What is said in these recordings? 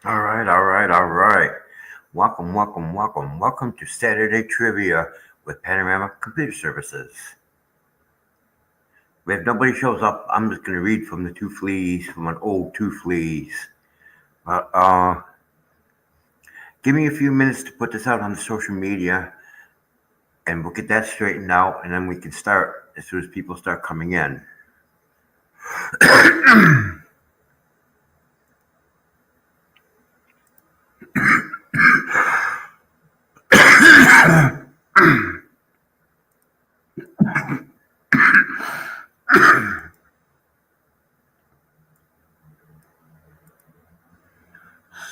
All right, all right, all right. Welcome, welcome, welcome. Welcome to Saturday Trivia with Panorama Computer Services. If nobody shows up, I'm just going to read from the Two Fleas, from an old Two Fleas. But give me a few minutes to put this out on the social media, and we'll get that straightened out, and then we can start as soon as people start coming in.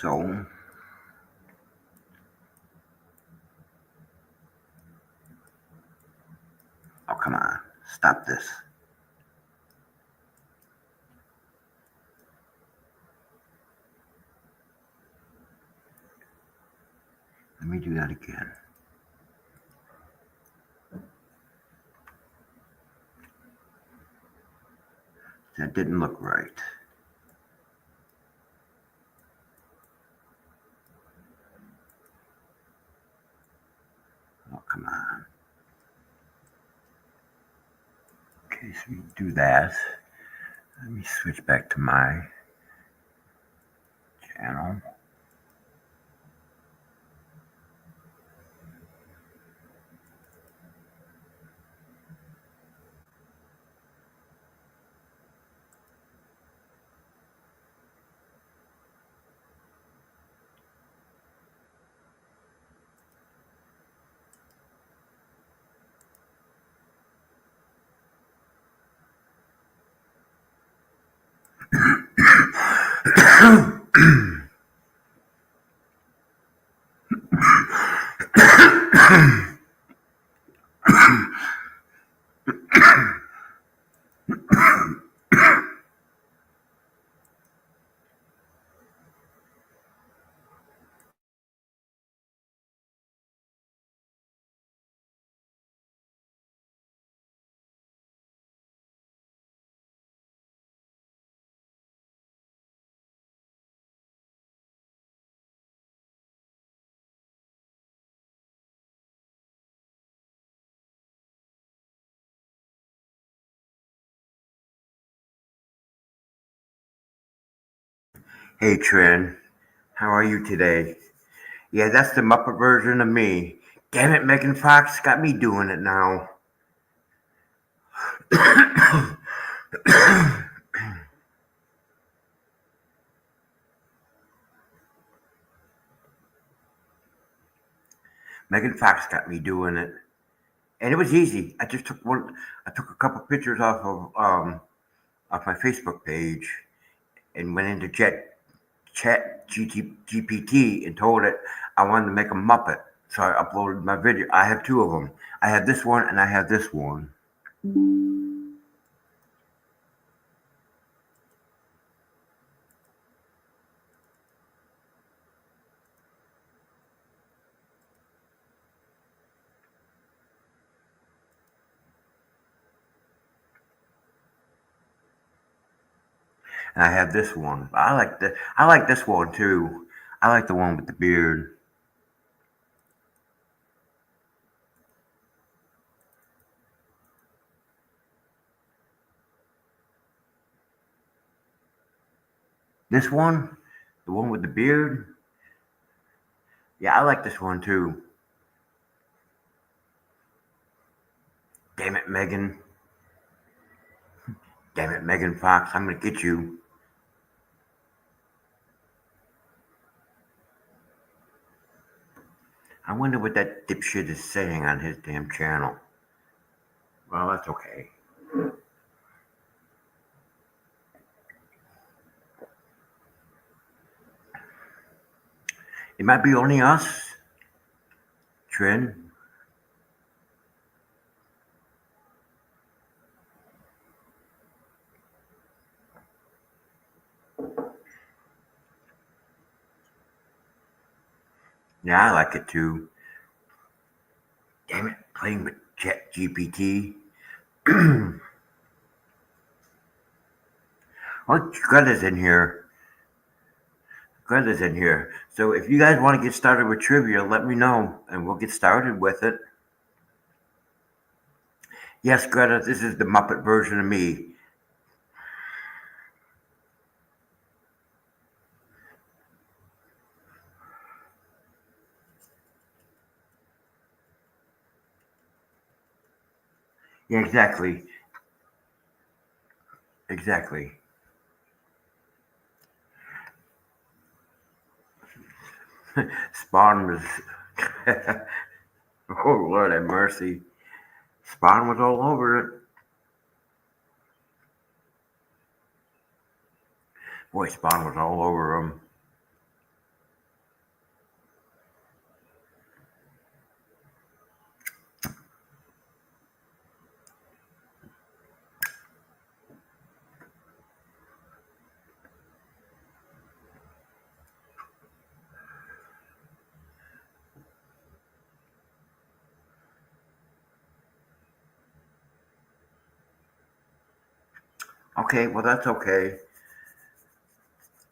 So, oh, come on. Stop this. Let me do that again. That didn't look right. Oh, come on. Okay, so we do that. Let me switch back to my channel. Hey Trin, how are you today? Yeah, that's the Muppet version of me. Damn it, Megan Fox got me doing it now. Megan Fox got me doing it, and it was easy. I just took one. I took a couple pictures off my Facebook page and went into GPT and told it I wanted to make a Muppet. So I uploaded my video. I have two of them. I have this one and I have this one. And I have this one. I like this one too. I like the one with the beard. This one, the one with the beard. Yeah, I like this one too. Damn it, Megan. Damn it, Megan Fox. I'm gonna get you. I wonder what that dipshit is saying on his damn channel. Well, that's okay. It might be only us, Trin. Yeah, I like it too. Damn it, playing with Chat GPT. What you got us in here? Greta's in here. So if you guys want to get started with trivia, let me know and we'll get started with it. Yes, Greta, this is the Muppet version of me. Yeah, exactly. Exactly. Spawn was. Oh, Lord have mercy. Spawn was all over it. Boy, Spawn was all over him. Okay, well, that's okay.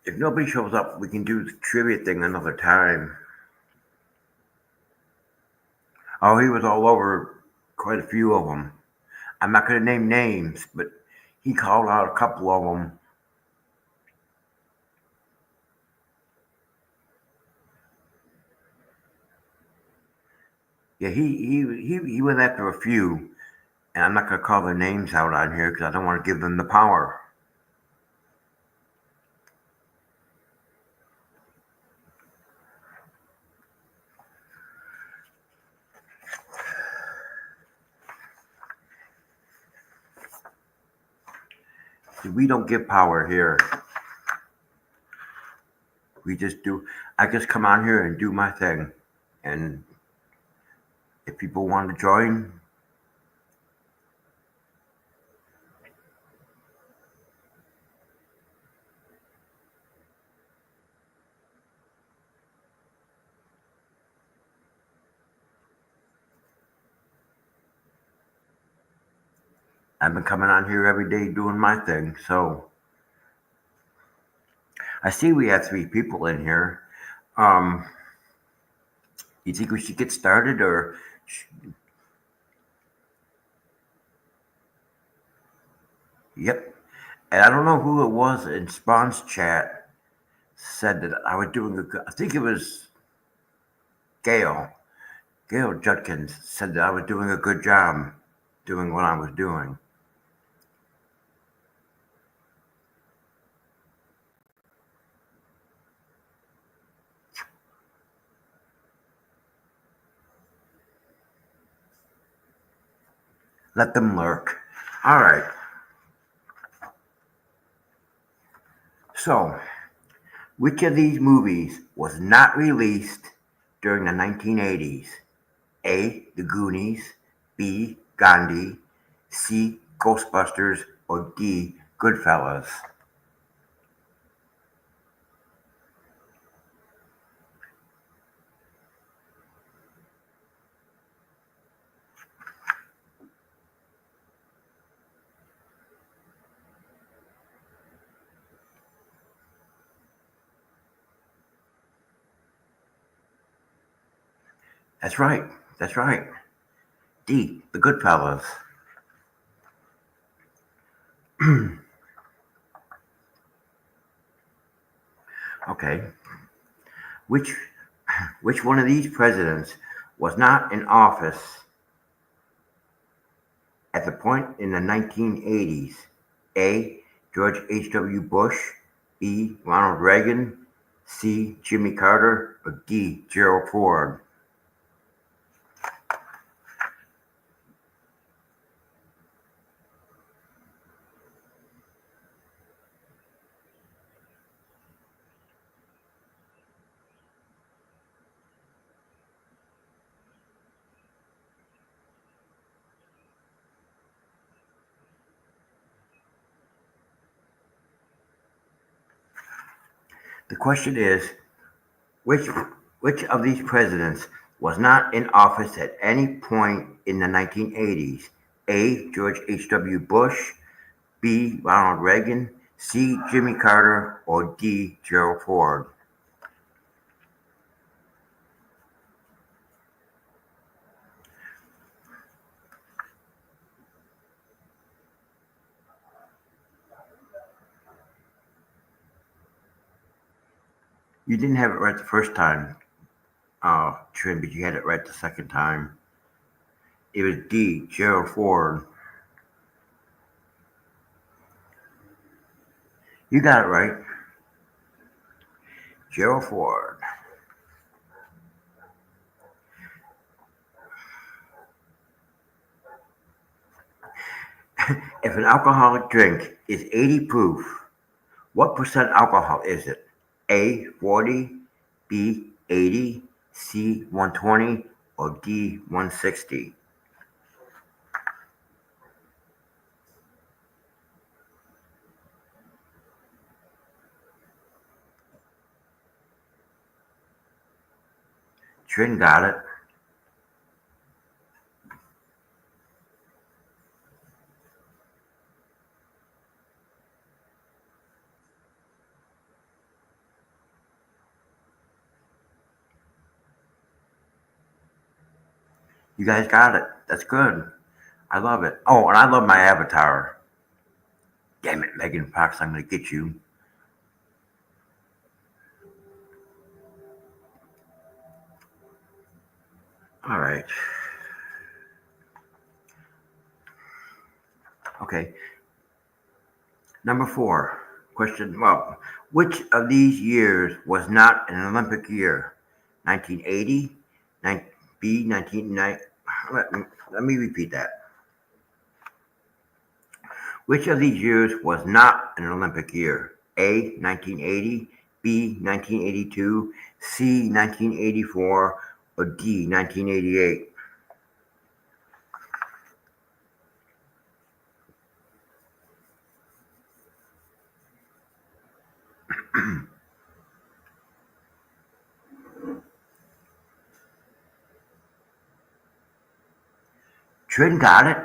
If nobody shows up, we can do the trivia thing another time. Oh, he was all over quite a few of them. I'm not going to name names, but he called out a couple of them. Yeah, he went after a few, and I'm not going to call their names out on here because I don't want to give them the power. See, we don't give power here. We just do. I just come on here and do my thing, and if people want to join, I've been coming on here every day doing my thing. So I see we have three people in here. Um, you think we should get started, or yep? And I don't know who it was in Spawn's chat said that I was doing a good. I think it was Gail. Gail Judkins said that I was doing a good job doing what I was doing. Let them lurk. All right. So, which of these movies was not released during the 1980s? A. The Goonies, B. Gandhi, C. Ghostbusters, or D. Goodfellas? That's right. That's right. D. The Goodfellas. Okay. Which which one of these presidents was not in office at the point in the 1980s? A. George H.W. Bush, B. Ronald Reagan, C. Jimmy Carter, or D. Gerald Ford? The question is, which which of these presidents was not in office at any point in the 1980s? A. George H.W. Bush, B. Ronald Reagan, C. Jimmy Carter, or D. Gerald Ford? You didn't have it right the first time, Trin, but you had it right the second time. It was D, Gerald Ford. You got it right. Gerald Ford. If an alcoholic drink is 80 proof, what percent alcohol is it? A, 40, B, 80, C, 120, or D, 160? Trin got it. You guys got it. That's good. I love it. Oh, and I love my avatar. Damn it, Megan Fox, I'm going to get you. All right. Okay. Number four. Question. Well, which of these years was not an Olympic year? 1980, B, 1990. Let me repeat that. Which of these years was not an Olympic year? A, 1980, B, 1982, C, 1984, or D, 1988? Trin got it.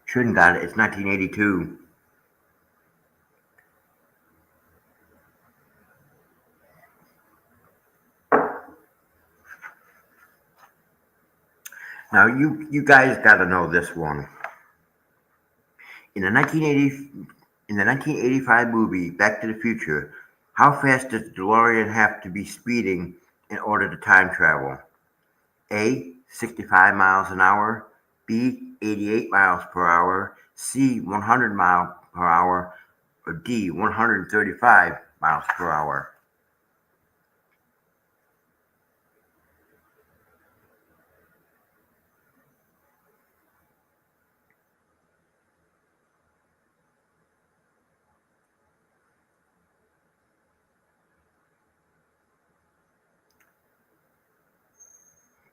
Trin got it. It's 1982. Now you guys got to know this one. In the 1980 in the 1985 movie Back to the Future, how fast does the DeLorean have to be speeding in order to time travel? A, 65 miles an hour, B, 88 miles per hour, C, 100 miles per hour, or D, 135 miles per hour.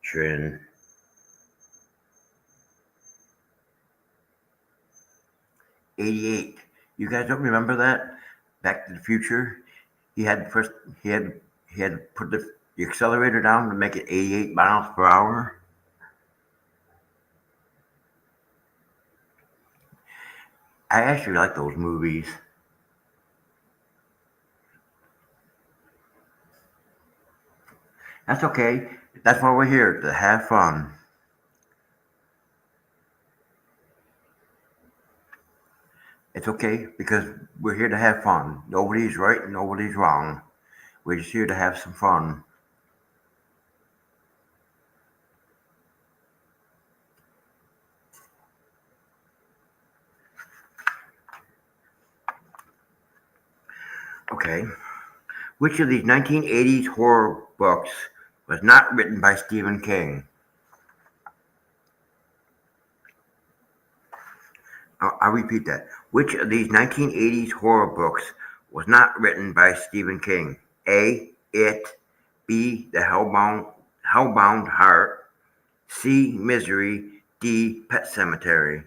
Trin. 88. You guys don't remember that? Back to the Future? He had first he had to put the accelerator down to make it 88 miles per hour. I actually like those movies. That's okay. That's why we're here to have fun. It's okay because we're here to have fun. Nobody's right and nobody's wrong. We're just here to have some fun. Okay. Which of these 1980s horror books was not written by Stephen King? I'll repeat that. Which of these 1980s horror books was not written by Stephen King? A. It. B. The Hellbound Heart. C. Misery. D. Pet Cemetery.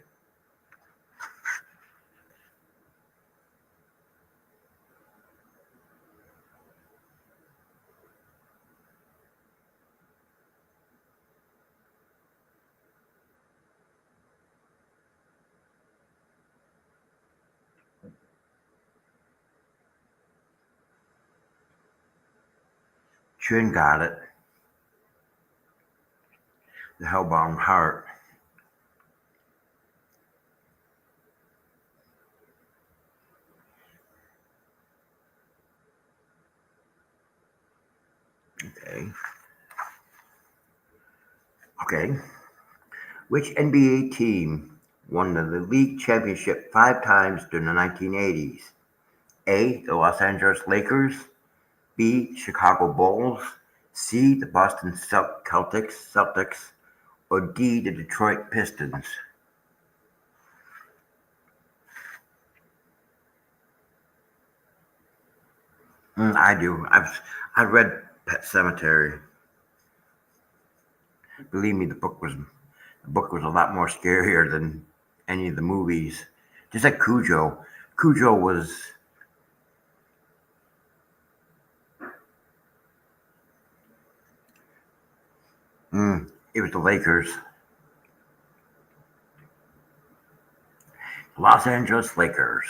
Trin got it. The Hellbound Heart. Okay. Okay. Which NBA team won the league championship 5 times during the 1980s? A. The Los Angeles Lakers. B. Chicago Bulls. C. The Boston Celtics. Or D. The Detroit Pistons. I do. I've read Pet Cemetery. Believe me, the book was a lot more scarier than any of the movies. Just like Cujo. Cujo was it was the Lakers. Los Angeles Lakers.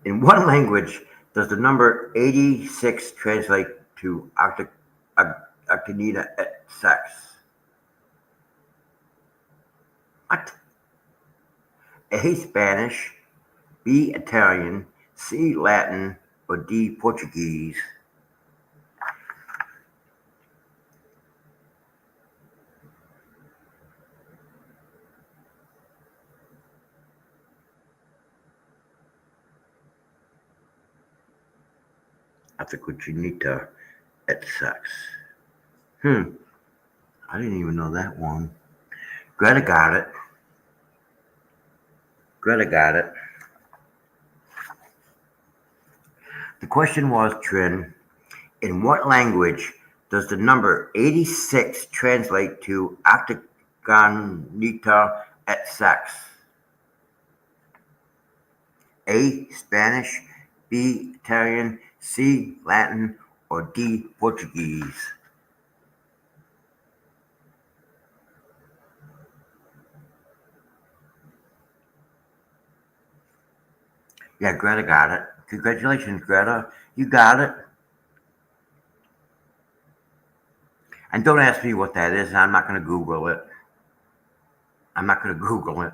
In what language does the number 86 translate to octanita et sex? What? A. Spanish. B. Italian. C. Latin. Or D. Portuguese? Octanita et sex. Hmm. I didn't even know that one. Greta got it. Greta got it. The question was, Trin, in what language does the number 86 translate to octagonita et sex? A. Spanish. B. Italian. C. Latin. Or D. Portuguese? Yeah, Greta got it. Congratulations, Greta. You got it. And don't ask me what that is. I'm not going to Google it. I'm not going to Google it.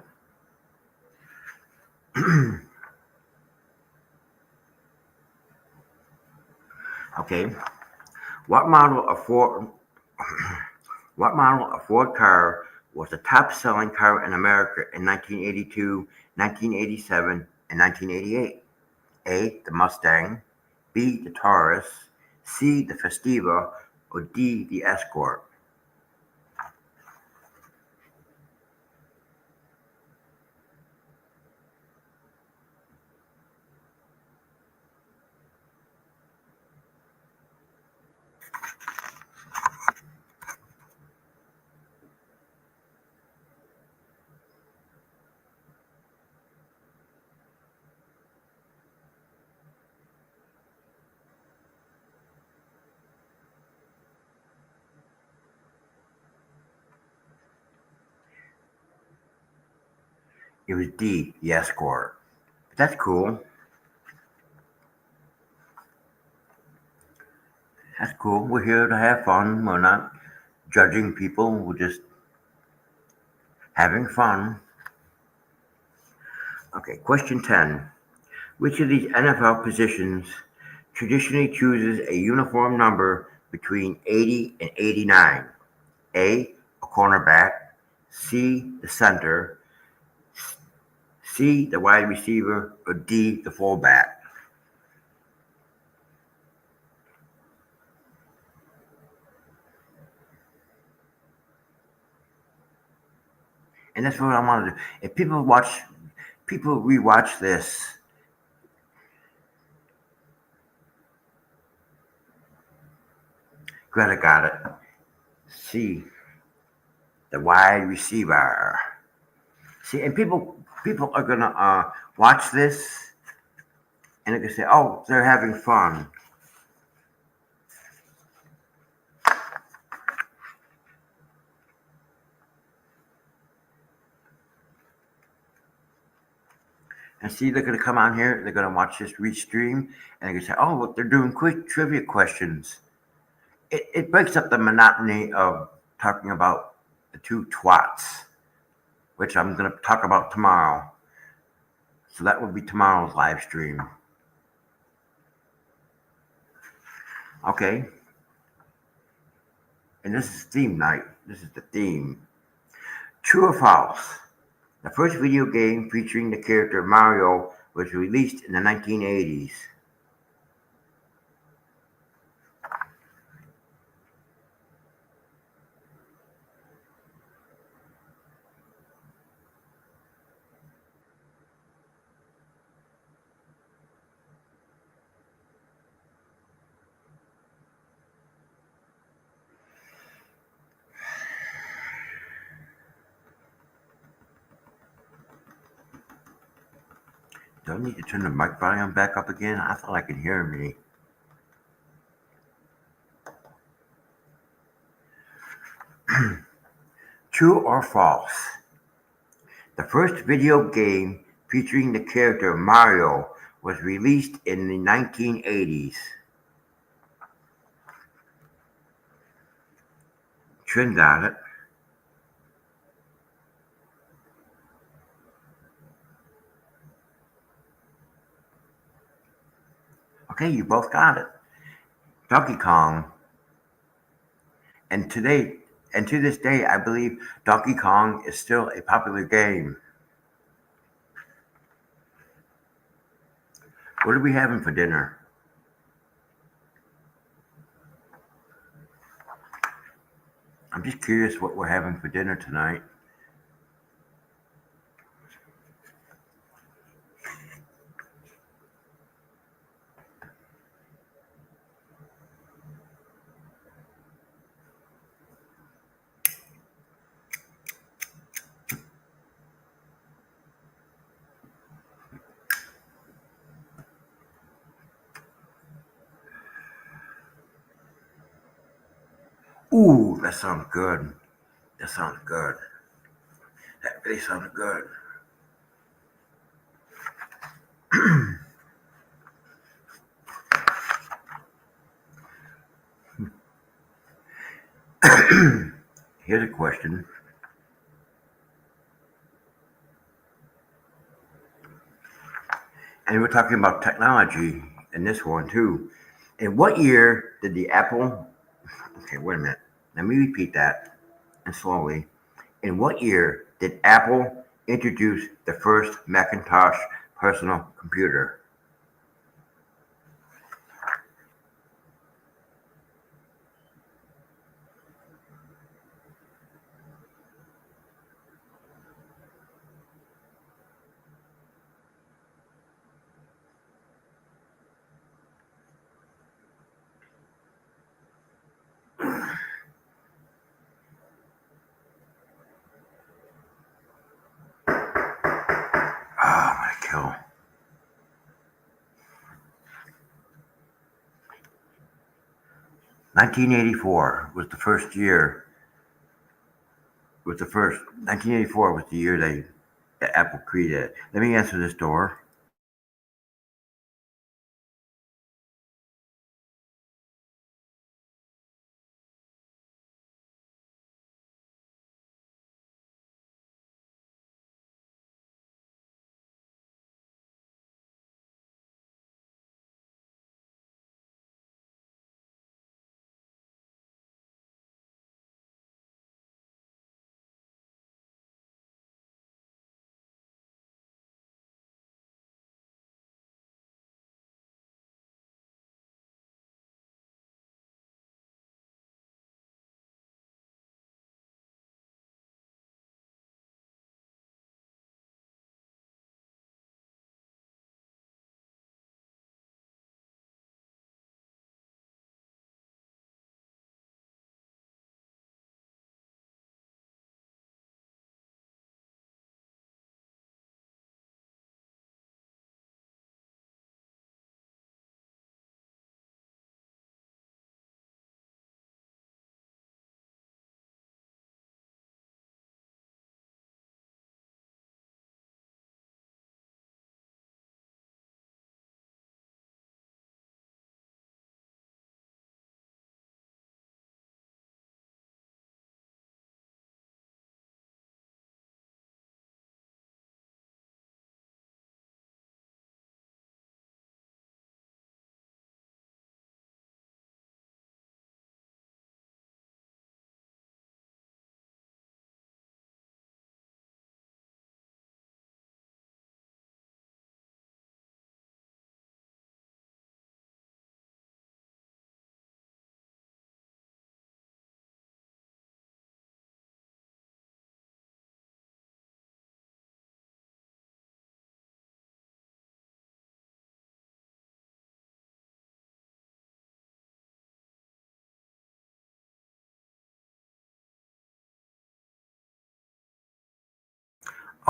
Okay. What model of Ford? What model of Ford car was the top-selling car in America in 1982, 1987, and 1988? A. The Mustang. B. The Taurus. C. The Festiva. Or D. The Escort? It was D. The Escort. That's cool. That's cool. We're here to have fun. We're not judging people. We're just having fun. Okay, question 10. Which of these NFL positions traditionally chooses a uniform number between 80 and 89? A cornerback. C, the center. C, the wide receiver. Or D, the fullback? And that's what I want to do. If people rewatch this, Greta got it. C, the wide receiver. See, and people are gonna watch this and they're gonna say, "Oh, they're having fun." And see, they're gonna come on here, they're gonna watch this restream, and they're gonna say, "Oh, look, they're doing quick trivia questions." It breaks up the monotony of talking about the two twats, which I'm gonna talk about tomorrow. So that will be tomorrow's live stream. Okay, and this is theme night. This is the theme. True or false? The first video game featuring the character Mario was released in the 1980s. Do I need to turn the mic volume back up again? I thought I could hear me. True or false? The first video game featuring the character Mario was released in the 1980s. Trin got it. Okay, you both got it. Donkey Kong. And today, and to this day, I believe Donkey Kong is still a popular game. What are we having for dinner? I'm just curious what we're having for dinner tonight. Ooh, that sounds good. That sounds good. That really sounds good. Here's a question. And we're talking about technology in this one too. In what year did the Apple, okay, wait a minute. Let me repeat that and slowly. In what year did Apple introduce the first Macintosh personal computer? Oh, I'm gonna kill. 1984 was the first year. Was the first 1984 was the year they Apple created it. Let me answer this door.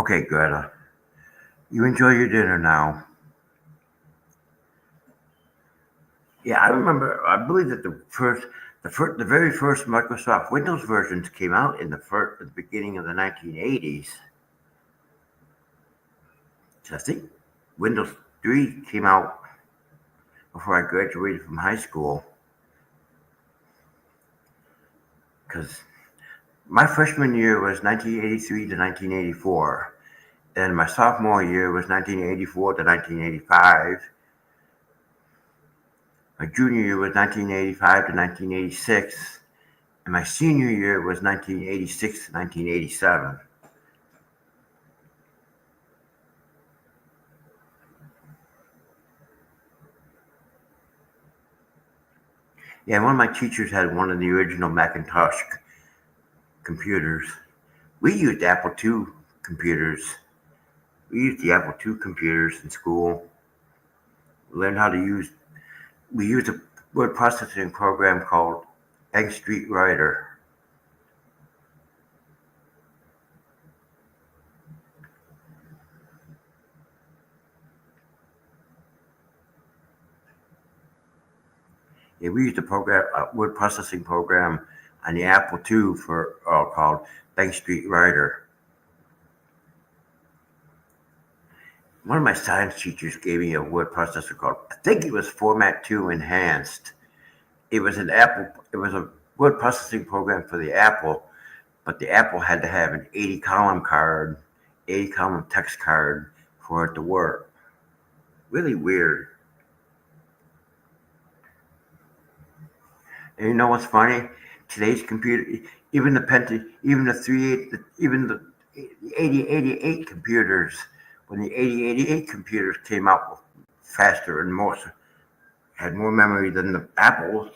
Okay, Greta, you enjoy your dinner now. Yeah, I remember. I believe that the very first Microsoft Windows versions came out in the beginning of the 1980s. So I think Windows 3 came out before I graduated from high school. Because my freshman year was 1983 to 1984, and my sophomore year was 1984 to 1985. My junior year was 1985 to 1986, and my senior year was 1986 to 1987. Yeah, one of my teachers had one of the original Macintosh computers. We used Apple II computers. We used the Apple II computers in school. We learned how to use. We used a word processing program called Egg Street Writer. Yeah, we used a word processing program on the Apple II for called Bank Street Writer. One of my science teachers gave me a word processor called, I think it was Format 2 Enhanced. It was an Apple. It was a word processing program for the Apple, but the Apple had to have an 80 column card, 80 column text card for it to work. Really weird. And you know what's funny? Today's computer, even the Penti, even the 38, even the 8088 computers, when the 8088 computers came out faster and more, had more memory than the Apples.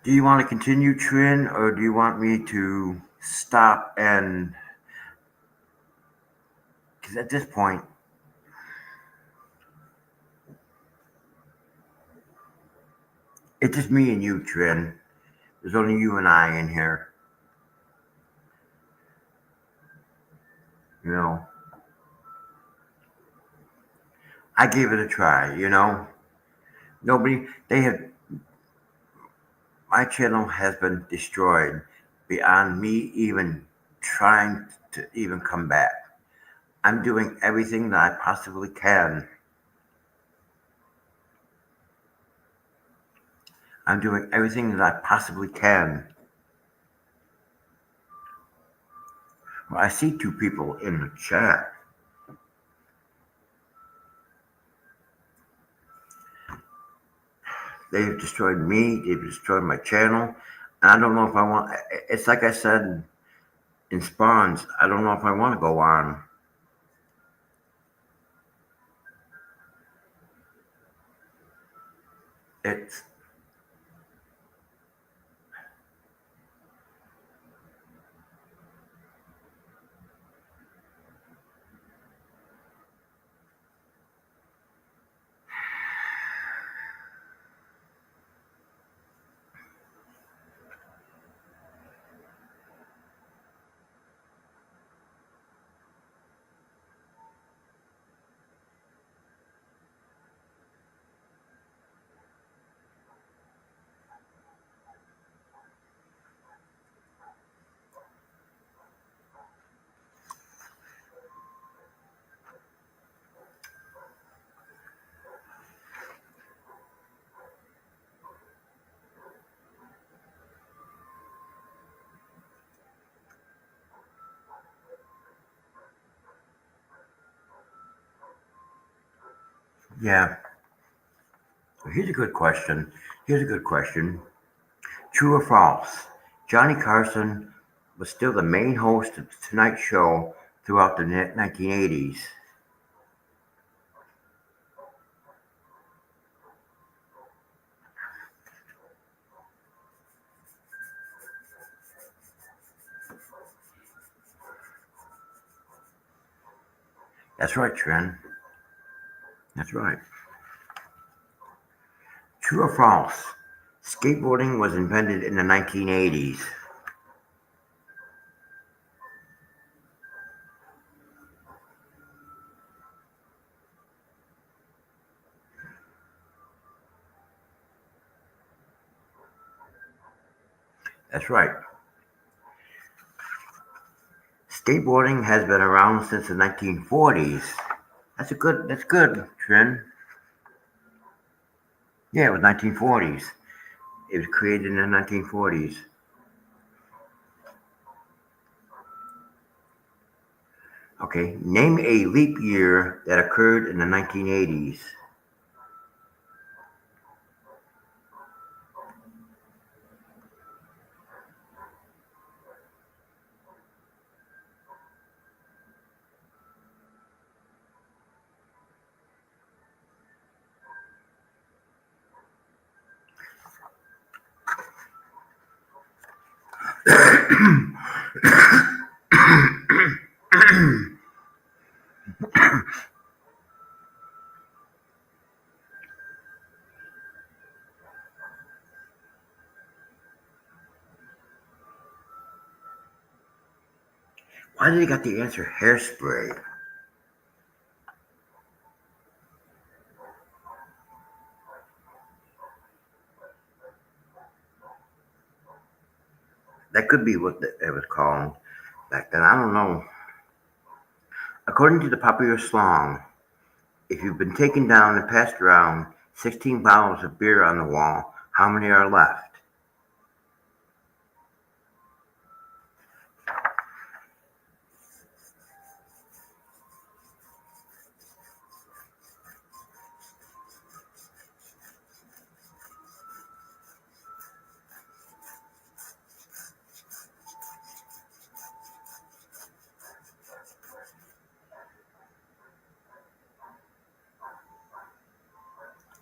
Do you want to continue, Trin, or do you want me to stop and? Because at this point, it's just me and you, Trin. There's only you and I in here. You know, I gave it a try. Nobody. They have My channel has been destroyed beyond me even trying to even come back. I'm doing everything that I possibly can. I'm doing everything that I possibly can. Well, I see two people in the chat. They've destroyed me. They've destroyed my channel. And I don't know if I want. It's like I said in Spawns. I don't know if I want to go on. It's Yeah. Here's a good question. Here's a good question. True or false? Johnny Carson was still the main host of the Tonight Show throughout the 1980s. That's right, Tren. That's right. True or false? Skateboarding was invented in the 1980s. That's right. Skateboarding has been around since the 1940s. That's good, Trin. Yeah, it was 1940s. It was created in the 1940s. Okay, name a leap year that occurred in the 1980s. Why did he got the answer hairspray? That could be what it was called back then. I don't know. According to the popular song, if you've been taken down and passed around 16 bottles of beer on the wall, how many are left?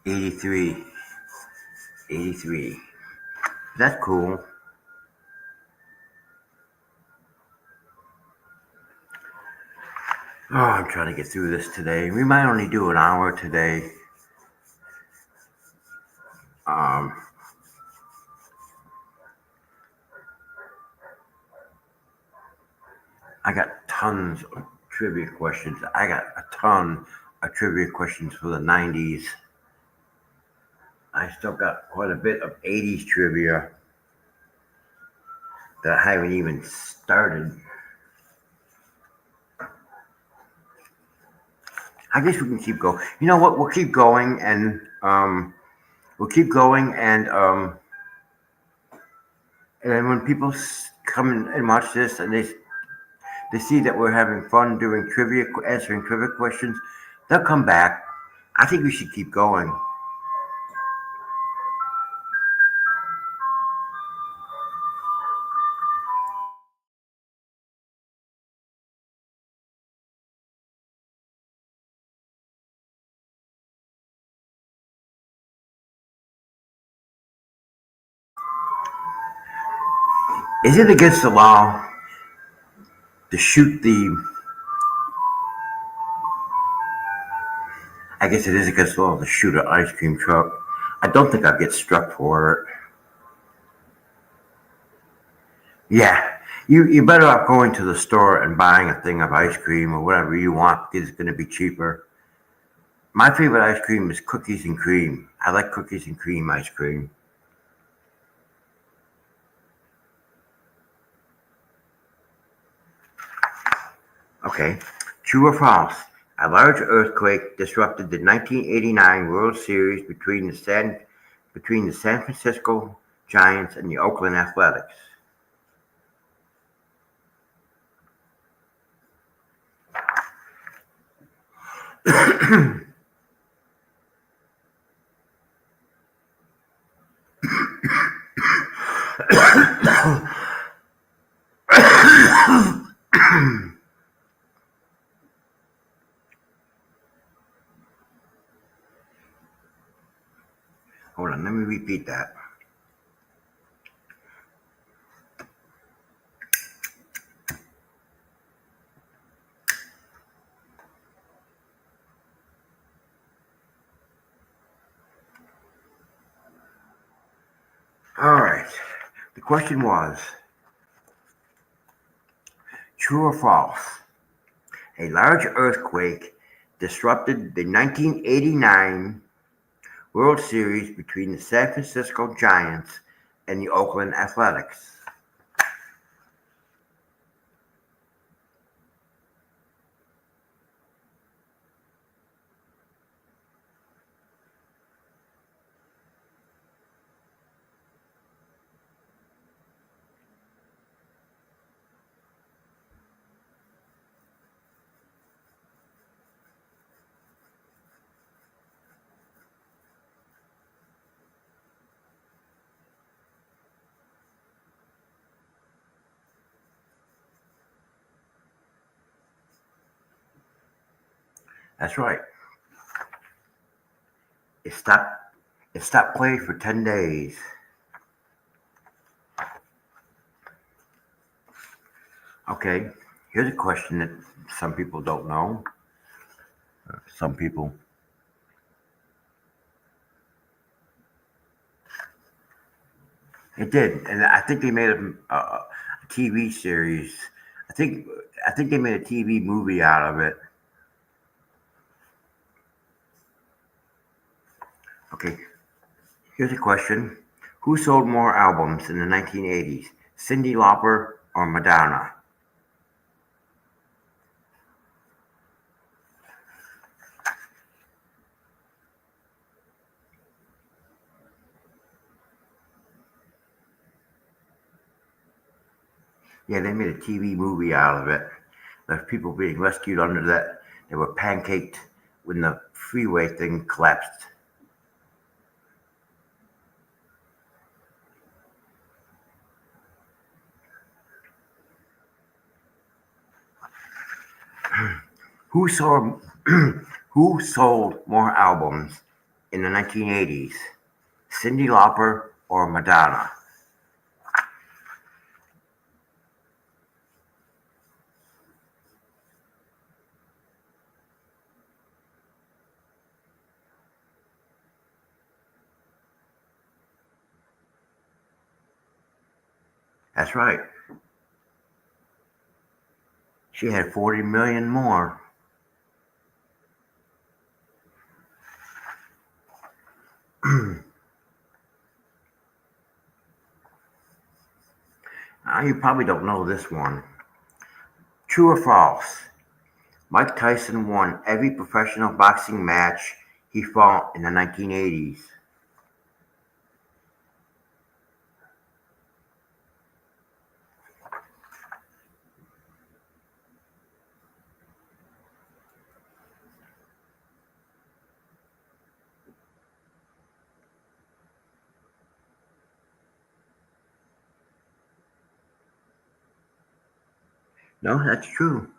83. 83. That's cool. Oh, I'm trying to get through this today. We might only do an hour today. Um, I got tons of trivia questions. I got a ton of trivia questions for the 90s. I still got quite a bit of 80s trivia that I haven't even started. I guess we can keep going. You know what? We'll keep going and then when people come and watch this and they see that we're having fun doing trivia, answering trivia questions, they'll come back. I think we should keep going. Is it against the law to shoot the? I guess it is against the law to shoot an ice cream truck. I don't think I'll get struck for it. Yeah, you better off going to the store and buying a thing of ice cream or whatever you want because it's going to be cheaper. My favorite ice cream is cookies and cream. I like cookies and cream ice cream. Okay, true or false? A large earthquake disrupted the 1989 World Series between the San Francisco Giants and the Oakland Athletics. Hold on, let me repeat that. right. The question was true or false? A large earthquake disrupted the 1989 World Series between the San Francisco Giants and the Oakland Athletics. That's right. It stopped. It stopped play for 10 days. Okay. Here's a question that some people don't know. Some people. It did, and I think they made a TV series. I think. I think they made a TV movie out of it. Okay. Here's a question. Who sold more albums in the 1980s? Cyndi Lauper or Madonna? Yeah, they made a TV movie out of it. There's people being rescued under that. They were pancaked when the freeway thing collapsed. Who sold Who sold more albums in the 1980s? Cyndi Lauper or Madonna? That's right. She had 40 million more. You probably don't know this one. True or false? Mike Tyson won every professional boxing match he fought in the 1980s. No, that's true.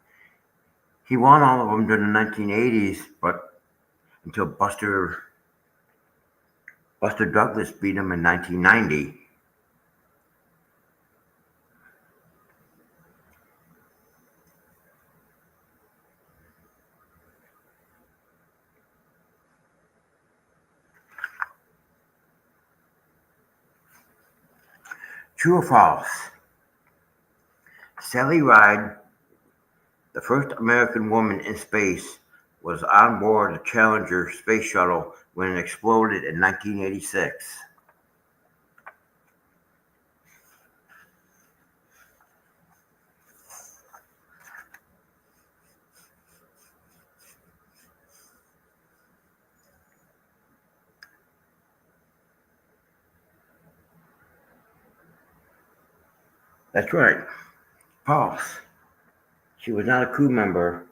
He won all of them during the 1980s, but until Buster Douglas beat him in 1990. True or false? Sally Ride, the first American woman in space, was on board the Challenger space shuttle when it exploded in 1986. That's right. False. She was not a crew member.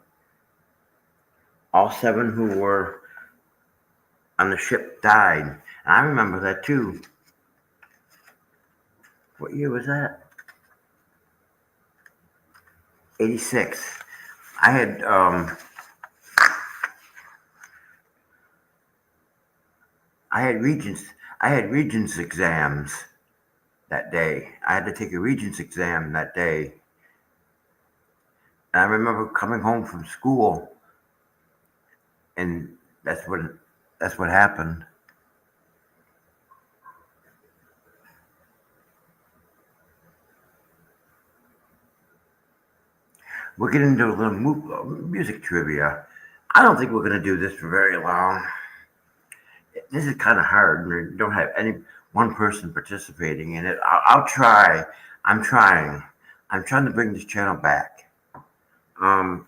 All seven who were on the ship died. And I remember that too. What year was that? 86. I had I had regents I had regents exams that day. I had to take a regents exam that day. And I remember coming home from school and that's what happened. we'll get into a little music trivia. I don't think we're going to do this for very long. This is kind of hard, and we don't have any one person participating in it. I'll try. I'm trying. I'm trying to bring this channel back. Um,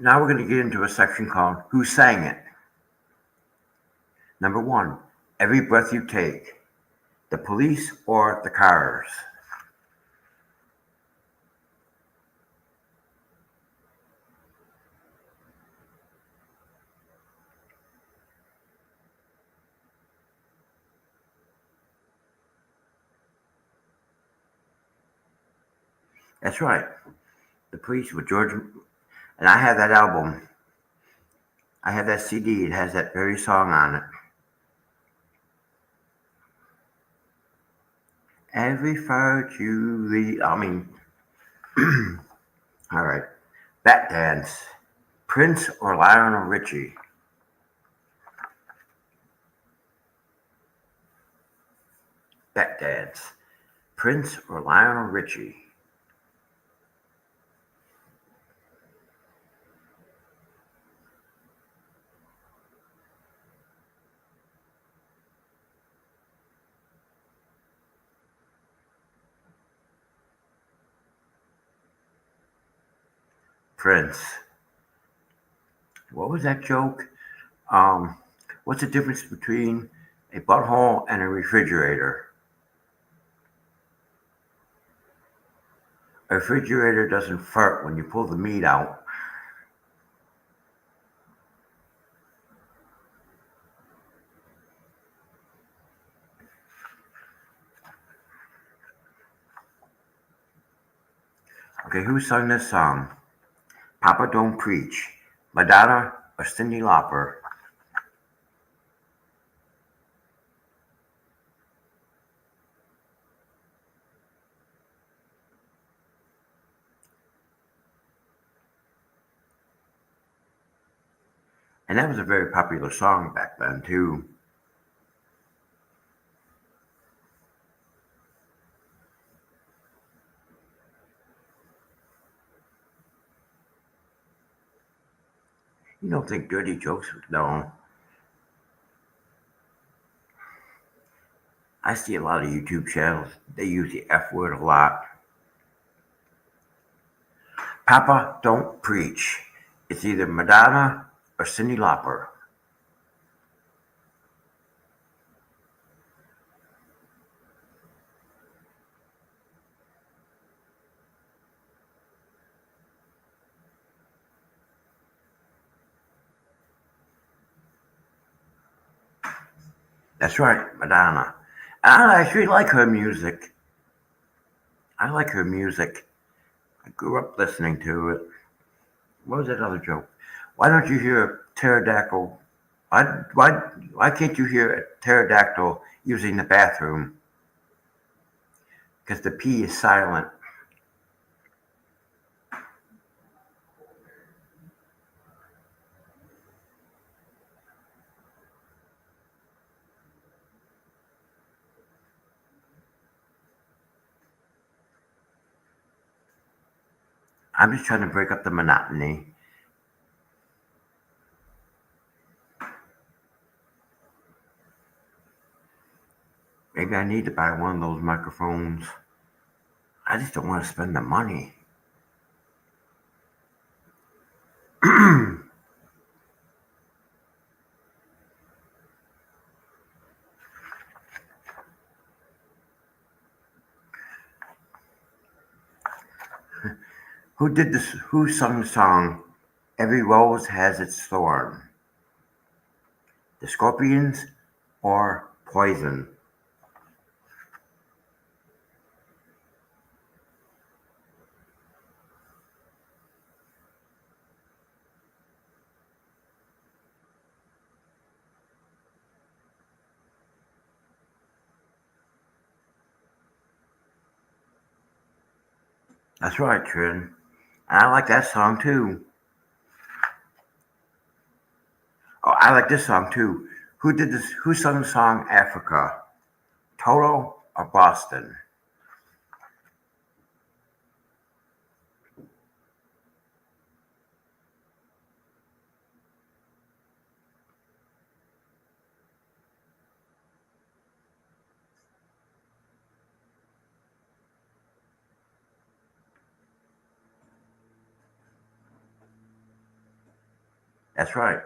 Now we're going to get into a section called Who Sang It? Number one, Every Breath You Take. The Police or the Cars? That's right. The Police with George. And I have that album. I have that CD. It has that very song on it. Every fight you lead. All right. That Dance. Prince or Lionel Richie? That Dance. Prince or Lionel Richie? Prince. What was that joke? Um, what's the difference between a butthole and a refrigerator? A refrigerator doesn't fart when you pull the meat out. Okay, who sung this song? Papa Don't Preach, Madonna or Cyndi Lauper? And that was a very popular song back then, too. You don't think dirty jokes? No. I see a lot of YouTube channels. They use the F word a lot. Papa Don't Preach. It's either Madonna or Cyndi Lauper. That's right, Madonna. I actually like her music. I like her music. I grew up listening to it. What was that other joke? Why don't you hear a pterodactyl? Why, why, why can't you hear a pterodactyl using the bathroom? Because the P is silent. I'm just trying to break up the monotony. Maybe I need to buy one of those microphones. I just don't want to spend the money. Who did this? Who sung the song "Every Rose Has Its Thorn"? The Scorpions or Poison? That's right, Trin. I like that song too. Oh, I like this song too. Who did this? Who sung the song "Africa"? Toto or Boston? That's right,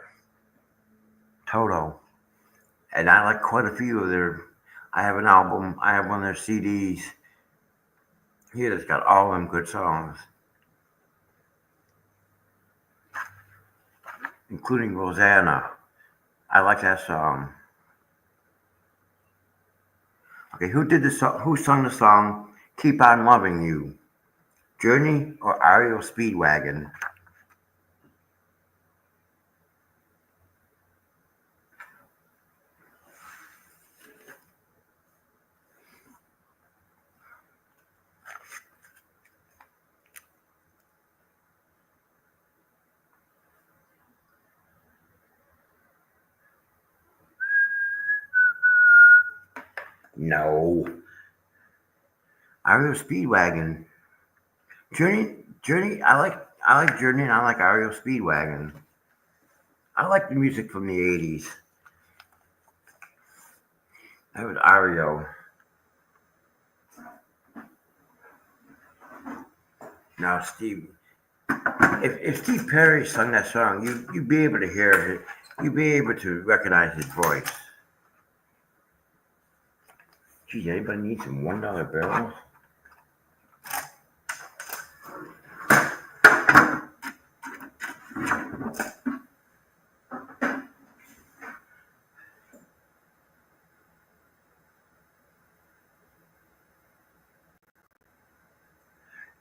Toto. And I like quite a few of their. I have an album. I have one of their CDs here that's got all them good songs, including Rosanna. I like that song. Okay, who did the song? Who sung the song "Keep on Loving You"? Journey or Ario Speedwagon? No, Ario Speedwagon. Journey. I like Journey, and I like Ario Speedwagon. I like the music from the '80s. That was Ario. Now, Steve, if Steve Perry sung that song, you'd be able to hear it. You'd be able to recognize his voice. Geez, anybody need some $1 bills?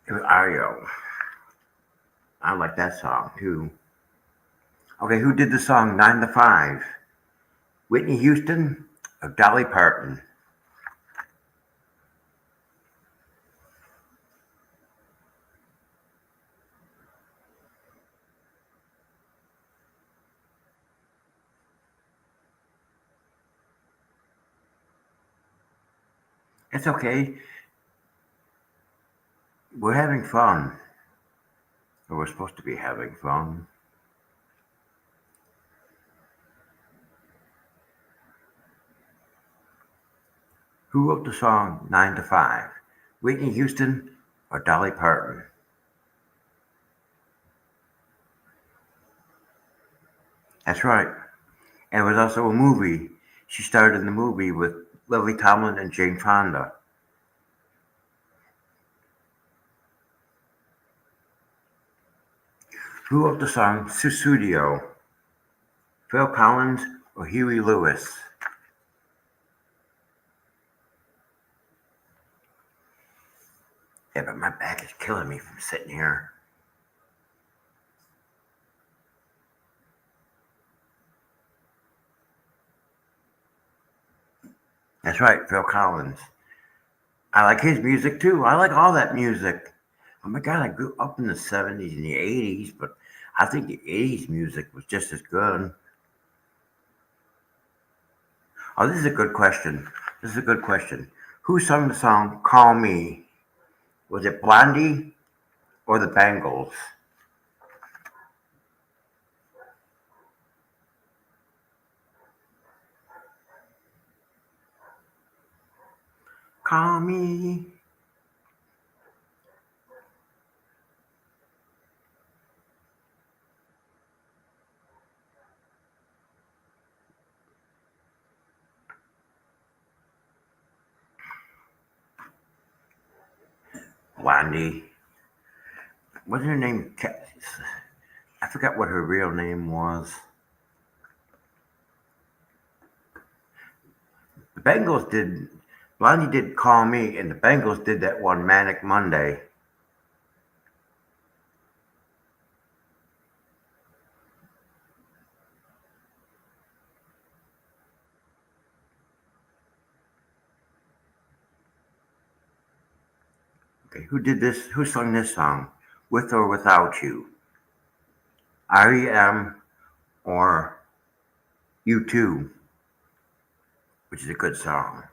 It was Ario. I like that song too. Okay, who did the song 9 to 5? Whitney Houston or Dolly Parton? It's okay. We're having fun. Or we're supposed to be having fun. Who wrote the song 9 to 5? Whitney Houston or Dolly Parton? That's right. And it was also a movie. She starred in the movie with Lily Tomlin and Jane Fonda. Who wrote the song Susudio? Phil Collins or Huey Lewis? Yeah, but my back is killing me from sitting here. That's right, Phil Collins. I like his music too. I like all that music. Oh my God, I grew up in the '70s and the '80s, but I think the '80s music was just as good. Oh, this is a good question. This is a good question. Who sung the song Call Me? Was it Blondie or the Bangles? Call me. Blondie. Wasn't her name? I forgot what her real name was. The Bengals did. Blondie did Call Me, and the Bengals did that one Manic Monday. Okay, who did this? Who sung this song? With or Without You? REM or U2, which is a good song.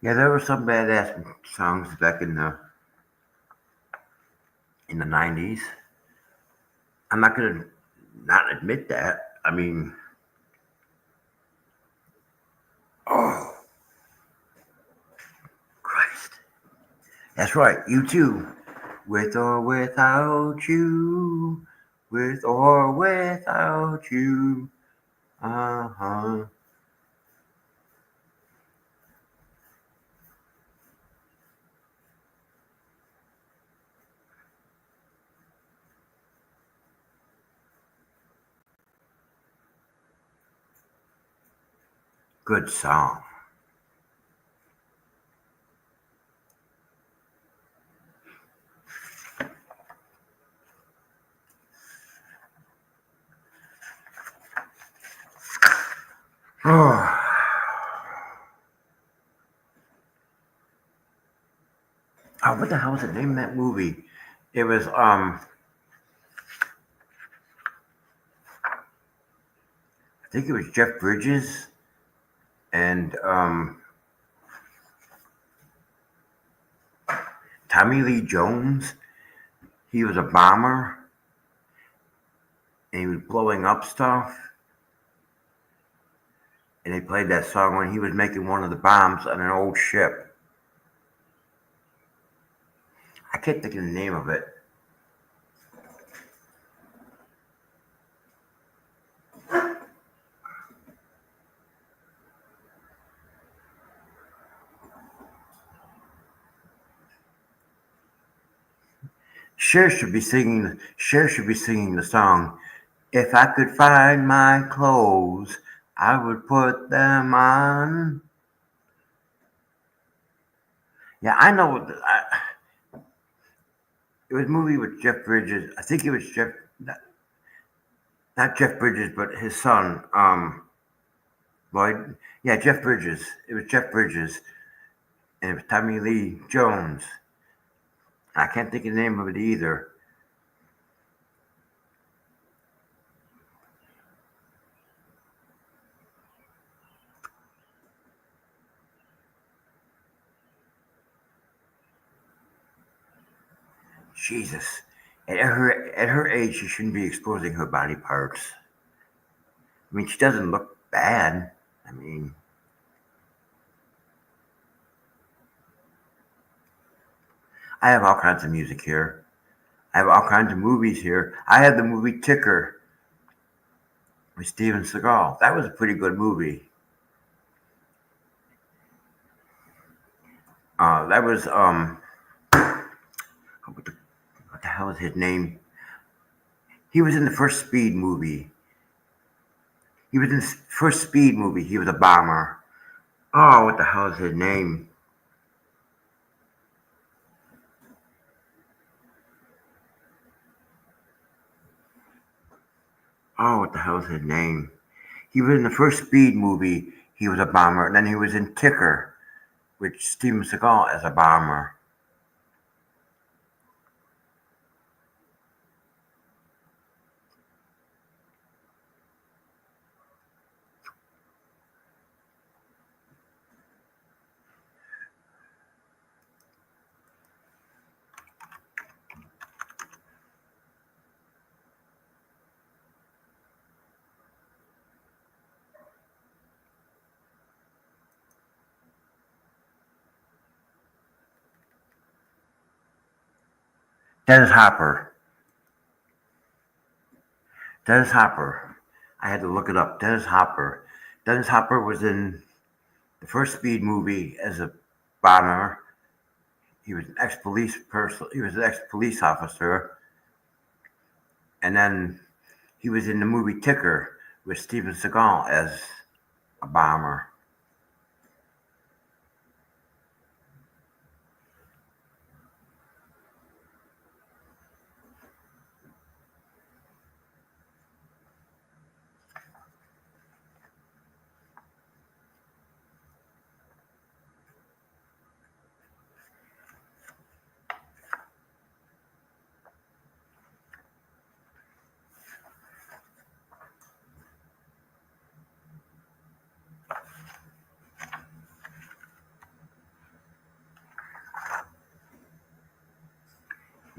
Yeah, there were some badass songs back in the '90s. I'm not gonna not admit that. I mean, oh Christ, that's right. You too, with or without you, with or without you. Uh huh. Good song. Oh, what the hell was the name of that movie? It was I think it was Jeff Bridges and Tommy Lee Jones. He was a bomber and he was blowing up stuff. And they played that song when he was making one of the bombs on an old ship. I can't think of the name of it. Cher should be singing the song. If I could find my clothes, I would put them on. Yeah, I know. It was a movie with Jeff Bridges. I think it was not Jeff Bridges, but his son, Lloyd. Yeah, Jeff Bridges. It was Jeff Bridges, and it was Tommy Lee Jones. I can't think of the name of it either. Jesus. At her age, she shouldn't be exposing her body parts. I mean, she doesn't look bad. I mean, I have all kinds of music here. I have all kinds of movies here. I had the movie Ticker with Steven Seagal. That was a pretty good movie. That was what the hell is his name? He was in the first Speed movie. He was in the first Speed movie. He was a bomber. Oh, what the hell is his name? Oh, what the hell is his name? He was in the first Speed movie. He was a bomber, and then he was in Ticker, with Steven Seagal as a bomber. Dennis Hopper. Dennis Hopper. I had to look it up. Dennis Hopper. Dennis Hopper was in the first Speed movie as a bomber. He was an ex-police person. He was an ex-police officer, and then he was in the movie Ticker with Steven Seagal as a bomber.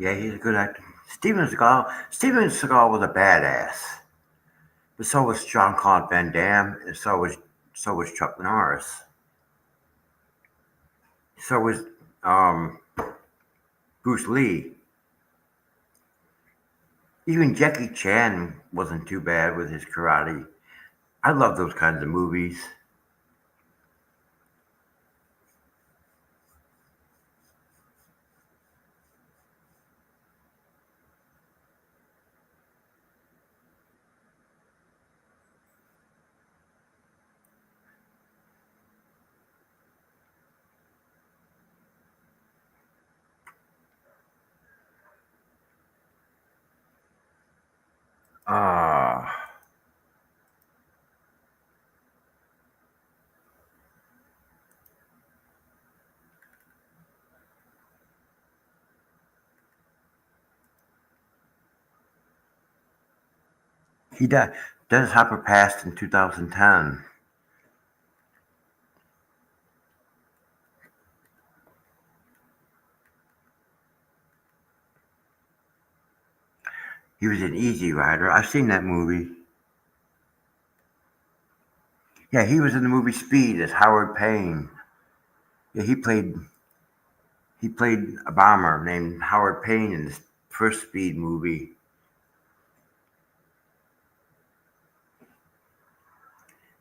Yeah, he's a good actor. Steven Seagal was a badass, but so was Jean-Claude Van Damme, and so was Chuck Norris. So was um, Bruce Lee. Even Jackie Chan wasn't too bad with his karate. I love those kinds of movies. Uh, he died. Dennis Hopper passed in 2010. He was an Easy Rider. I've seen that movie. Yeah, he was in the movie Speed as Howard Payne. Yeah, he played a bomber named Howard Payne in the first Speed movie.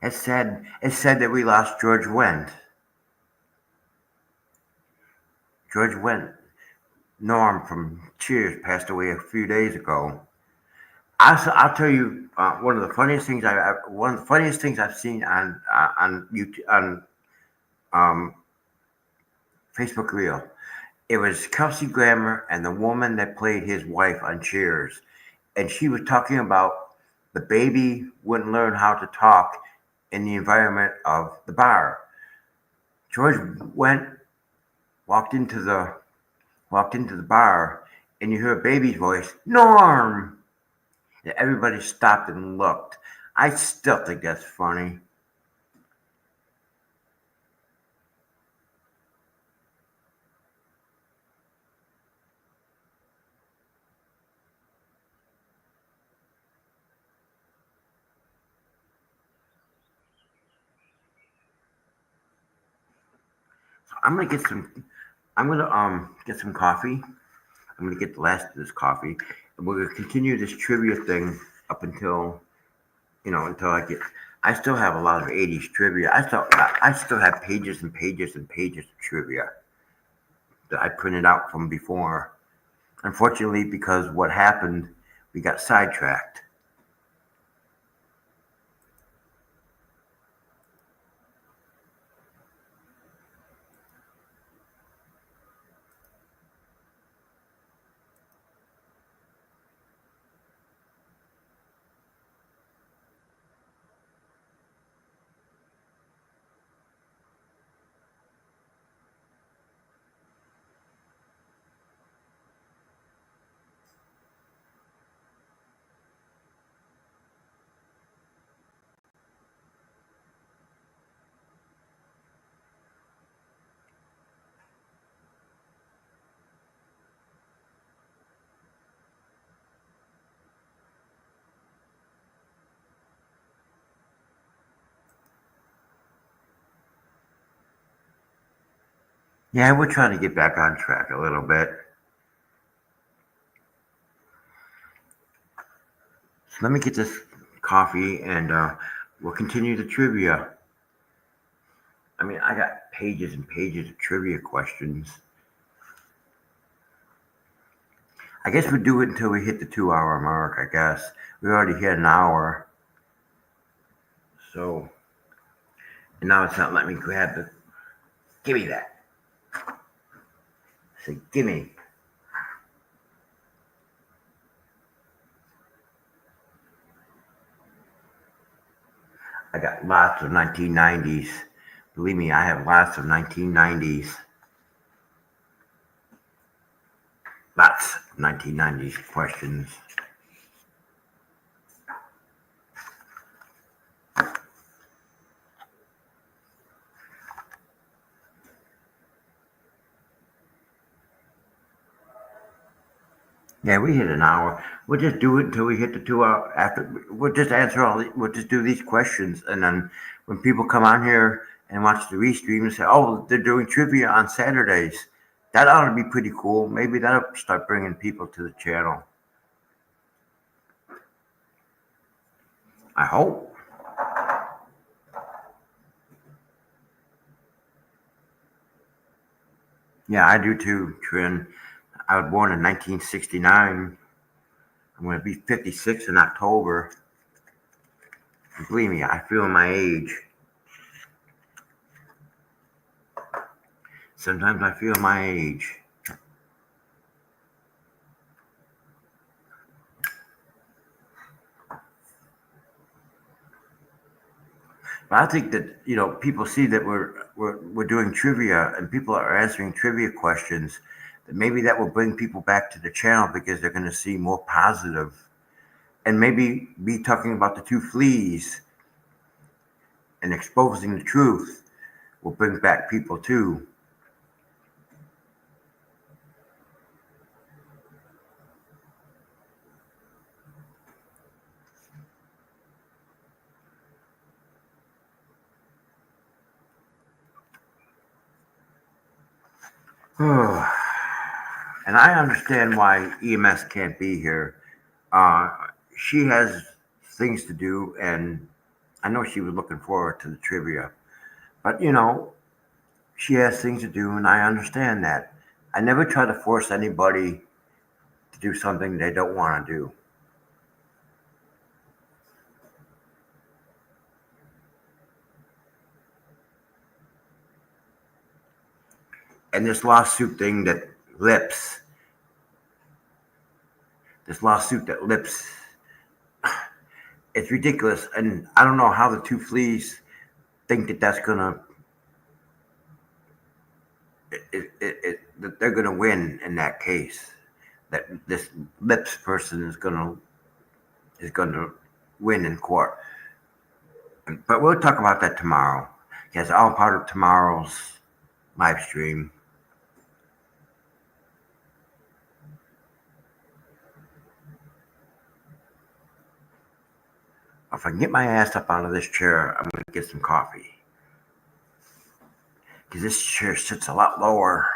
It's said that we lost George Wendt. George Wendt, Norm from Cheers, passed away a few days ago. I'll tell you one of the funniest things I've seen on YouTube, on um, Facebook Reel. It was Kelsey Grammer and the woman that played his wife on Cheers, and she was talking about the baby wouldn't learn how to talk in the environment of the bar. George went walked into the walked into the bar, and you hear a baby's voice, Norm, and everybody stopped and looked. I still think that's funny. So I'm gonna get some. I'm gonna get some coffee. I'm gonna get the last of this coffee, and we're gonna continue this trivia thing up until until I get. I still have a lot of '80s trivia. I still have pages and pages and pages of trivia that I printed out from before. Unfortunately, because what happened, we got sidetracked. Yeah, we're trying to get back on track a little bit. So let me get this coffee, and we'll continue the trivia. I mean, I got pages and pages of trivia questions. I guess we do it until we hit the 2 hour mark. I guess we already hit an hour, so and now it's not letting me grab the. Give me that. I said, give me. I got lots of 1990s. Believe me, I have lots of 1990s. Lots of 1990s questions. Yeah, we hit an hour. We'll just do it until we hit the 2 hour. After we'll just answer all. We'll just do these questions, and then when people come on here and watch the restream and say, "Oh, they're doing trivia on Saturdays," that ought to be pretty cool. Maybe that'll start bringing people to the channel. I hope. Yeah, I do too, Trin. I was born in 1969. I'm going to be 56 in October. And believe me, I feel my age. Sometimes I feel my age. But I think that people see that we're doing trivia and people are answering trivia questions. That maybe that will bring people back to the channel because they're going to see more positive, and maybe be talking about the two fleas and exposing the truth will bring back people too. And I understand why EMS can't be here. Uh, she has things to do, and I know she was looking forward to the trivia. But she has things to do, and I understand that. I never try to force anybody to do something they don't want to do. And this lawsuit thing that lips, this lawsuit that lips, it's ridiculous. And I don't know how the two fleas think that that's gonna, that they're gonna win in that case. That this lips person is gonna win in court. But we'll talk about that tomorrow. It's all part of tomorrow's live stream. If I can get my ass up out of this chair, I'm going to get some coffee. Because this chair sits a lot lower.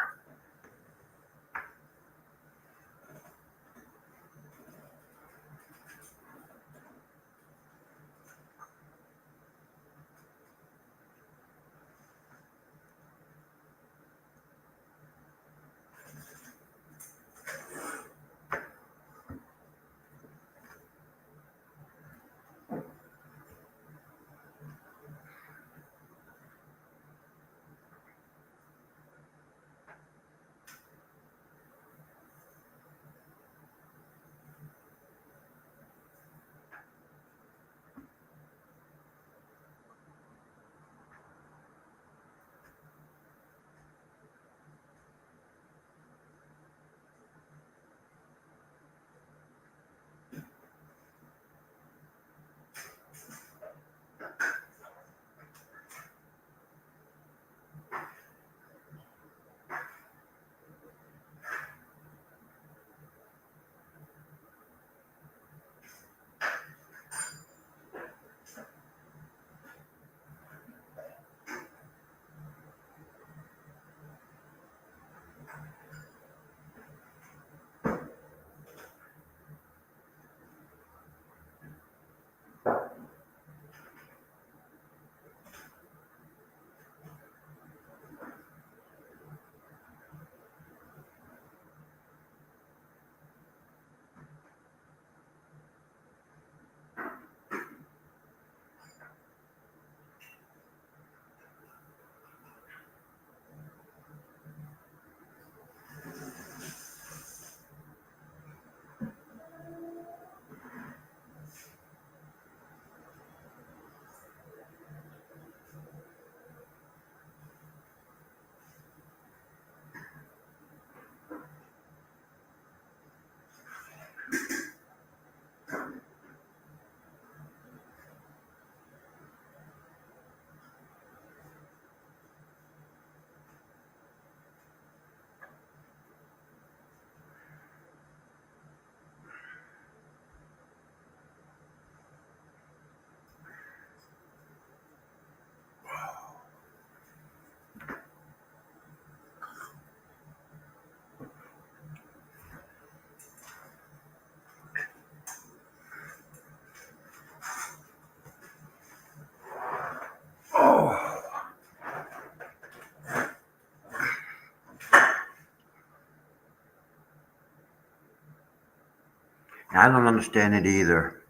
I don't understand it either.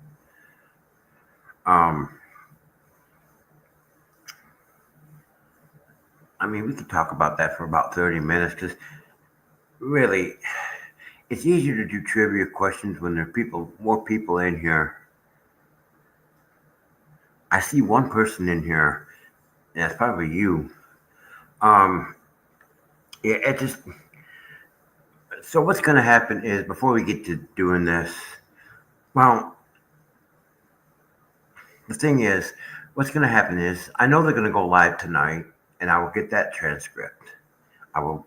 Um, I mean, we could talk about that for about 30 minutes because really, it's easier to do trivia questions when there are more people in here. I see one person in here, and that's probably you. Um, yeah, it just so what's going to happen is before we get to doing this, well, the thing is, what's going to happen is I know they're going to go live tonight, and I will get that transcript. I will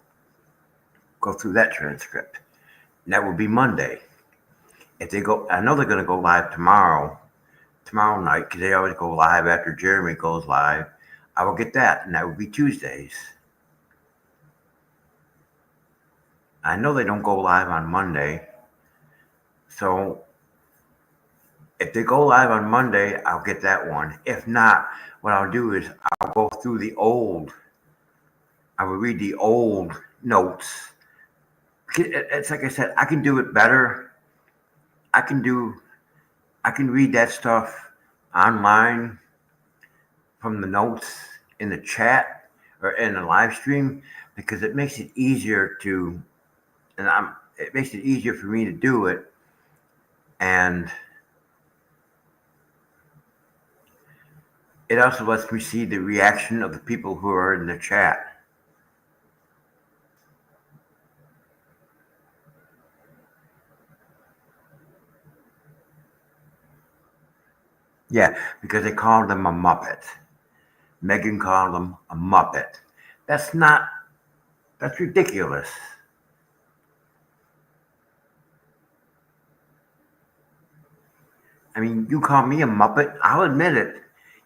go through that transcript. And that will be Monday. If they go, I know they're going to go live tomorrow night, because they always go live after Jeremy goes live. I will get that, and that will be Tuesdays. I know they don't go live on Monday, so if they go live on Monday, I'll get that one. If not, what I'll do is I'll go through I will read the old notes. It's like I said, I can do it better. I can do, I can read that stuff online from the notes in the chat or in the live stream because it makes it easier to, it makes it easier for me to do it. And it also lets me see the reaction of the people who are in the chat. Yeah, because they called him a Muppet. Megan called him a Muppet. That's not, that's ridiculous. I mean, you call me a Muppet, I'll admit it.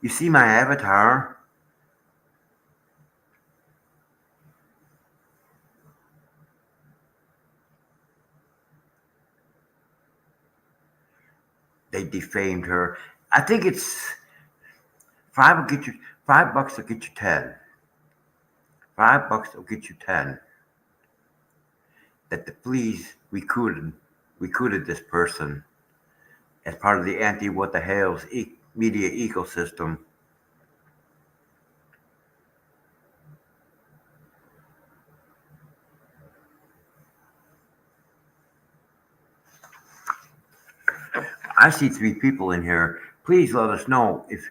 You see my avatar, they defamed her. I think it's five will get you $5 will get you 10. $5 will get you 10. That the police recruited this person as part of the anti what the hell's media ecosystem. I see 3 people in here. Please let us know if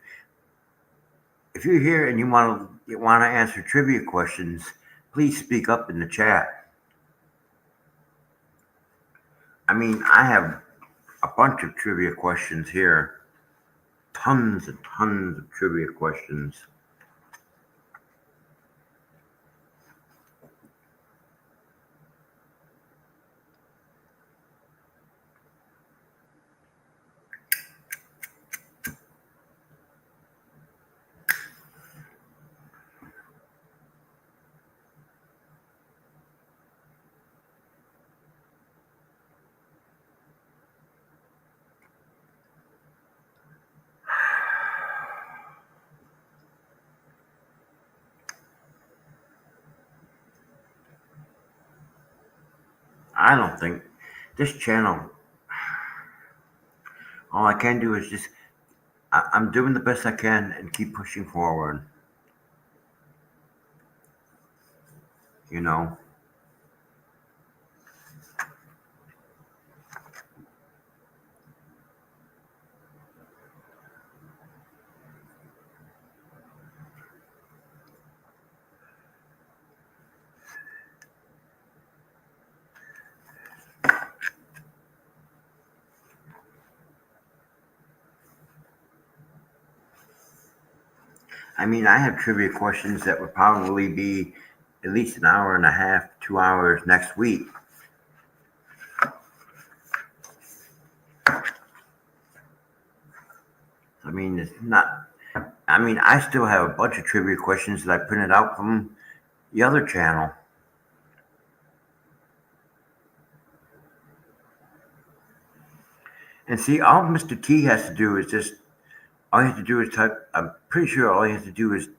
you're here and you want to answer trivia questions. Please speak up in the chat. I mean, I have a bunch of trivia questions here. Tons and tons of trivia questions. I don't think this channel, all I can do is just, I'm doing the best I can and keep pushing forward. You know, I mean, I have trivia questions that would probably be at least an hour and a half, 2 hours next week. I mean, it's not, I mean, I still have a bunch of trivia questions that I printed out from the other channel. And see, all Mr. T has to do is just, all he has to do is type, I'm pretty sure all he has to do is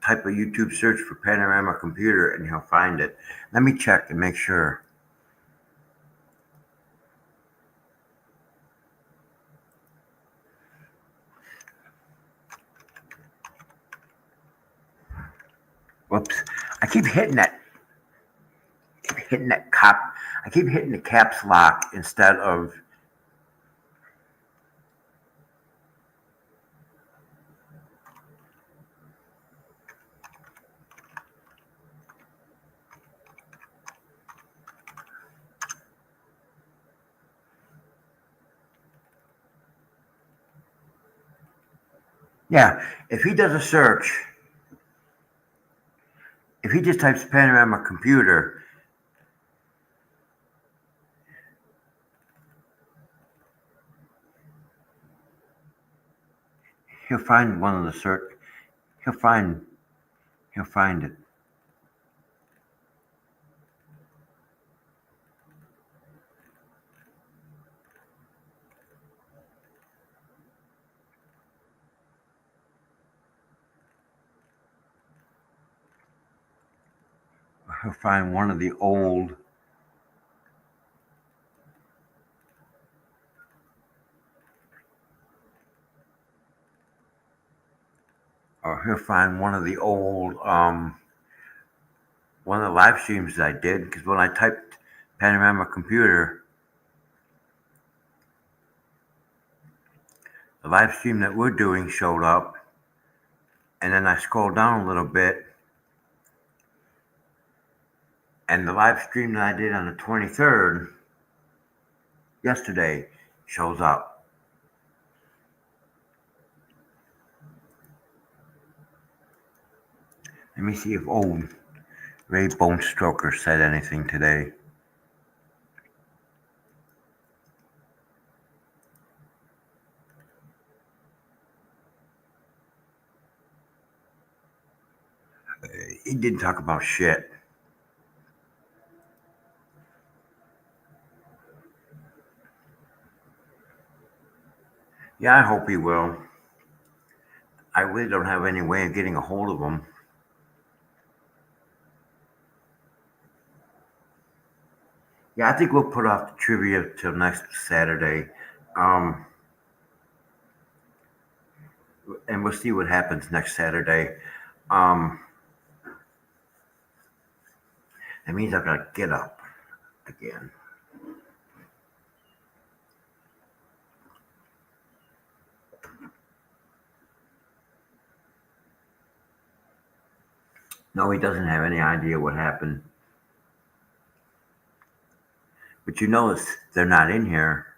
type a YouTube search for Panorama computer and he'll find it. Let me check and make sure. keep hitting that, hitting that cap. I keep hitting the caps lock instead of. Yeah, if he does a search, if he just types Panorama computer, he'll find one of the search. He'll find. He'll find it. He'll find one of the old. Or he'll find one of the old. One of the live streams I did because when I typed Panorama computer, the live stream that we're doing showed up, and then I scrolled down a little bit, and the live stream that I did on the 23rd yesterday shows up. Let me see if old Ray Bone Stroker said anything today. He didn't talk about shit. Yeah, I hope he will. I really don't have any way of getting a hold of him. Yeah, I think we'll put off the trivia till next Saturday. Um, and we'll see what happens next Saturday. Um, that means I've got to get up again. No, he doesn't have any idea what happened. But you notice they're not in here.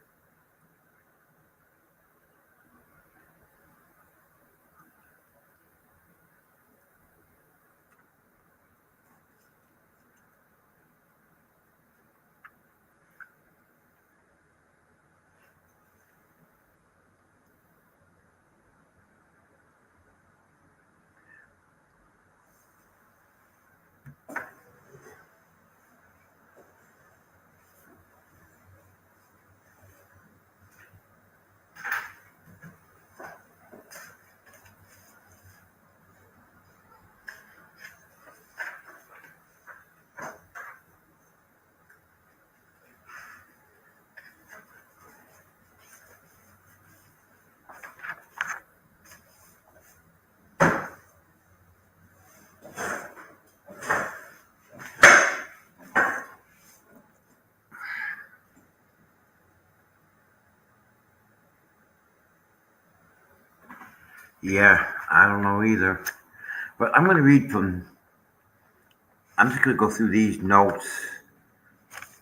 Yeah, I don't know either. But I'm going to read from. I'm just going to go through these notes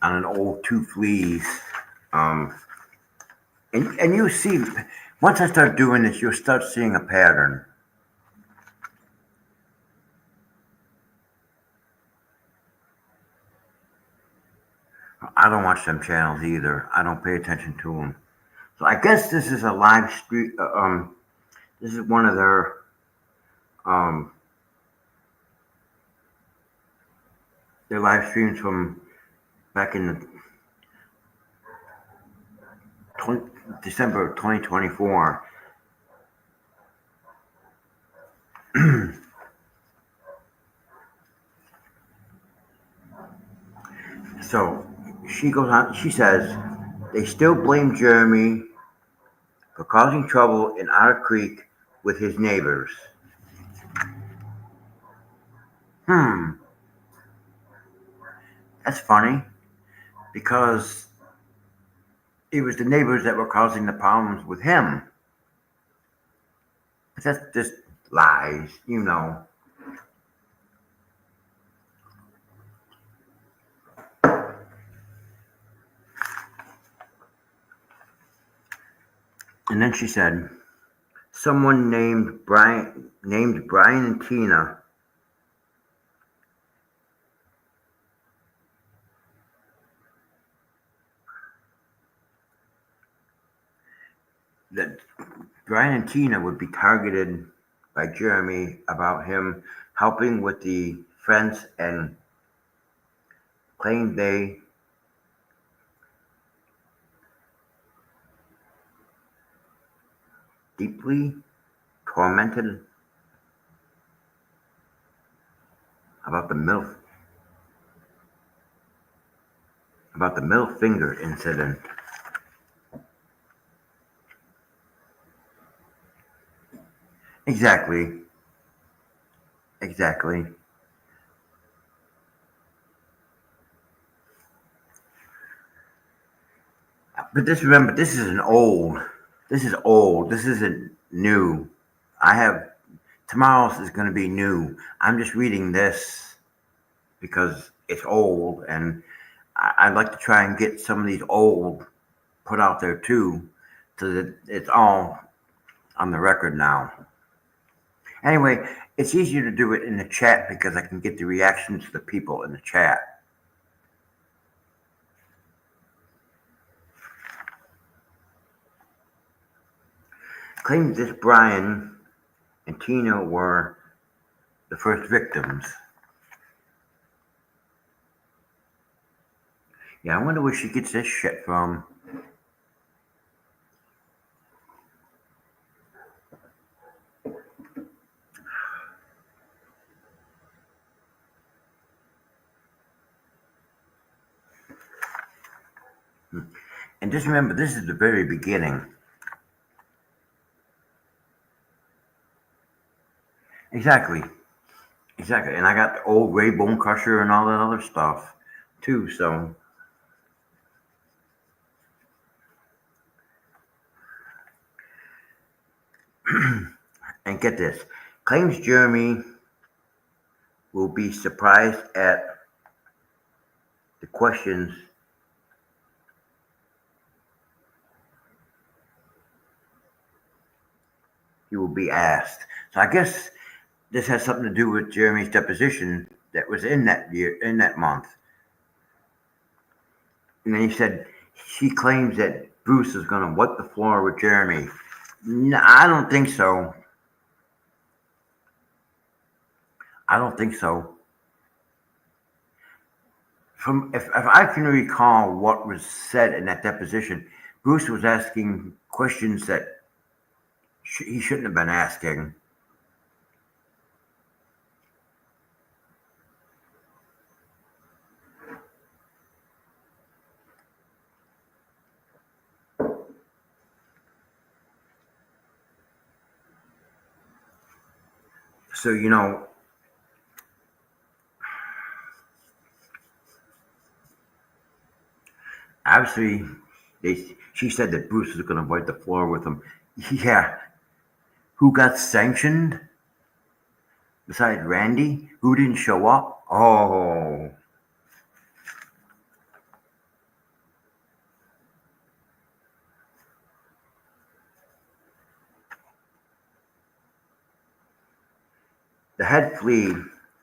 on an old Two Fleas. Um, and you see, once I start doing this, you'll start seeing a pattern. I don't watch them channels either. I don't pay attention to them. So I guess this is a live stream. This is one of um, their live streams from back in the 20, December of 2024. So she goes on. She says they still blame Jeremy for causing trouble in Otter Creek with his neighbors. Hmm. That's funny because it was the neighbors that were causing the problems with him. But that's just lies, you know. And then she said, someone named Brian and Tina, that Brian and Tina would be targeted by Jeremy about him helping with the fence and claimed they deeply tormented about the middle about the middle finger incident. Exactly, exactly. But just remember, this is an old. This is old. This isn't new. I have tomorrow's is going to be new. I'm just reading this because it's old, and I'd like to try and get some of these old put out there too, so that it's all on the record now. Anyway, it's easier to do it in the chat because I can get the reactions of the people in the chat. Claims this Brian and Tina were the first victims. Yeah, I wonder where she gets this shit from. And just remember, this is the very beginning. Exactly, exactly. And I got the old Ray Bone Crusher and all that other stuff too. So, and get this: claims Jeremy will be surprised at the questions he will be asked. So I guess this has something to do with Jeremy's deposition that was in that year, in that month. And then he said she claims that Bruce is going to wipe the floor with Jeremy. No, I don't think so. I don't think so. From if I can recall what was said in that deposition, Bruce was asking questions that he shouldn't have been asking. So obviously, she said that Bruce was going to wipe the floor with him. Yeah, who got sanctioned besides Randy? Who didn't show up? Oh, the head flea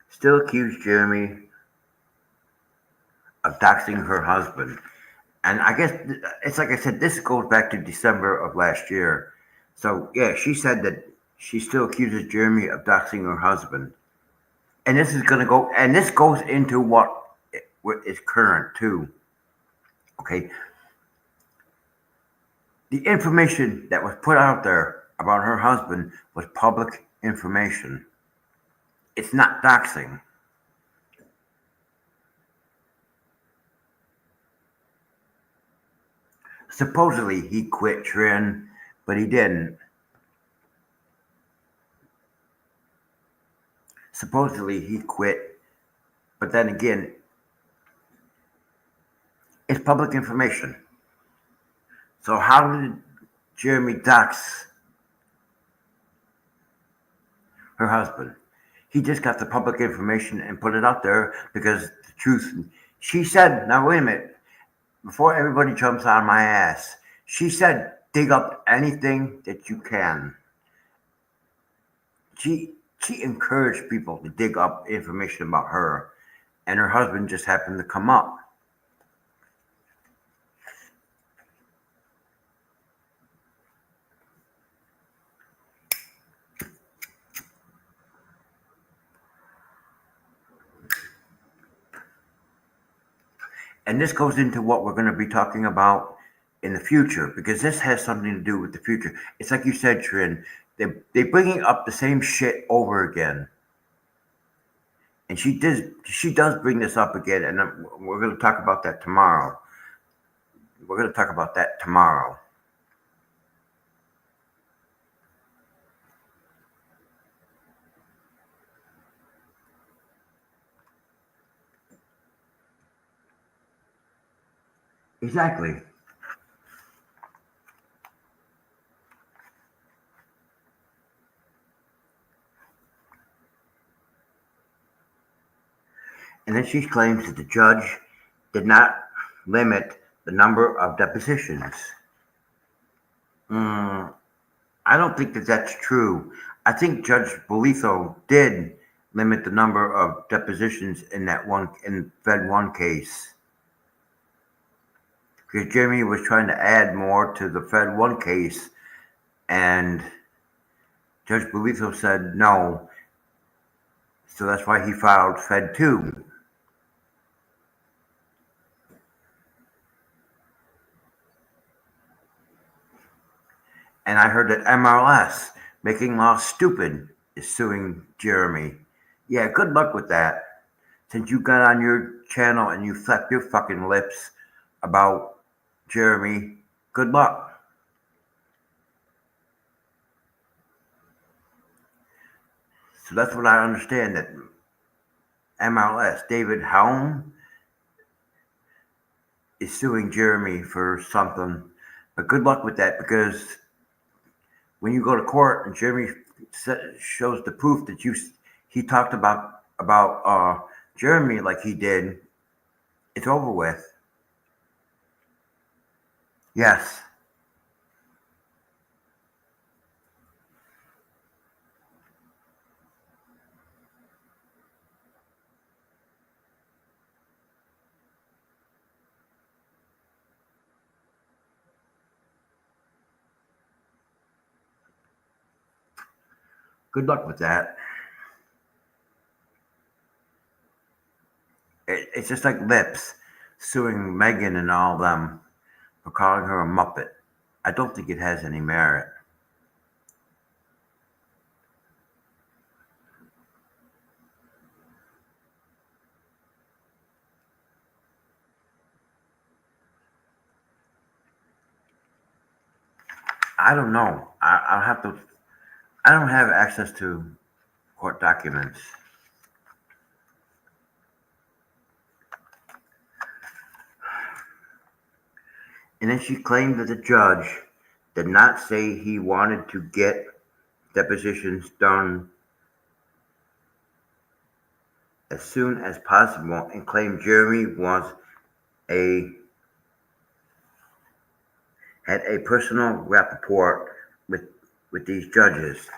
still accused Jeremy of doxing her husband. And I guess it's like I said, this goes back to December of last year. So yeah, she said that she still accuses Jeremy of doxing her husband. And this is going to go, and this goes into what is current too. Okay, the information that was put out there about her husband was public information. It's not doxing. Supposedly he quit Trin, but he didn't. Supposedly he quit, but then again, It's public information. So how did Jeremy dox her husband? He just got the public information and put it out there because the truth. She said, "Now wait a minute, before everybody jumps on my ass." She said, "Dig up anything that you can." She encouraged people to dig up information about her, and her husband just happened to come up. And this goes into what we're going to be talking about in the future because this has something to do with the future. It's like you said, Trin, they're bringing up the same shit over again. And she does bring this up again, and we're going to talk about that tomorrow. We're going to talk about that tomorrow. Exactly. And then she claims that the judge did not limit the number of depositions. Mm, I don't think that that's true. I think Judge Bolitho did limit the number of depositions in that one in Fed One case because Jeremy was trying to add more to the Fed One case, and Judge Bolitho said no, so that's why he filed Fed Two. And I heard that MLS, Making Law Stupid, is suing Jeremy. Yeah, good luck with that. Since you got on your channel and you flapped your fucking lips about Jeremy, good luck. So that's what I understand, that MLS, David Helm, is suing Jeremy for something. But good luck with that because when you go to court and Jeremy shows the proof that he talked about Jeremy like he did, it's over with. Yes, good luck with that. It's just like Lips suing Megan and all them for calling her a muppet. I don't think it has any merit. I don't know. I'll have to. I don't have access to court documents. And then she claimed that the judge did not say he wanted to get depositions done as soon as possible and claimed Jeremy was a had a personal rapport with these judges.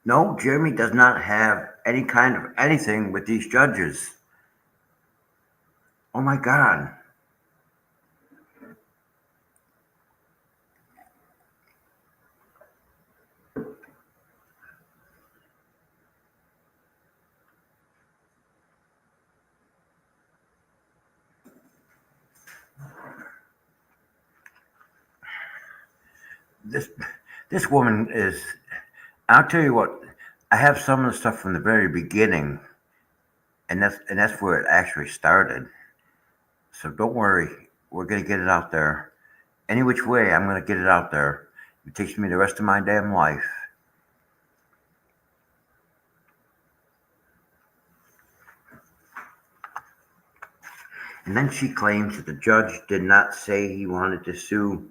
No, Jeremy does not have any kind of anything with these judges. Oh my God. This this woman is, I'll tell you what, I have some of the stuff from the very beginning, and that's where it actually started. So don't worry, we're gonna get it out there. Any which way, I'm gonna get it out there. It takes me the rest of my damn life. And then she claims that the judge did not say he wanted to sue.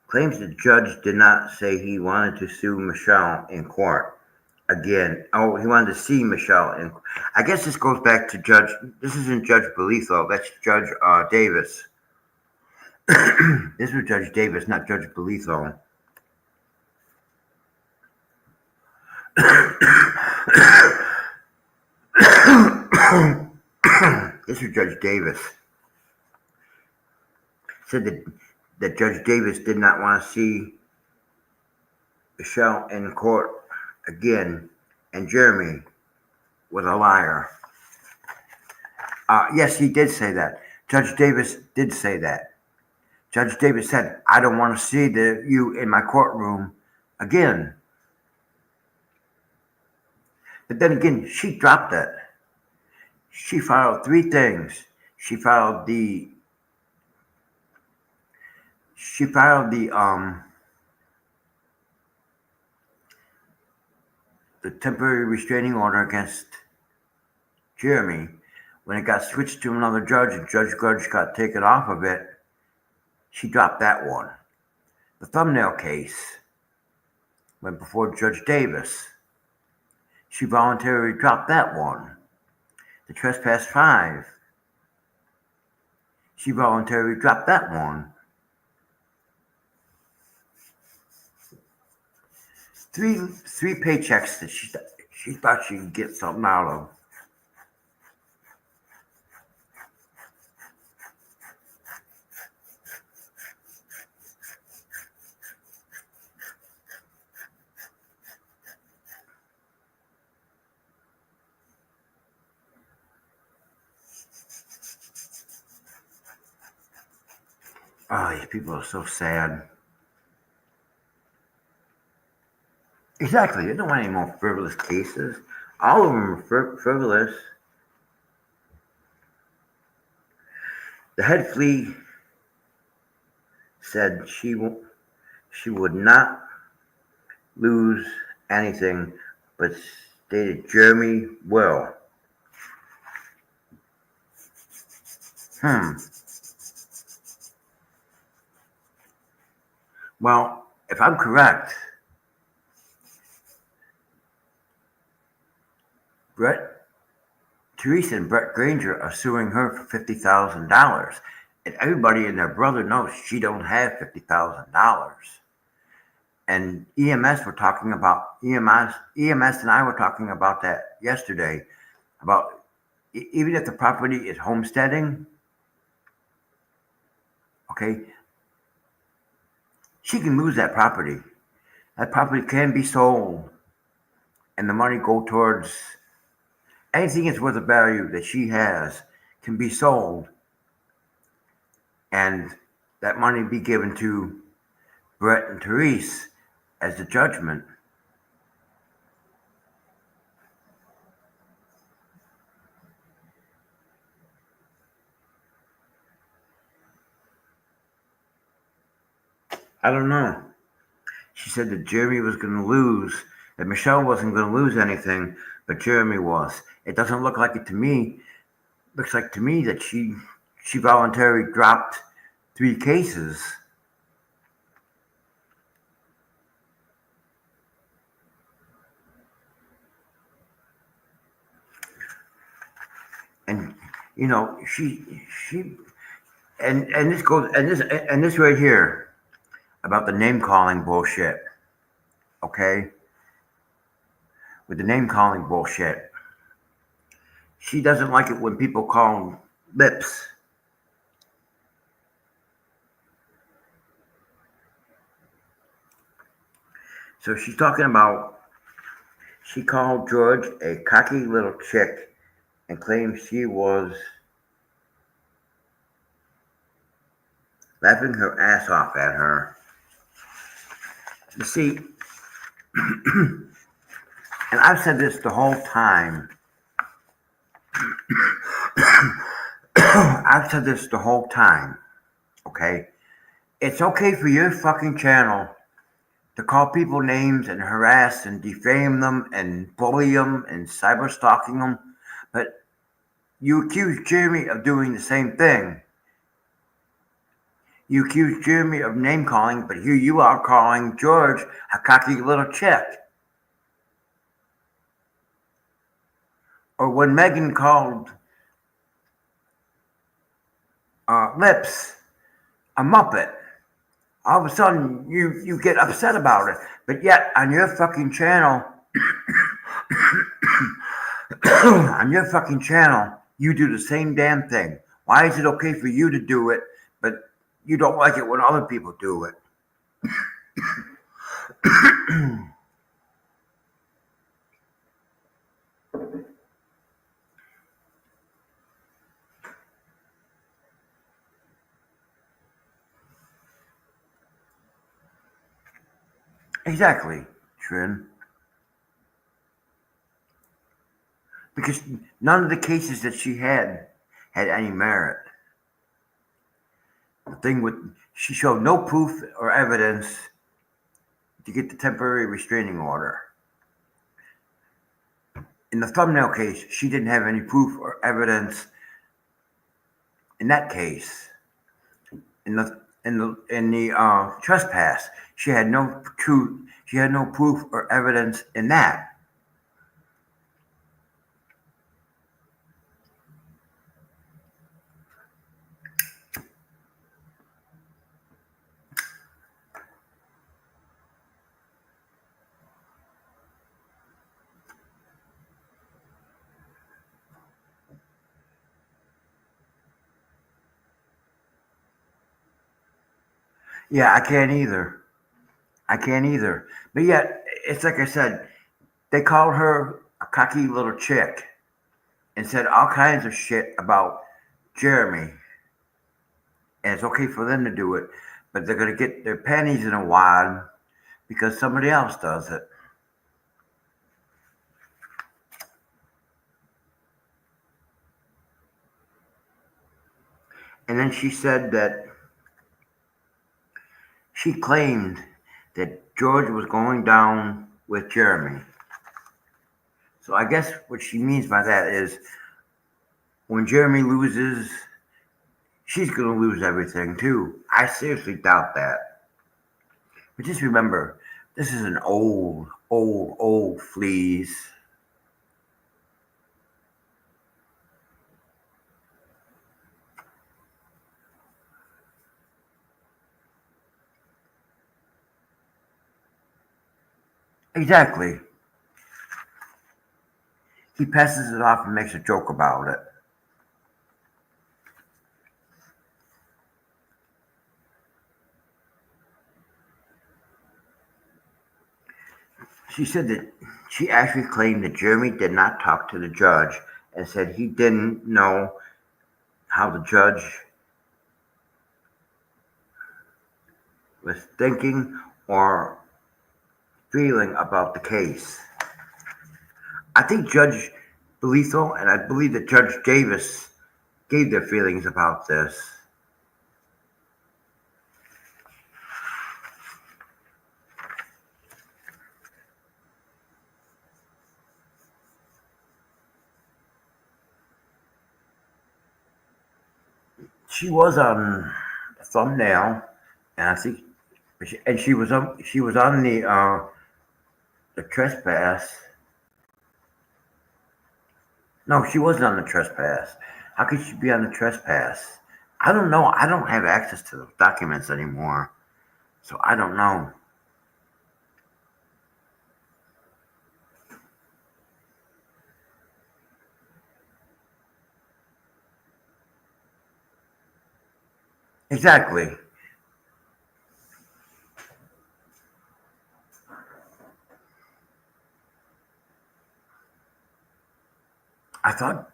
Claims the judge did not say he wanted to sue Michelle in court. Again, oh, he wanted to see Michelle. And I guess this goes back to Judge. This isn't Judge Belitho. That's Judge Davis. This was Judge Davis, not Judge Belitho. This was Judge Davis. Said that Judge Davis did not want to see Michelle in court again, and Jeremy was a liar. Yes, he did say that. Judge Davis did say that. Judge Davis said, I don't want to see you in my courtroom again. But then again, she dropped it. She filed 3 things. She filed the temporary restraining order against Jeremy. When it got switched to another judge and Judge Grudge got taken off of it, she dropped that one. The thumbnail case went before Judge Davis. She voluntarily dropped that one. The trespass 5. She voluntarily dropped that one. 3 paychecks that she thought she could get something out of. Oh, these people are so sad. Exactly. They don't want any more frivolous cases. All of them are frivolous. The head flea said she would not lose anything, but stated Jeremy will. Well, if I'm correct, Teresa and Brett Granger are suing her for $50,000, and everybody and their brother knows she don't have $50,000. And EMS and I were talking about that yesterday, about even if the property is homesteading, okay, she can lose that property. That property can be sold, and the money go towards anything that's worth a value that she has can be sold, and that money be given to Brett and Therese as the judgment. I don't know. She said that Jeremy was going to lose, that Michelle wasn't going to lose anything, but Jeremy was. It doesn't look like it to me. Looks like to me that she voluntarily dropped 3 cases. And you know, and this right here about the name calling bullshit. Okay? With the name calling bullshit. She doesn't like it when people call them lips. So she's talking about, she called George a cocky little chick and claimed she was laughing her ass off at her. You see, and I've said this the whole time. I've said this the whole time, okay? It's okay for your fucking channel to call people names and harass and defame them and bully them and cyber stalking them, but You accuse Jeremy of doing the same thing. You accuse Jeremy of name calling, but here you are calling George a cocky little chick. Or when Megan called Lips a Muppet, all of a sudden you get upset about it. But yet on your fucking channel, on your fucking channel, you do the same damn thing. Why is it okay for you to do it, but you don't like it when other people do it? Exactly, Trin. Because none of the cases that she had any merit. The thing with she showed no proof or evidence to get the temporary restraining order. In the thumbnail case, she didn't have any proof or evidence in that case. In the trespass, she had no truth. She had no proof or evidence in that. Yeah, I can't either. I can't either. But yet, it's like I said, they called her a cocky little chick and said all kinds of shit about Jeremy. And it's okay for them to do it, but they're going to get their panties in a wad because somebody else does it. And then she said that she claimed that George was going down with Jeremy. So I guess what she means by that is when Jeremy loses, she's going to lose everything too. I seriously doubt that. But just remember, this is an old fleas. Exactly. He passes it off and makes a joke about it. She said that she actually claimed that Jeremy did not talk to the judge and said he didn't know how the judge was thinking or feeling about the case. I think Judge Belitho and I believe that Judge Davis gave their feelings about this. She was on the thumbnail, and I think, and she was on the trespass. No, she wasn't on the trespass. How could she be on the trespass? I don't know. I don't have access to those documents anymore, so I don't know. Exactly. I thought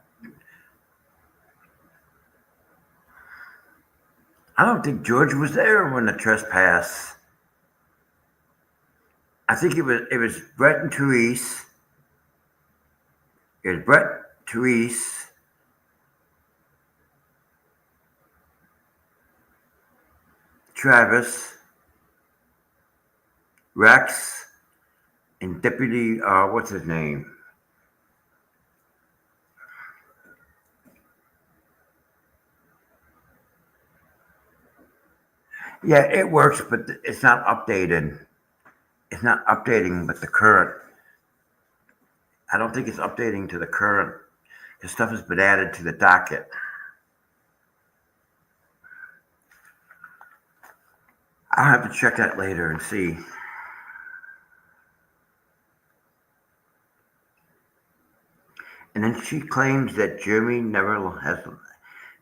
I don't think George was there when the trespass. I think it was Brett and Therese. It was Brett, Therese, Travis, Rex, and Deputy what's his name? Yeah, it works, but it's not updated. It's not updating with the current. I don't think it's updating to the current. Because stuff has been added to the docket. I'll have to check that later and see. And then she claims that Jimmy never has.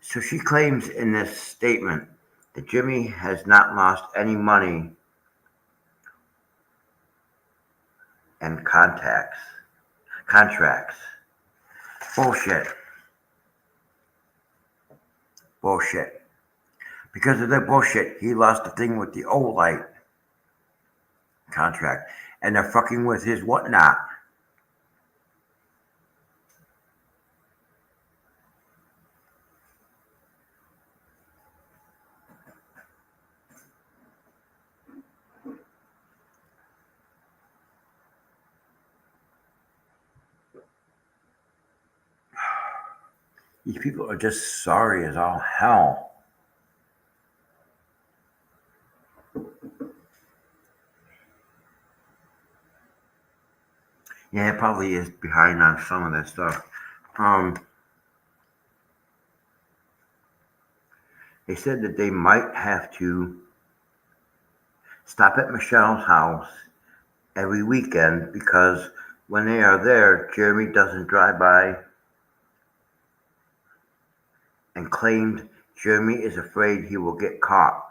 So she claims in this statement that Jimmy has not lost any money and contracts. Bullshit. Bullshit. Because of their bullshit, he lost the thing with the old light contract. And they're fucking with his whatnot. These people are just sorry as all hell. Yeah, it probably is behind on some of that stuff. Um, they said that they might have to stop at Michelle's house every weekend because when they are there, Jeremy doesn't drive by and claimed Jeremy is afraid he will get caught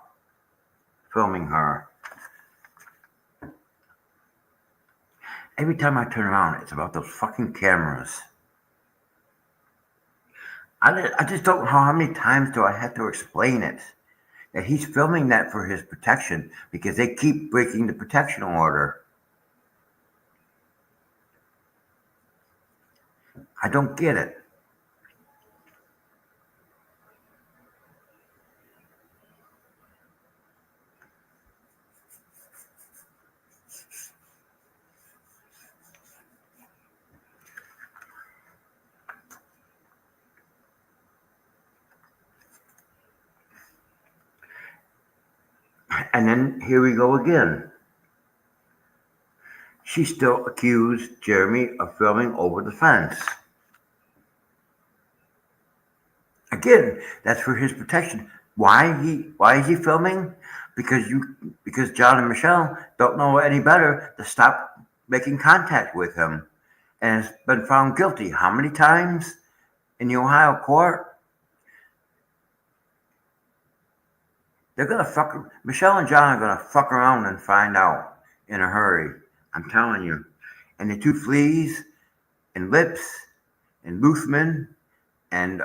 filming her. Every time I turn around, it's about those fucking cameras. I just don't know how many times do I have to explain it. That he's filming that for his protection because they keep breaking the protection order. I don't get it. And then here we go again. She still accused Jeremy of filming over the fence. Again, that's for his protection. Why is he filming? Because John and Michelle don't know any better to stop making contact with him. And has been found guilty how many times in the Ohio court? They're gonna fuck Michelle and John are gonna fuck around and find out in a hurry. I'm telling you. And the two fleas and lips and Luthman and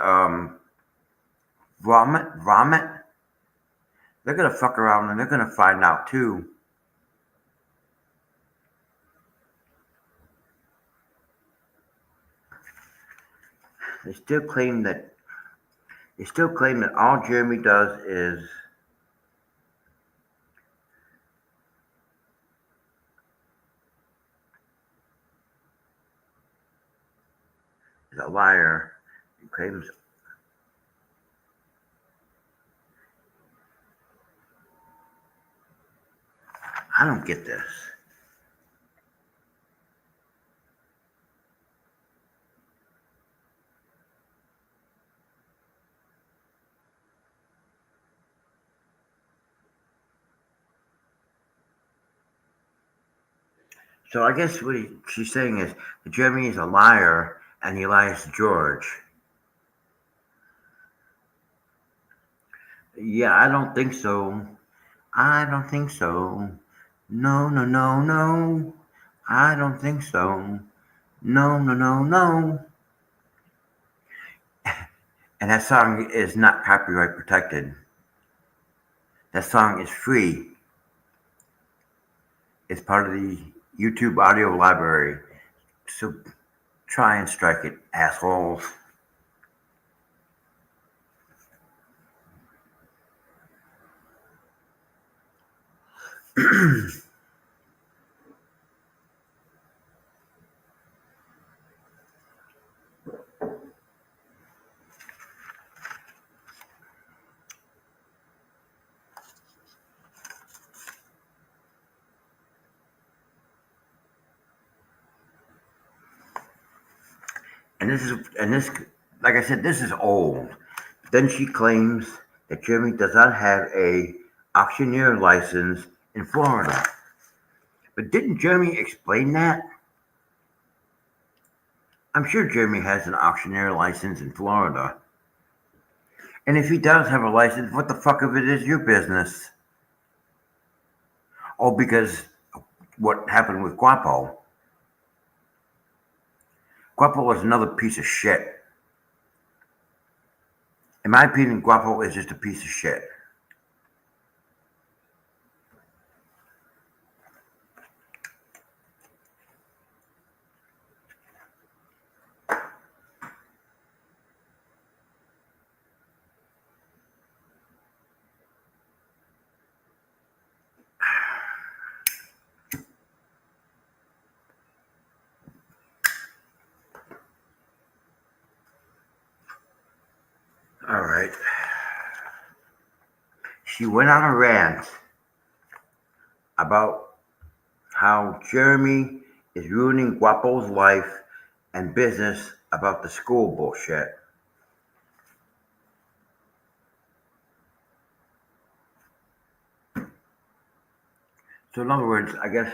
vomit, they're gonna fuck around and they're gonna find out too. They still claim that all Jeremy does is a liar. He claims I don't get this. So I guess she's saying is that Jeremy is a liar and he lies to George. Yeah, I don't think so. I don't think so. No, no, no, no. I don't think so. No, no, no, no. And that song is not copyright protected. That song is free. It's part of the YouTube audio library. So try and strike it, assholes. and this, like I said, this is old. Then she claims that Jeremy does not have a auctioneer license in Florida. But didn't Jeremy explain that? I'm sure Jeremy has an auctioneer license in Florida. And if he does have a license, what the fuck of it is your business? Oh, because what happened with Guapo. Guapo was another piece of shit. In my opinion, Guapo is just a piece of shit. All right. She went on a rant about how Jeremy is ruining Guapo's life and business about the school bullshit. So, in other words, I guess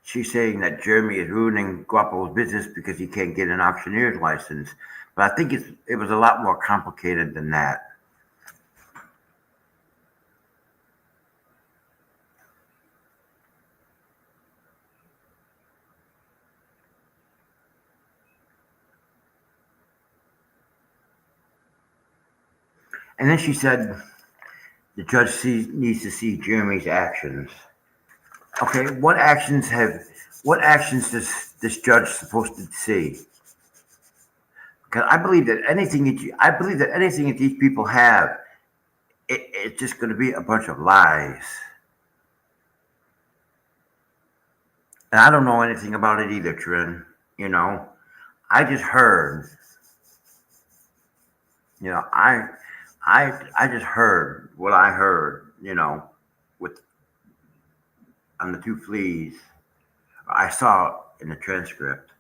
she's saying that Jeremy is ruining Guapo's business because he can't get an auctioneer's license. But I think it was a lot more complicated than that. And then she said the needs to see Jeremy's actions. Okay, what actions does this judge supposed to see? Because I believe that anything that these people have, it's just going to be a bunch of lies. And I don't know anything about it either, Trin. You know, I just heard. You know, I just heard what I heard. You know, with on the two fleas, I saw in the transcript.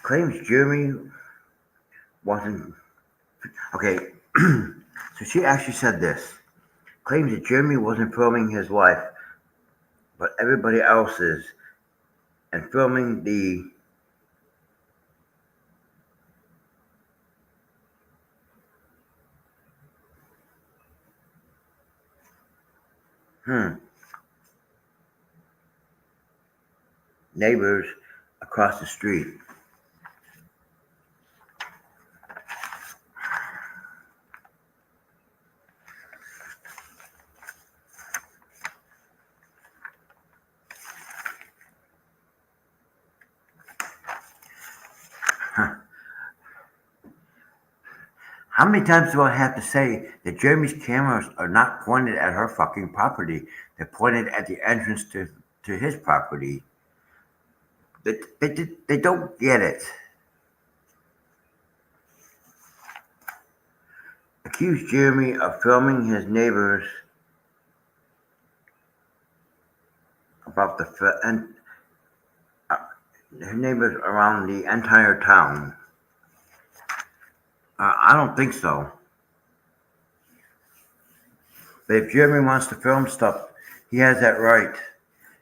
Claims Jeremy wasn't okay. So she actually said this. Claims that Jeremy wasn't filming his life, but everybody else is, and filming the hmm, neighbors across the street. Huh. How many times do I have to say that Jeremy's cameras are not pointed at her fucking property? They're pointed at the entrance to his property. They don't get it. Accuse Jeremy of filming his neighbors about and uh, his neighbors around the entire town. I don't think so. But if Jeremy wants to film stuff, he has that right,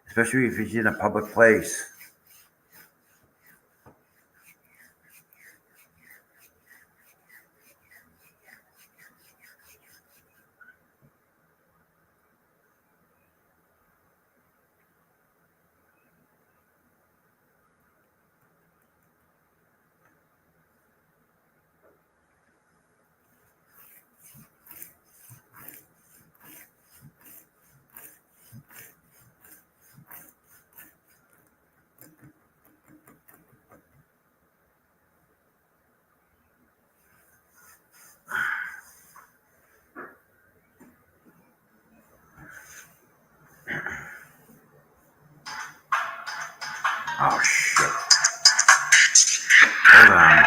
especially if he's in a public place. Hold on.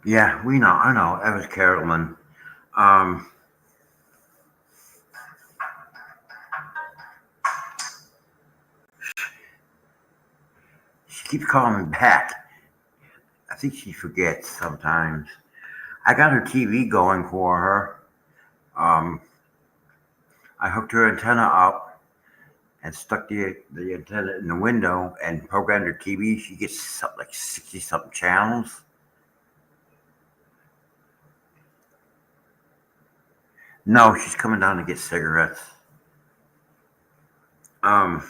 Yeah, we know. I know. That was Carolyn. Um, she keeps calling me back. I think she forgets sometimes. I got her TV going for her. Um, I hooked her antenna up and stuck the antenna in the window and programmed her TV. She gets something like 60 something channels. No, she's coming down to get cigarettes. Um,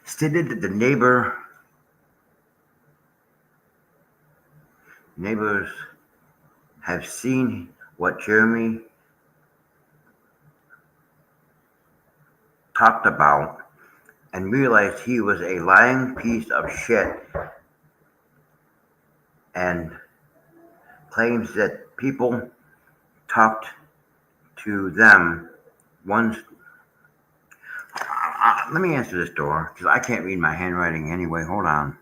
Stated that the neighbors have seen what Jeremy talked about and realized he was a lying piece of shit and claims that people talked to them once. Let me answer this door because I can't read my handwriting anyway. Hold on.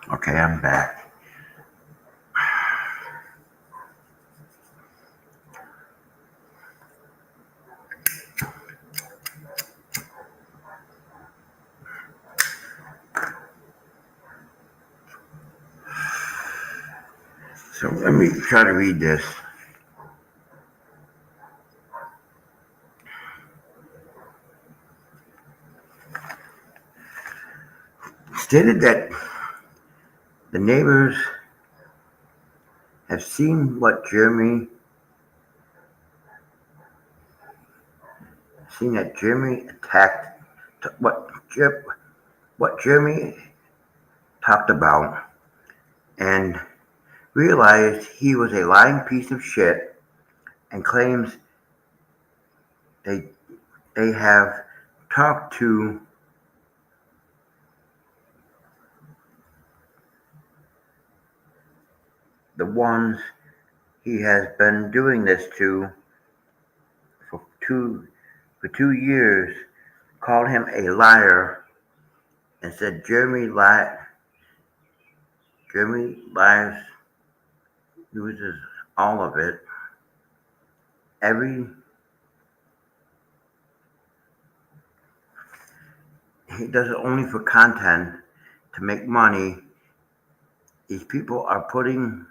Okay, I'm back. So let me try to read this. Stated that the neighbors have seen that Jeremy attacked what Jeremy talked about, and realized he was a lying piece of shit, and claims they they have talked to the ones he has been doing this to for 2 years, called him a liar, and said Jeremy lies, uses all of it. Every He does it only for content, to make money. These people are putting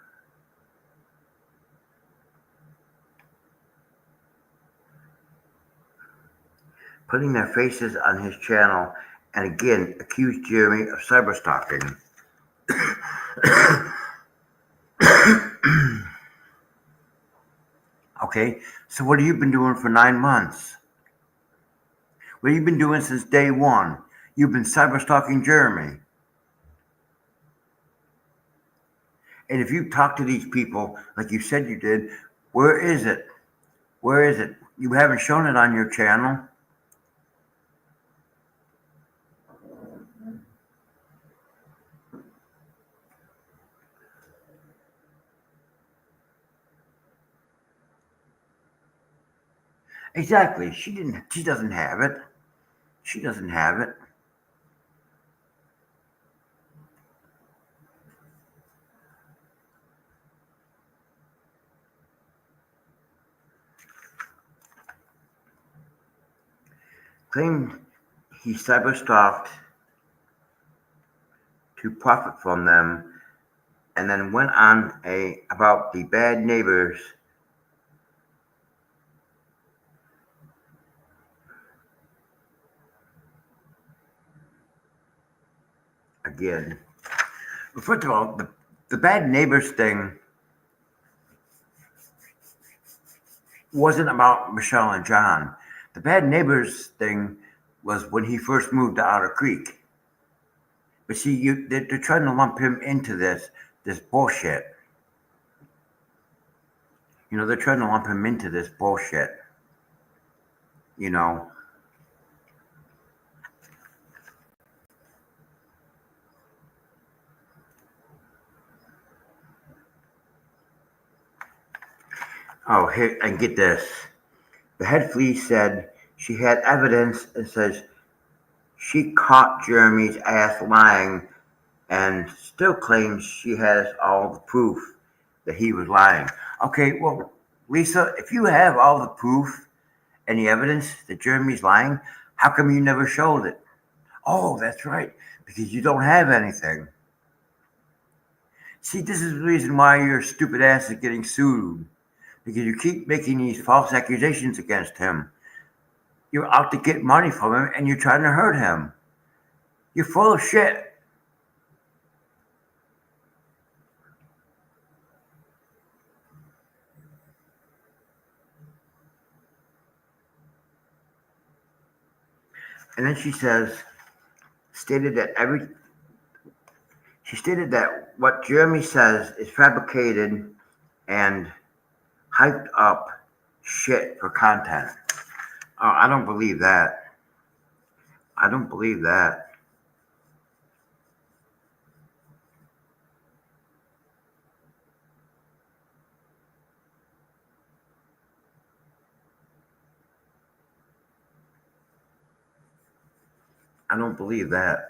their faces on his channel, and again accuse Jeremy of cyber stalking. Okay, so what have you been doing for 9 months? What have you been doing since day one? You've been cyber stalking Jeremy. And if you talk to these people like you said you did, where is it? Where is it? You haven't shown it on your channel. Exactly. She doesn't have it. She doesn't have it. Claimed he cyber stalked to profit from them, and then went on a about the bad neighbors again. First of all, the bad neighbors thing wasn't about Michelle and John. The bad neighbors thing was when he first moved to Otter Creek. But see, they're trying to lump him into this bullshit. They're trying to lump him into this bullshit. You know. Oh, here, and get this. The head police said she had evidence and says she caught Jeremy's ass lying, and still claims she has all the proof that he was lying. Okay, well, Lisa, if you have all the proof and the evidence that Jeremy's lying, how come you never showed it? Oh, that's right, because you don't have anything. See, this is the reason why your stupid ass is getting sued, because you keep making these false accusations against him. You're out to get money from him, and you're trying to hurt him. You're full of shit. And then stated that every she stated that what Jeremy says is fabricated and hyped up shit for content. Oh, I don't believe that. I don't believe that. I don't believe that.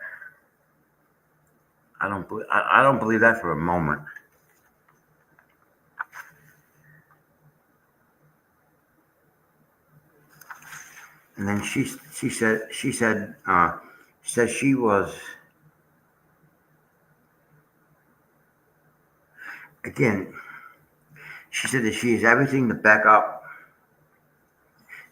I don't believe that for a moment. And then she said she was, again, she said that she has everything to back up.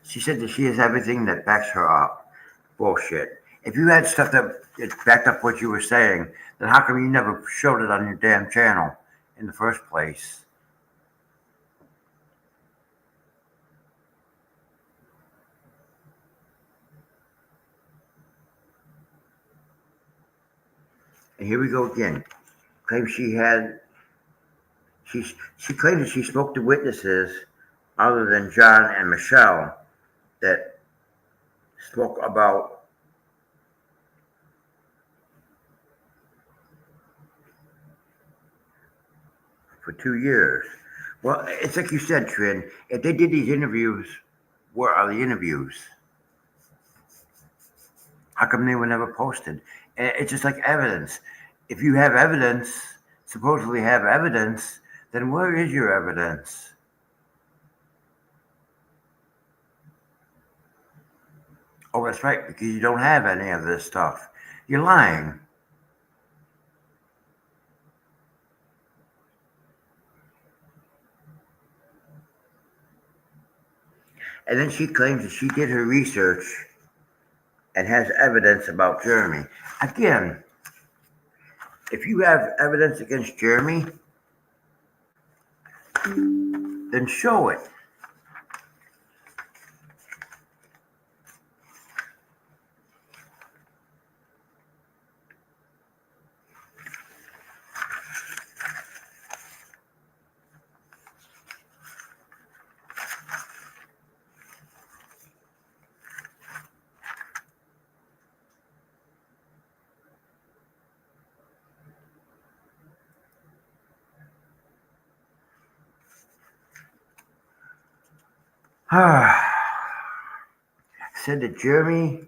She said that she has everything that backs her up. Bullshit. If you had stuff that backed up what you were saying, then how come you never showed it on your damn channel in the first place? And here we go again. Claims she claimed that she spoke to witnesses other than John and Michelle that spoke about for 2 years. Well, it's like you said, Trin. If they did these interviews, where are the interviews? How come they were never posted? And it's just like evidence. If you have evidence, supposedly have evidence, then where is your evidence? Oh, that's right, because you don't have any of this stuff. You're lying. And then she claims that she did her research and has evidence about Jeremy. Again, if you have evidence against Jeremy, then show it. Said that Jeremy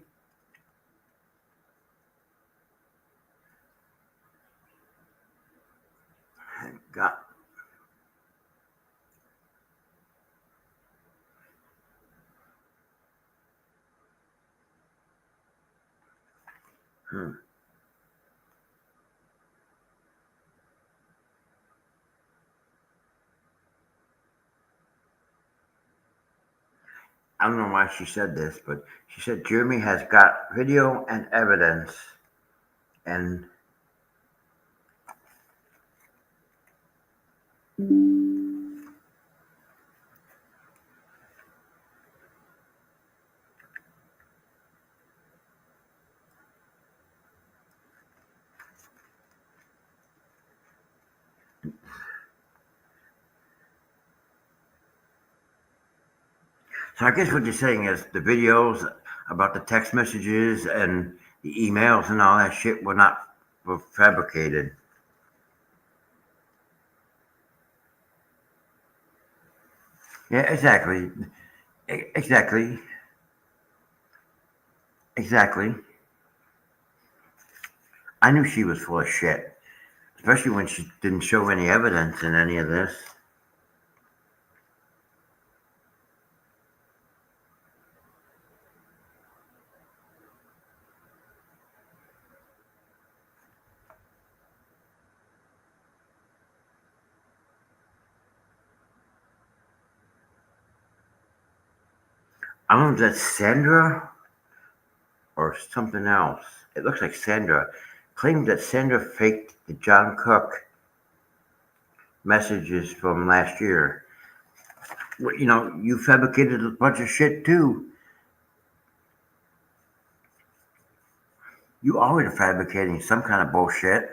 got. Hmm. I don't know why she said this, but she said Jeremy has got video and evidence, and so I guess what you're saying is the videos about the text messages and the emails and all that shit were fabricated. Yeah, exactly, exactly, exactly. I knew she was full of shit, especially when she didn't show any evidence in any of this. I don't know if that's Sandra or something else. It looks like Sandra claimed that Sandra faked the John Cook messages from last year. Well, you fabricated a bunch of shit too. You always are fabricating some kind of bullshit.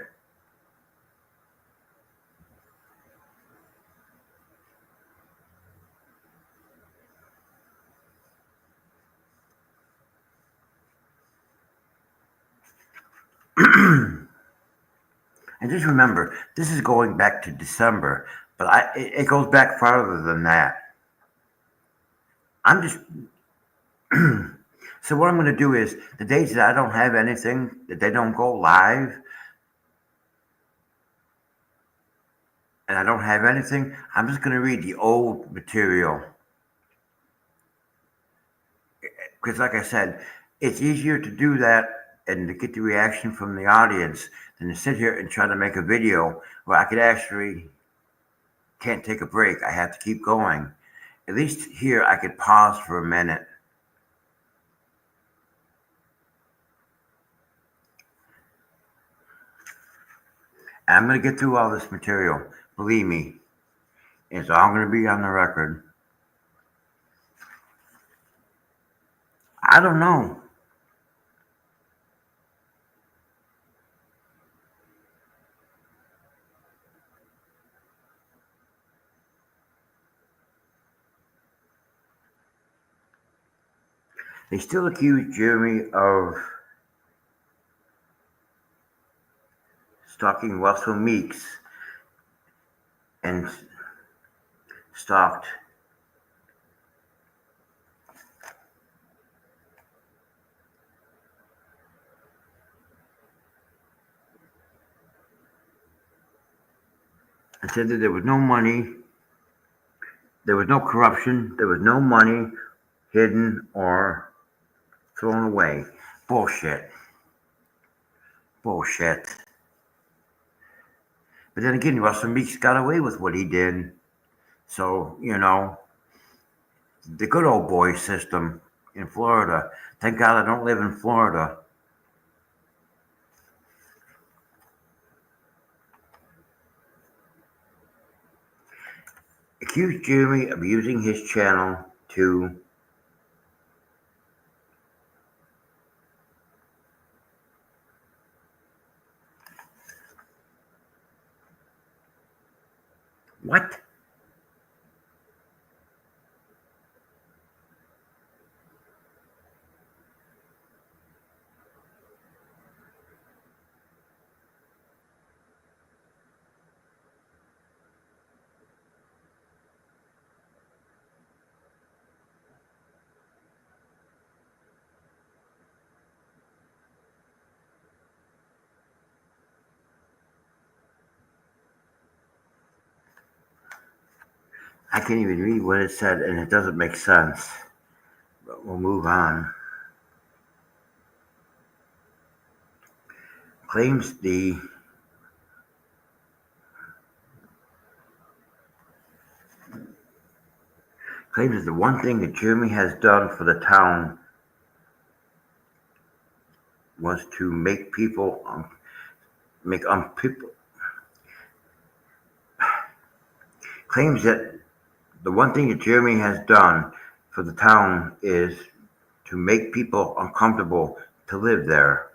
And just remember, this is going back to December, but it goes back farther than that. I'm just so what I'm going to do is the days that I don't have anything that they don't go live, and I don't have anything, I'm just going to read the old material. Because, like I said, it's easier to do that and to get the reaction from the audience than to sit here and try to make a video where I could actually can't take a break. I have to keep going. At least here I could pause for a minute. And I'm going to get through all this material. Believe me, it's all going to be on the record. I don't know. They still accuse Jeremy of stalking Russell Meeks and stalked. And said that there was no money, there was no corruption, there was no money hidden or thrown away. Bullshit. Bullshit. But then again, Russell Meeks got away with what he did. So, the good old boy system in Florida. Thank God I don't live in Florida. Accused Jeremy of using his channel to what? I can't even read what it said, and it doesn't make sense. But we'll move on. Claims the claims that the one thing that Jeremy has done for the town was to make people make people claims that the one thing that Jeremy has done for the town is to make people uncomfortable to live there.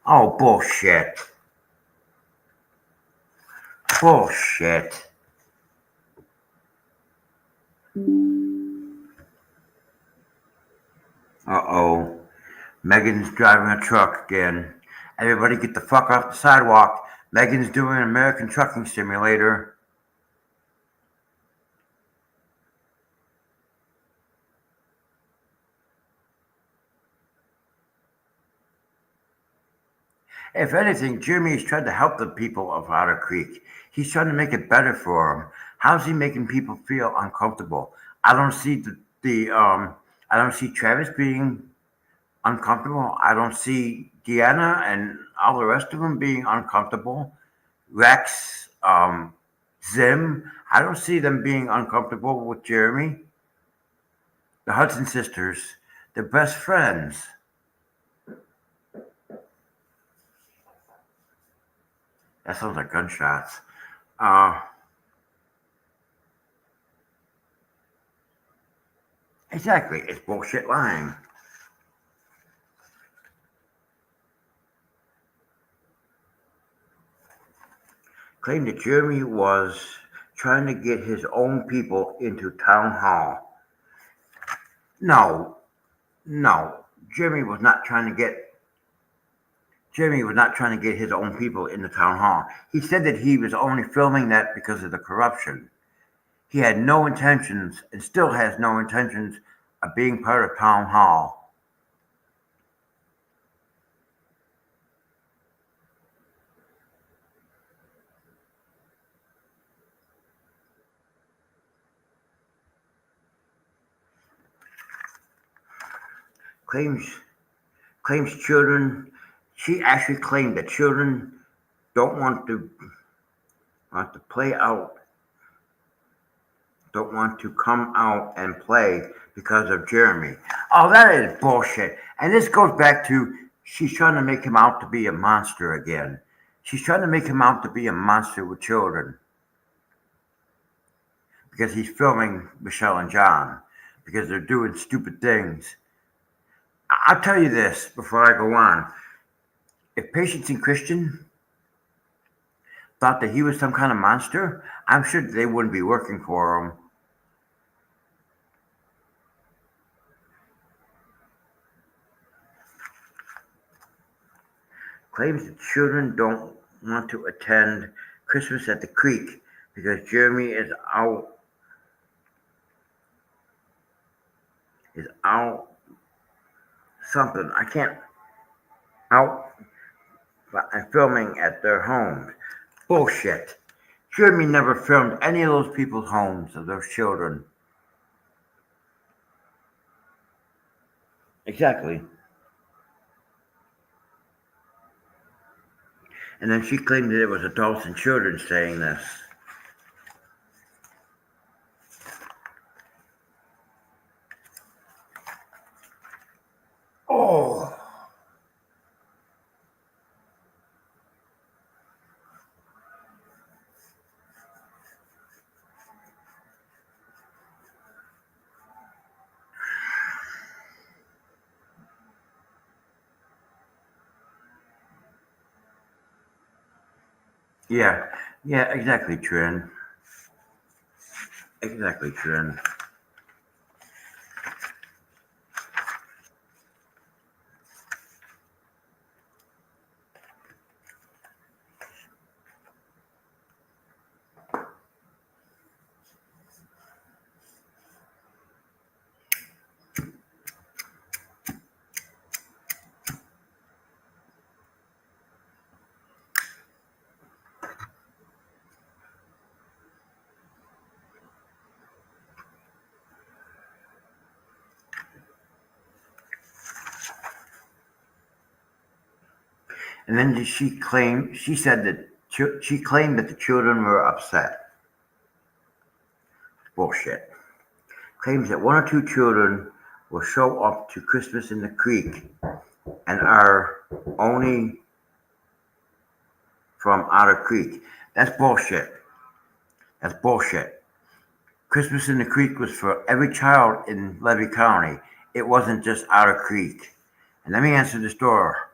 Oh, bullshit. Bullshit. Uh-oh. Megan's driving a truck again. Everybody get the fuck off the sidewalk. Megan's doing an American Trucking Simulator. If anything, Jeremy is trying to help the people of Otter Creek. He's trying to make it better for them. How's he making people feel uncomfortable? I don't see I don't see Travis being uncomfortable. I don't see Deanna and all the rest of them being uncomfortable. Rex, Zim, I don't see them being uncomfortable with Jeremy. The Hudson sisters, they're best friends. That sounds like gunshots. Uh, exactly, it's bullshit lying. Claimed that Jeremy was trying to get his own people into town hall. No, no, Jeremy was not trying to get his own people in the town hall. He said that he was only filming that because of the corruption. He had no intentions and still has no intentions of being part of town hall. claims claims children. She actually claimed that children don't want to play out, don't want to come out and play because of Jeremy. Oh, that is bullshit. And this goes back to she's trying to make him out to be a monster again. She's trying to make him out to be a monster with children because he's filming Michelle and John because they're doing stupid things. I'll tell you this before I go on. If Patience and Christian thought that he was some kind of monster, I'm sure they wouldn't be working for him. Claims that children don't want to attend Christmas at the Creek because Jeremy is out something. I can't out and filming at their homes. Bullshit. Jeremy never filmed any of those people's homes of those children. Exactly. And then she claimed that it was adults and children saying this. Oh. Yeah. Yeah, exactly, Trin. Exactly, Trin. And then she said that she claimed that the children were upset. Bullshit. Claims that one or two children will show up to Christmas in the Creek and are only from Otter Creek. That's bullshit. That's bullshit. Christmas in the Creek was for every child in Levy County. It wasn't just Otter Creek. And let me answer this door.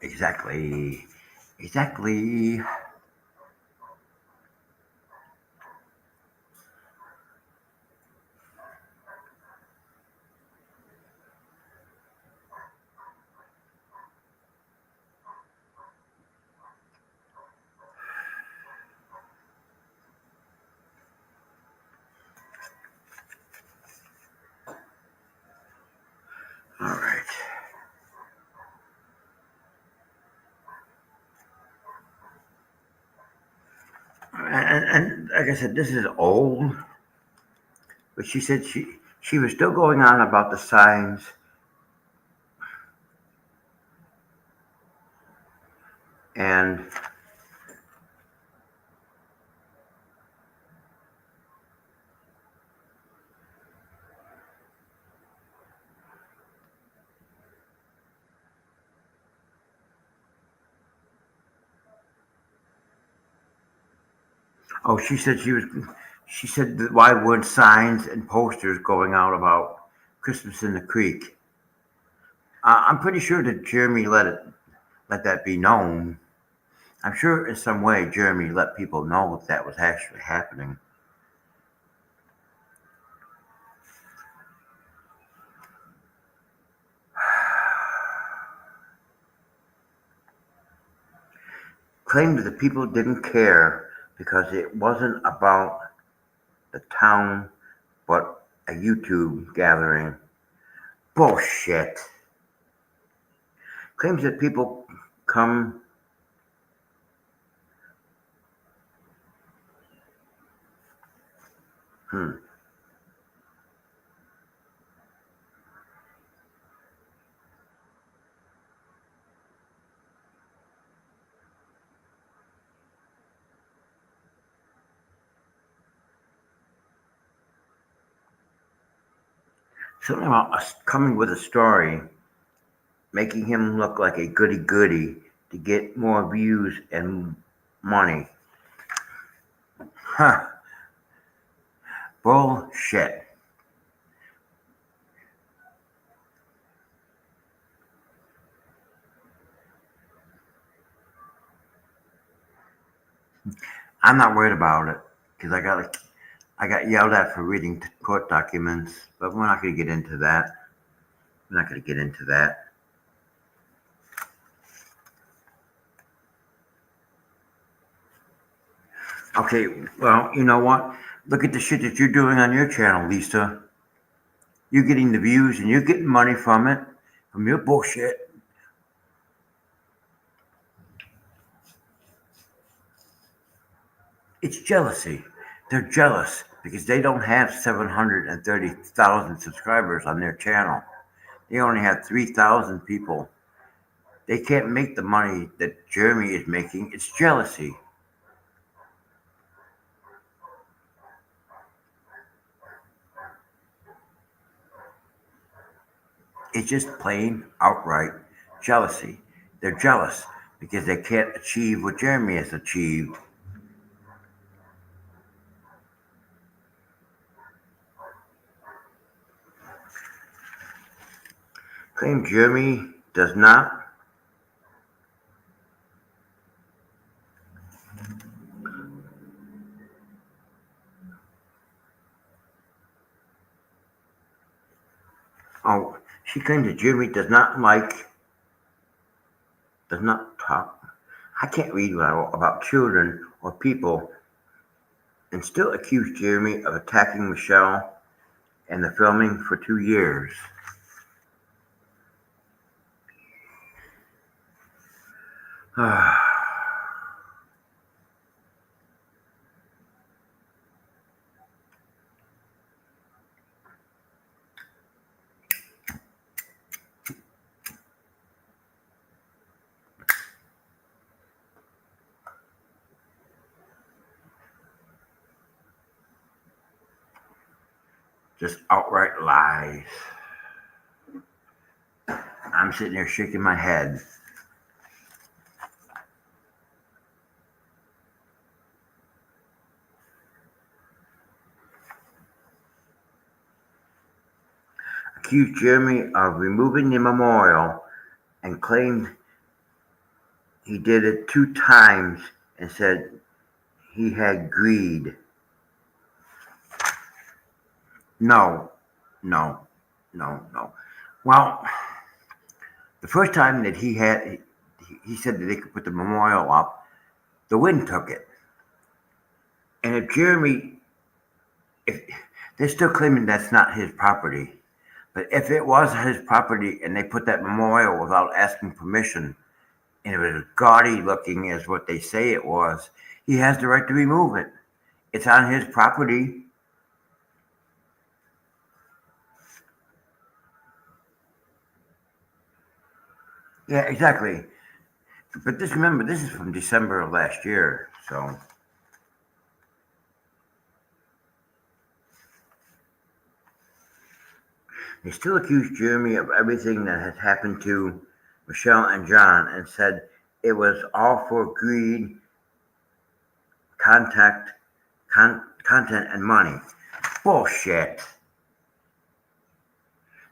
Exactly. Exactly. All right. And like I said, this is old, but she said she was still going on about the signs, and oh, she said that why weren't signs and posters going out about Christmas in the Creek? I'm pretty sure that Jeremy let that be known. I'm sure in some way Jeremy let people know that was actually happening. Claimed that the people didn't care because it wasn't about the town but a YouTube gathering. Bullshit. Claims that people come. Hmm. Something about us coming with a story, making him look like a goody goody to get more views and money. Huh. Bullshit. I'm not worried about it because I got yelled at for reading court documents, but we're not going to get into that. We're not going to get into that. Okay, well, you know what? Look at the shit that you're doing on your channel, Lisa. You're getting the views and you're getting money from it, from your bullshit. It's jealousy. They're jealous because they don't have 730,000 subscribers on their channel. They only have 3,000 people. They can't make the money that Jeremy is making. It's jealousy. It's just plain outright jealousy. They're jealous because they can't achieve what Jeremy has achieved. Claim Jeremy does not. Oh, she claims that Jeremy does not talk. I can't read well about children or people and still accuse Jeremy of attacking Michelle and the filming for 2 years. Just outright lies. I'm sitting there shaking my head. Accused Jeremy of removing the memorial and claimed He did it 2 times and said he had greed. No, no, no. Well, the first time that he said that they could put the memorial up, the wind took it. And if they're still claiming that's not his property, but if it was his property and they put that memorial without asking permission, and it was gaudy looking as what they say it was, he has the right to remove it. It's on his property. Yeah, exactly. But remember, this is from December of last year, so they still accuse Jeremy of everything that has happened to Michelle and John and said it was all for greed, contact, content, and money. Bullshit.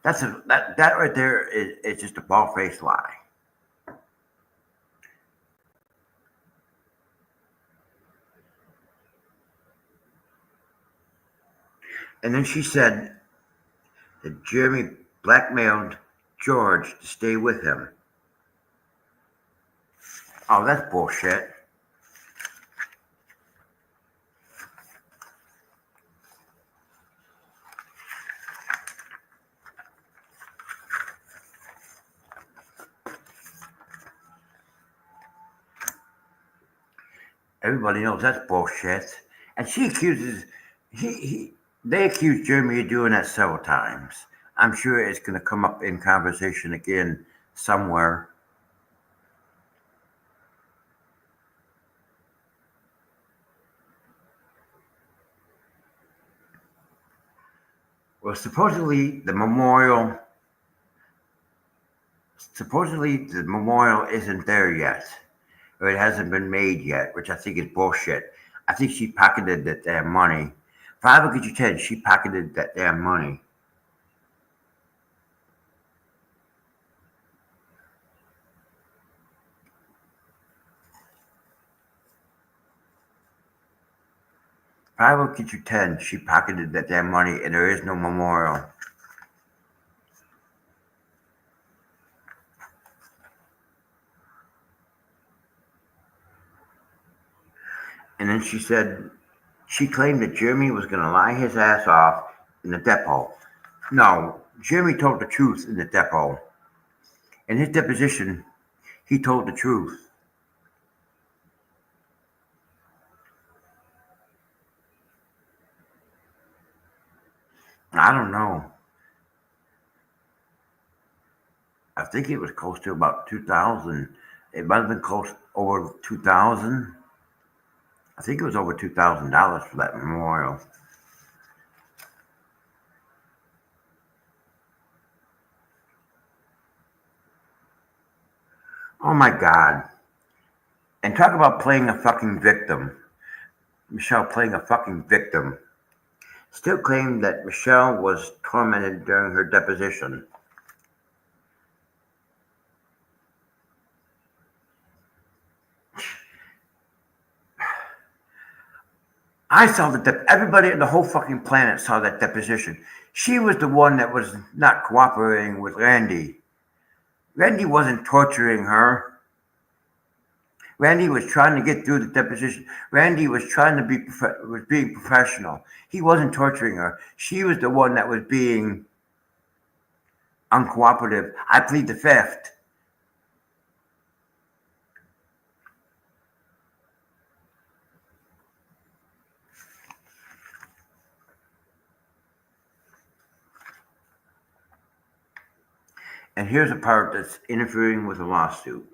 That right there is just a bald-faced lie. And then she said that Jeremy blackmailed George to stay with him. Oh, that's bullshit. Everybody knows that's bullshit. And she accuses they accused Jeremy of doing that several times. I'm sure it's going to come up in conversation again somewhere. Well, supposedly the memorial isn't there yet, or it hasn't been made yet, which I think is bullshit. I think she pocketed that damn money. If I ever get you 10, she pocketed that damn money. If I ever get you 10, she pocketed that damn money, and there is no memorial. And then she claimed that Jeremy was going to lie his ass off in the depot. No, Jeremy told the truth in the depot. In his deposition, he told the truth. I don't know. I think it was close to about 2,000. It might have been close over 2,000. I think it was over $2,000 for that memorial. Oh my God. And talk about playing a fucking victim. Michelle playing a fucking victim. Still claimed that Michelle was tormented during her deposition. I saw everybody in the whole fucking planet saw that deposition. She was the one that was not cooperating with Randy. Randy wasn't torturing her. Randy was trying to get through the deposition. Randy was trying to was being professional. He wasn't torturing her. She was the one that was being uncooperative. I plead the fifth. And here's a part that's interfering with the lawsuit.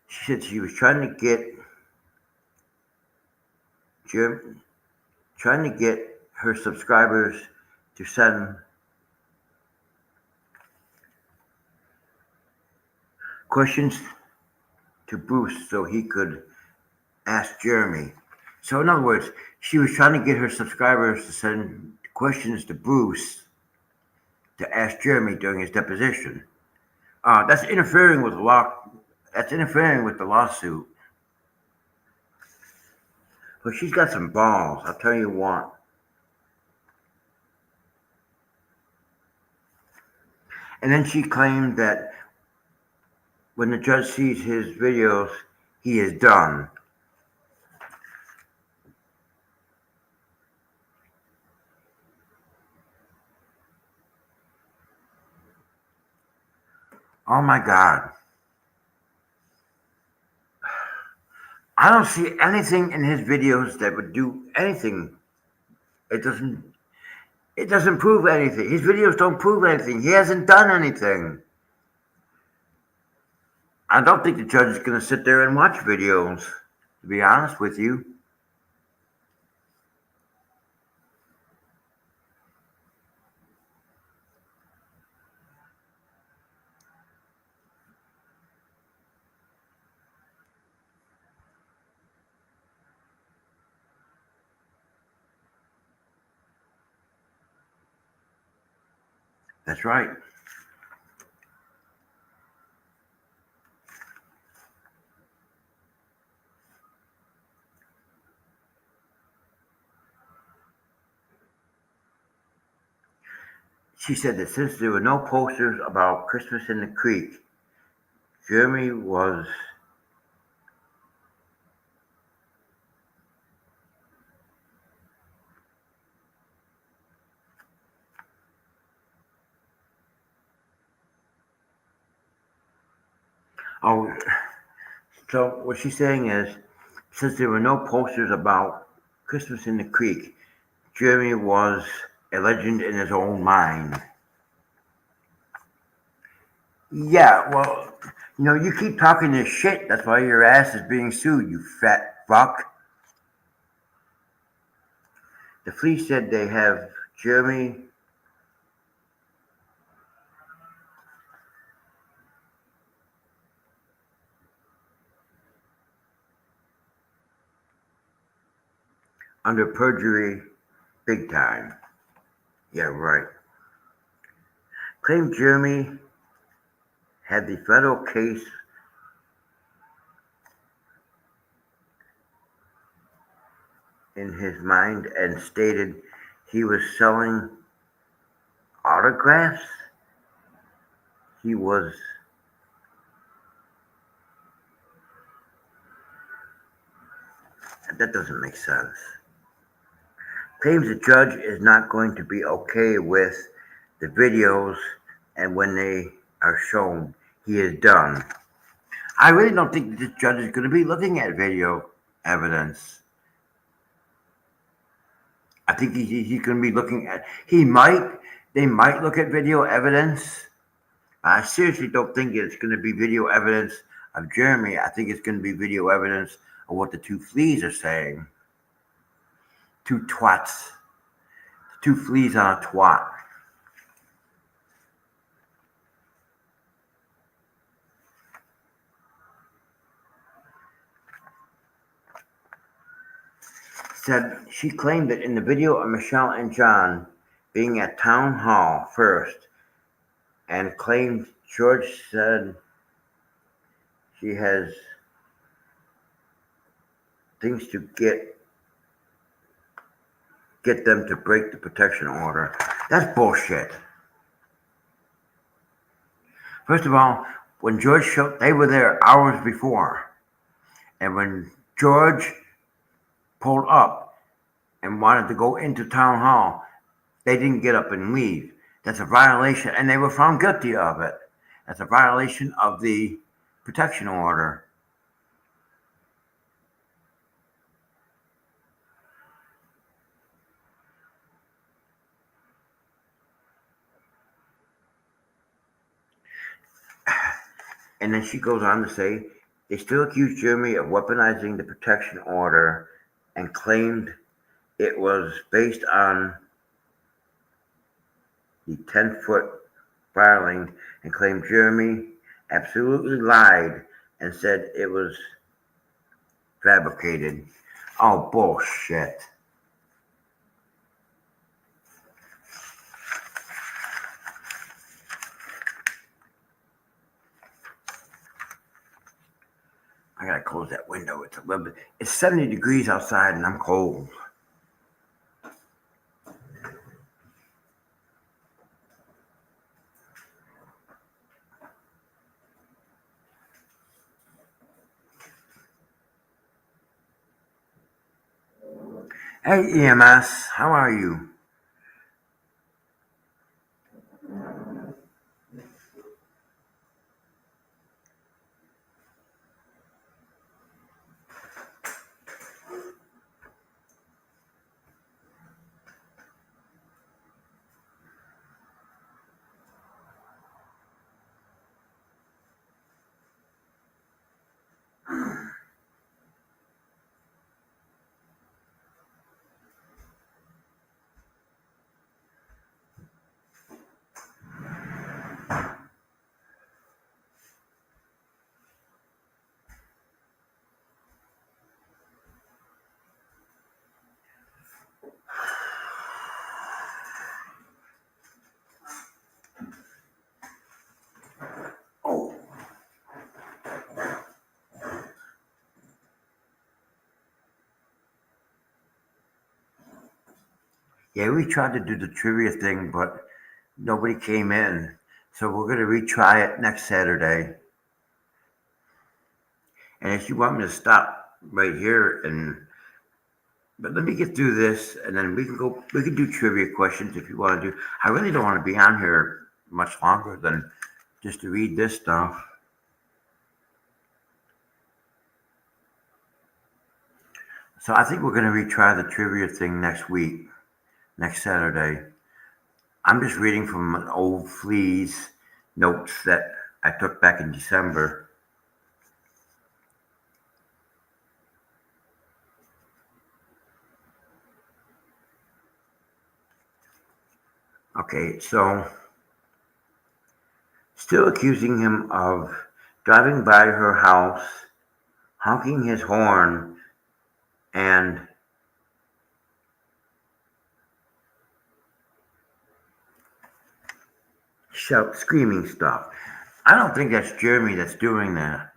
She said she was trying to get her subscribers to send questions to Bruce so he could ask Jeremy. So in other words, she was trying to get her subscribers to send questions to Bruce to ask Jeremy during his deposition. That's interfering with the law. That's interfering with the lawsuit. But she's got some balls, I'll tell you what. And then she claimed that when the judge sees his videos, he is done. Oh my God. I don't see anything in his videos that would do anything. It doesn't it doesn't prove anything. His videos don't prove anything. He hasn't done anything. I don't think the judge is going to sit there and watch videos, to be honest with you. That's right. She said that since there were no posters about Christmas in the Creek, Jeremy was. Oh, so what she's saying is, since there were no posters about Christmas in the Creek, Jeremy was a legend in his own mind. Yeah, well, you keep talking this shit. That's why your ass is being sued, you fat fuck. The police said they have Jeremy under perjury big time. Yeah, right. Claimed Jeremy had the federal case in his mind and stated he was selling autographs. He was. That doesn't make sense. Claims the judge is not going to be okay with the videos, and when they are shown, he is done. I really don't think this judge is going to be looking at video evidence. I think he's going to be looking at. They might look at video evidence. I seriously don't think it's going to be video evidence of Jeremy. I think it's going to be video evidence of what the two fleas are saying. Two twats. Two fleas on a twat. Said she claimed that in the video of Michelle and John being at town hall first, and claimed George said she has things to get them to break the protection order. That's bullshit. First of all, when George showed, they were there hours before, and when George pulled up and wanted to go into town hall, they didn't get up and leave. That's a violation, and they were found guilty of it. That's a violation of the protection order. And then she goes on to say they still accuse Jeremy of weaponizing the protection order and claimed it was based on the 10-foot filing, and claimed Jeremy absolutely lied and said it was fabricated. Oh, bullshit. I gotta close that window. It's a little bit. It's 70 degrees outside, and I'm cold. Hey, EMS, how are you? Oh, yeah, we tried to do the trivia thing, but nobody came in. So we're gonna retry it next Saturday. And if you want me to stop right here but let me get through this, and then we can go. We can do trivia questions if you want to do. I really don't want to be on here much longer than just to read this stuff. So I think we're going to retry the trivia thing next week, next Saturday. I'm just reading from an old Fleas notes that I took back in December. Okay, so still accusing him of driving by her house, honking his horn, and screaming stuff. I don't think that's Jeremy that's doing that.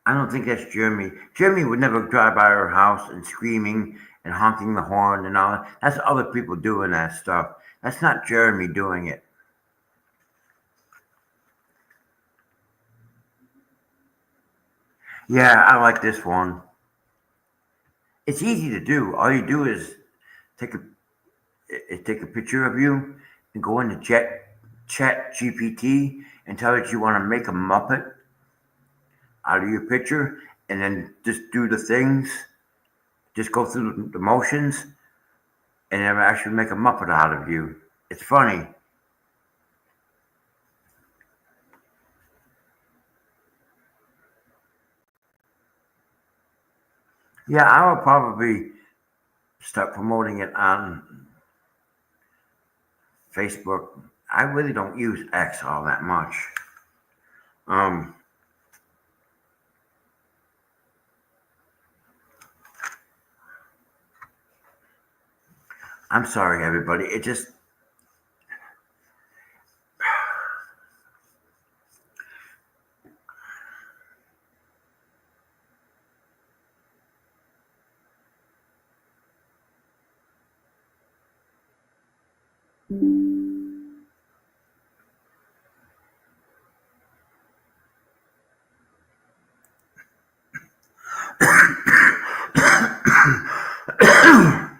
I don't think that's Jeremy. Jeremy would never drive by her house and screaming and honking the horn and all that. That's other people doing that stuff. That's not Jeremy doing it. Yeah, I like this one. It's easy to do. All you do is take a take a picture of you and go into Chat GPT and tell it you want to make a Muppet out of your picture, and then just do the things. Just go through the motions, and it'll actually make a Muppet out of you. It's funny. Yeah, I will probably start promoting it on Facebook. I really don't use X all that much. Um, I'm sorry, everybody. It just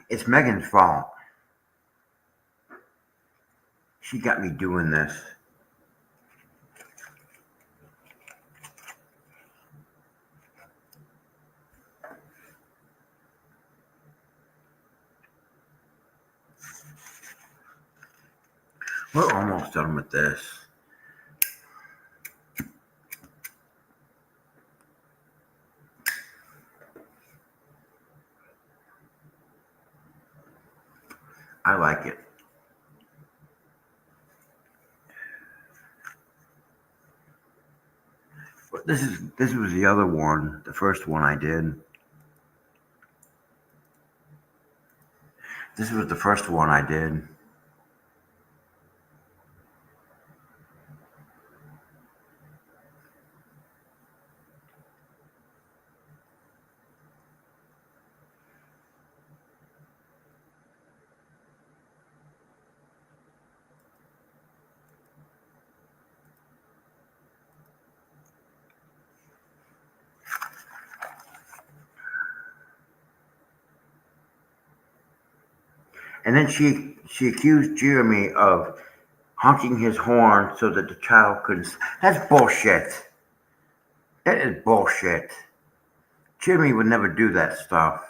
it's Megan's fault. She got me doing this. We're almost done with this. I like it. But this was the other one, the first one I did. This was the first one I did. And then she accused Jeremy of honking his horn so that the child couldn't. That's bullshit. That is bullshit. Jeremy would never do that stuff.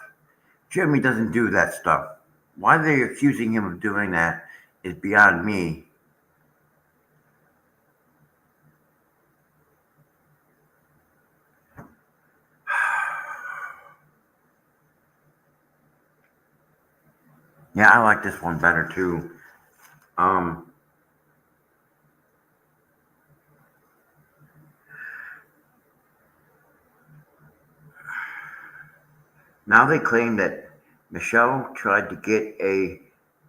Jeremy doesn't do that stuff. Why they're accusing him of doing that is beyond me. Yeah, I like this one better too. Um, Now they claim that Michelle tried to get a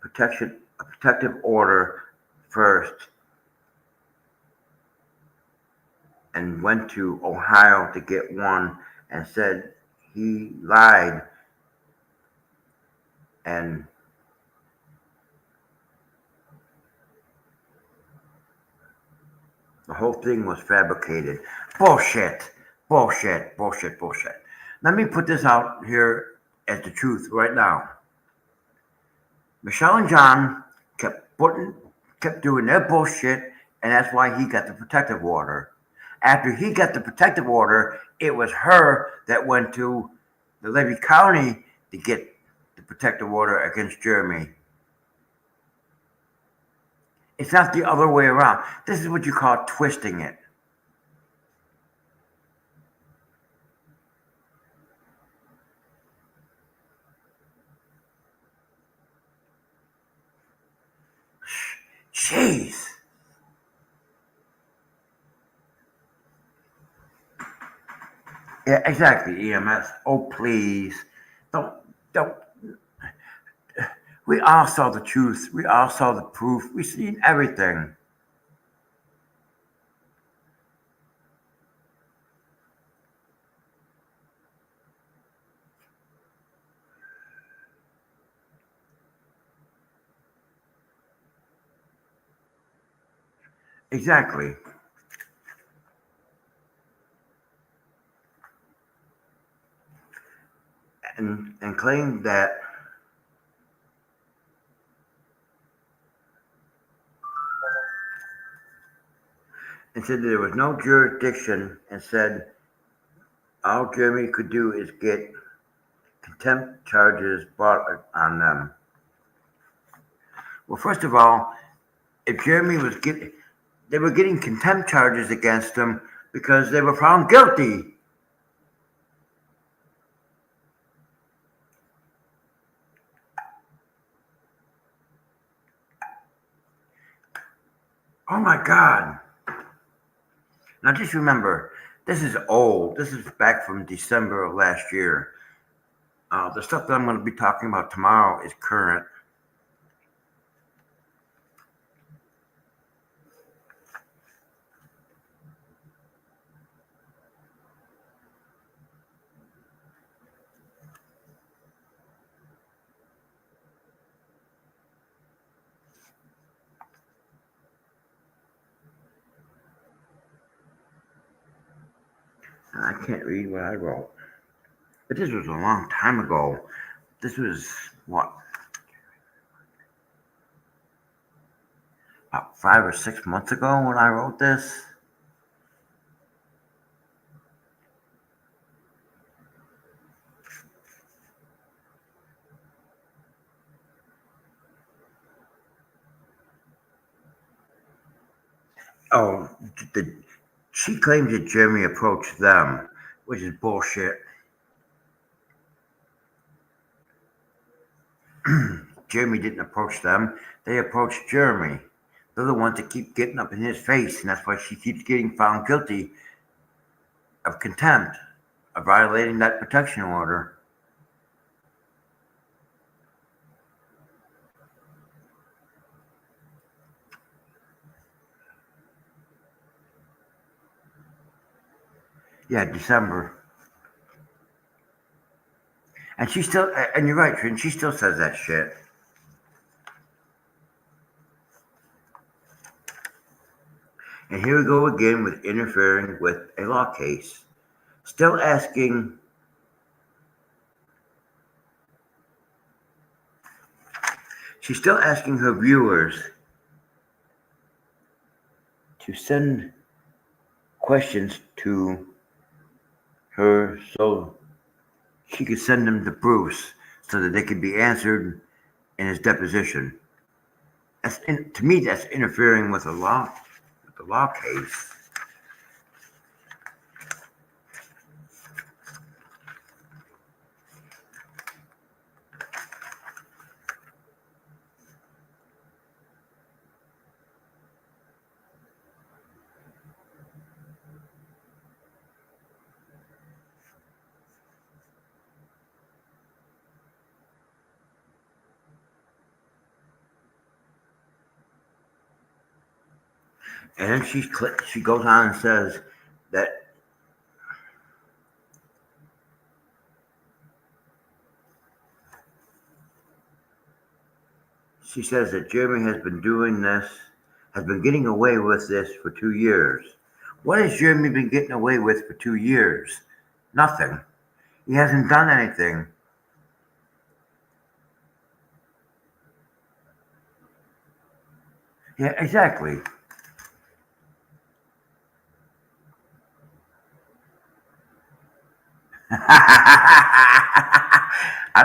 protective order first and went to Ohio to get one and said he lied and the whole thing was fabricated. Bullshit. Bullshit. Bullshit. Bullshit. Let me put this out here as the truth right now. Michelle and John kept doing their bullshit, and that's why he got the protective order. After he got the protective order, it was her that went to the Levy County to get the protective order against Jeremy. It's not the other way around. This is what you call twisting it. Jeez. Yeah, exactly. EMS. Oh, please. Don't. We all saw the truth. We all saw the proof. We seen everything. Exactly. And claimed that and said that there was no jurisdiction and said all Jeremy could do is get contempt charges brought on them. Well, first of all, if Jeremy was getting, they were getting contempt charges against him because they were found guilty. Oh my God. Now just remember, this is old. This is back from December of last year. The stuff that I'm going to be talking about tomorrow is current. And I can't read what I wrote. But this was a long time ago. This was, what, about 5 or 6 months ago when I wrote this? Oh, the, she claims that Jeremy approached them, which is bullshit. Jeremy didn't approach them. They approached Jeremy. They're the ones that keep getting up in his face, and that's why she keeps getting found guilty of contempt, of violating that protection order. Yeah, December. And she still, and you're right, Trin, she still says that shit. And here we go again with interfering with a law case. Still asking, She's still asking her viewers to send questions to her so she could send them to Bruce so that they could be answered in his deposition. To me, that's interfering with the law case. And then she goes on and says that she says that Jeremy has been getting away with this for 2 years. What has Jeremy been getting away with for 2 years? Nothing. He hasn't done anything. Yeah, exactly.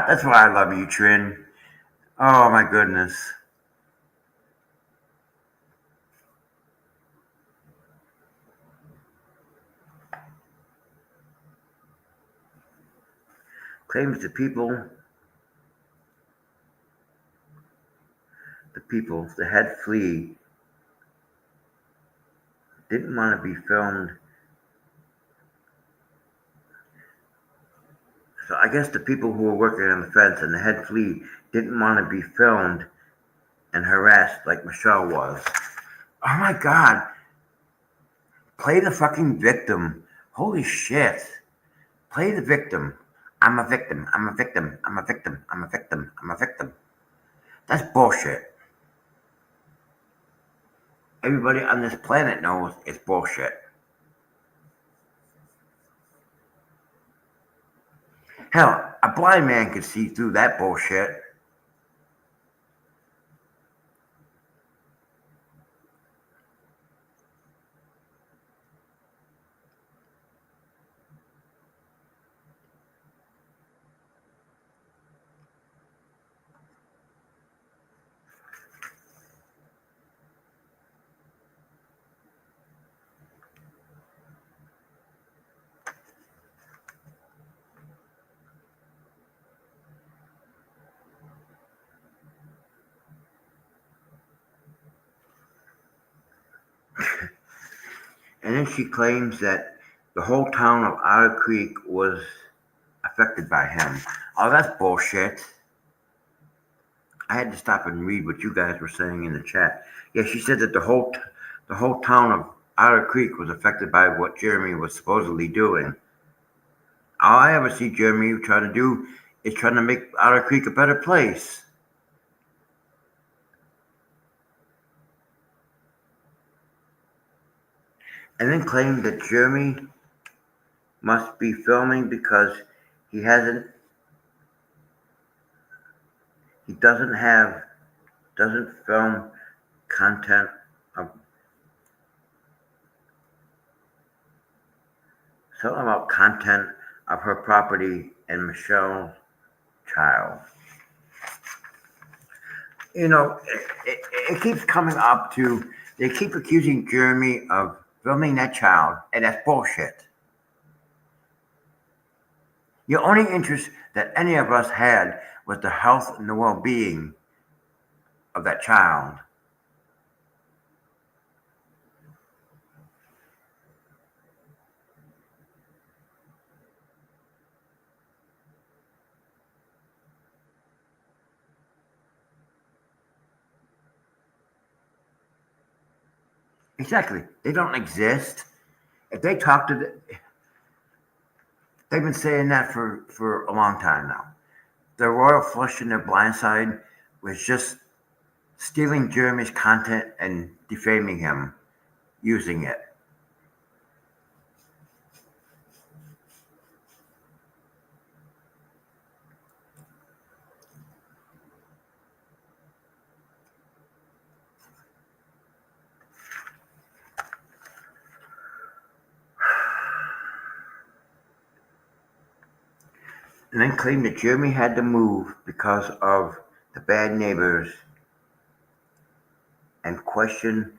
That's why I love you, Trin. Oh my goodness. Claims the head flea didn't want to be filmed. So I guess the people who were working on the fence and the head flea didn't want to be filmed and harassed like Michelle was. Oh my god. Play the fucking victim. Holy shit. Play the victim. I'm a victim. I'm a victim. I'm a victim. I'm a victim. I'm a victim. That's bullshit. Everybody on this planet knows it's bullshit. Hell, a blind man could see through that bullshit. And then she claims that the whole town of Otter Creek was affected by him. Oh, that's bullshit. I had to stop and read what you guys were saying in the chat. Yeah, she said that the whole town of Otter Creek was affected by what Jeremy was supposedly doing. All I ever see Jeremy try to do is trying to make Otter Creek a better place. And then claim that Jeremy must be filming because he hasn't he doesn't film content of something about content of her property and Michelle's child. You know, it keeps coming up to they keep accusing Jeremy of filming that child, and that's bullshit. The only interest that any of us had was the health and the well-being of that child. Exactly. They don't exist. If they talk to they've been saying that for a long time now. The royal flush in their blind side was just stealing Jeremy's content and defaming him using it. and then claimed that Jeremy had to move because of the bad neighbors and questioned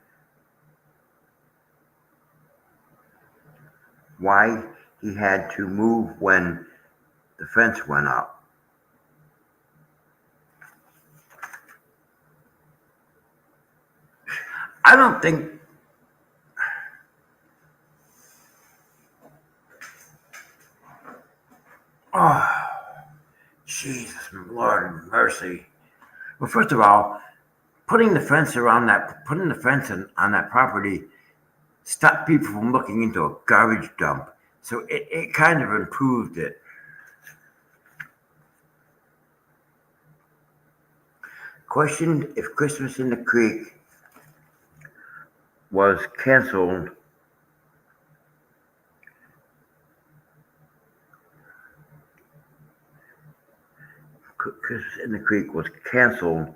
why he had to move when the fence went up. I don't think. Oh, Jesus, Lord mercy. Well, first of all, putting the fence on that property stopped people from looking into a garbage dump. So it kind of improved it. Questioned if Christmas in the Creek was canceled. Christmas in the Creek was canceled.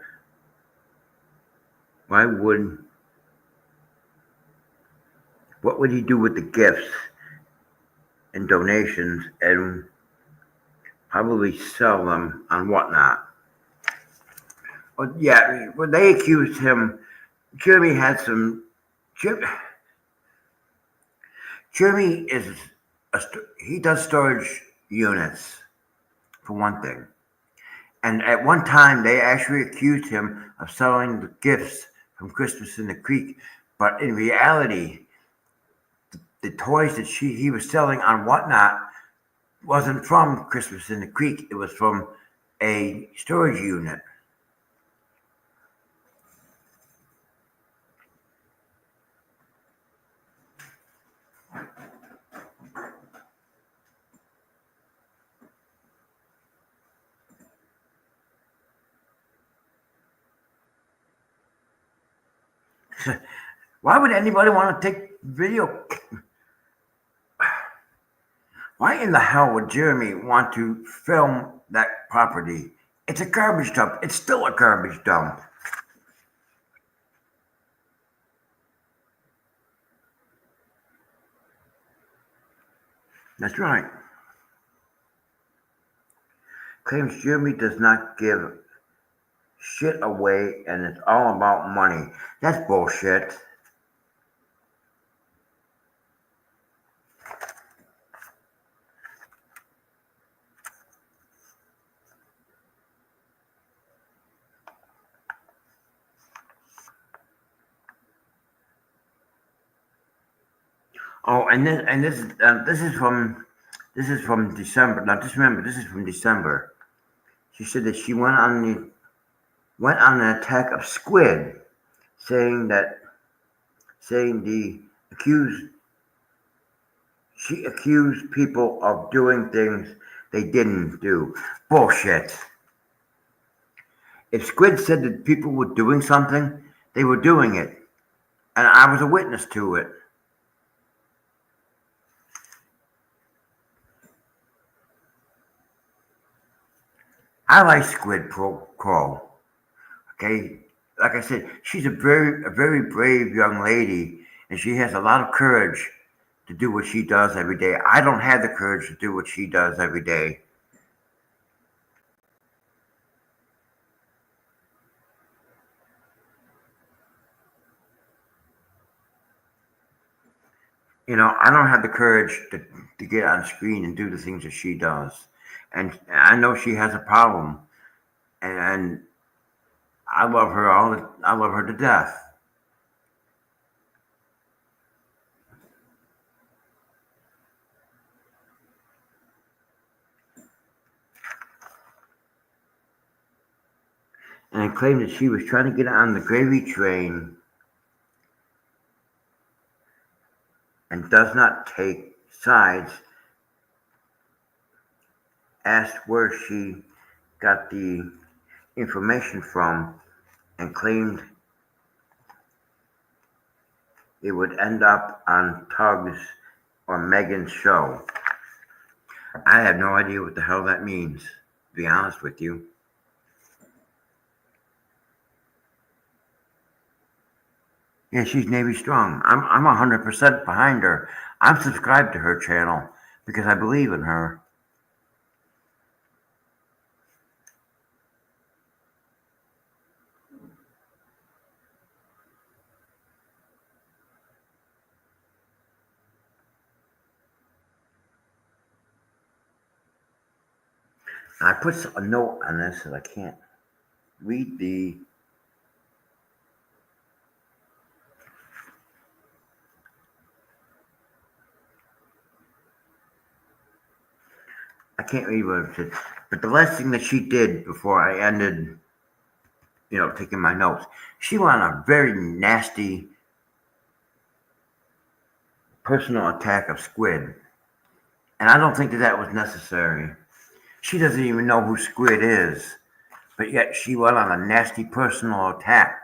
What would he do with the gifts and donations and probably sell them on whatnot? Well, yeah, well, they accused him. Jeremy had some. Jeremy he does storage units for one thing, and at one time they actually accused him of selling the gifts from Christmas in the Creek, but in reality, the toys that he was selling on whatnot wasn't from Christmas in the Creek. It was from a storage unit. Why would anybody want to take video? Why in the hell would Jeremy want to film that property? It's a garbage dump. It's still a garbage dump. That's right. Claims Jeremy does not give shit away and it's all about money. That's bullshit. Oh, and this is from December. Now, just remember, this is from December. She said that she went on an attack of squid, saying the accused she accused people of doing things they didn't do. Bullshit. If squid said that people were doing something, they were doing it, and I was a witness to it. I like Squid Crow. Okay, like I said, she's a very brave young lady, and she has a lot of courage to do what she does every day. I don't have the courage to do what she does every day. I don't have the courage to get on screen and do the things that she does, and I know she has a problem, and I love her I love her to death. And claimed that she was trying to get on the gravy train and does not take sides, asked where she got the information from, and claimed it would end up on Tug's or Megan's show. I have no idea what the hell that means, to be honest with you. Yeah, she's Navy strong. I'm 100% behind her. I'm subscribed to her channel because I believe in her. I put a note on this that I can't read I can't read what it said. But the last thing that she did before I ended, taking my notes, she went on a very nasty personal attack of Squid. And I don't think that that was necessary. She doesn't even know who Squid is, but yet she went on a nasty personal attack.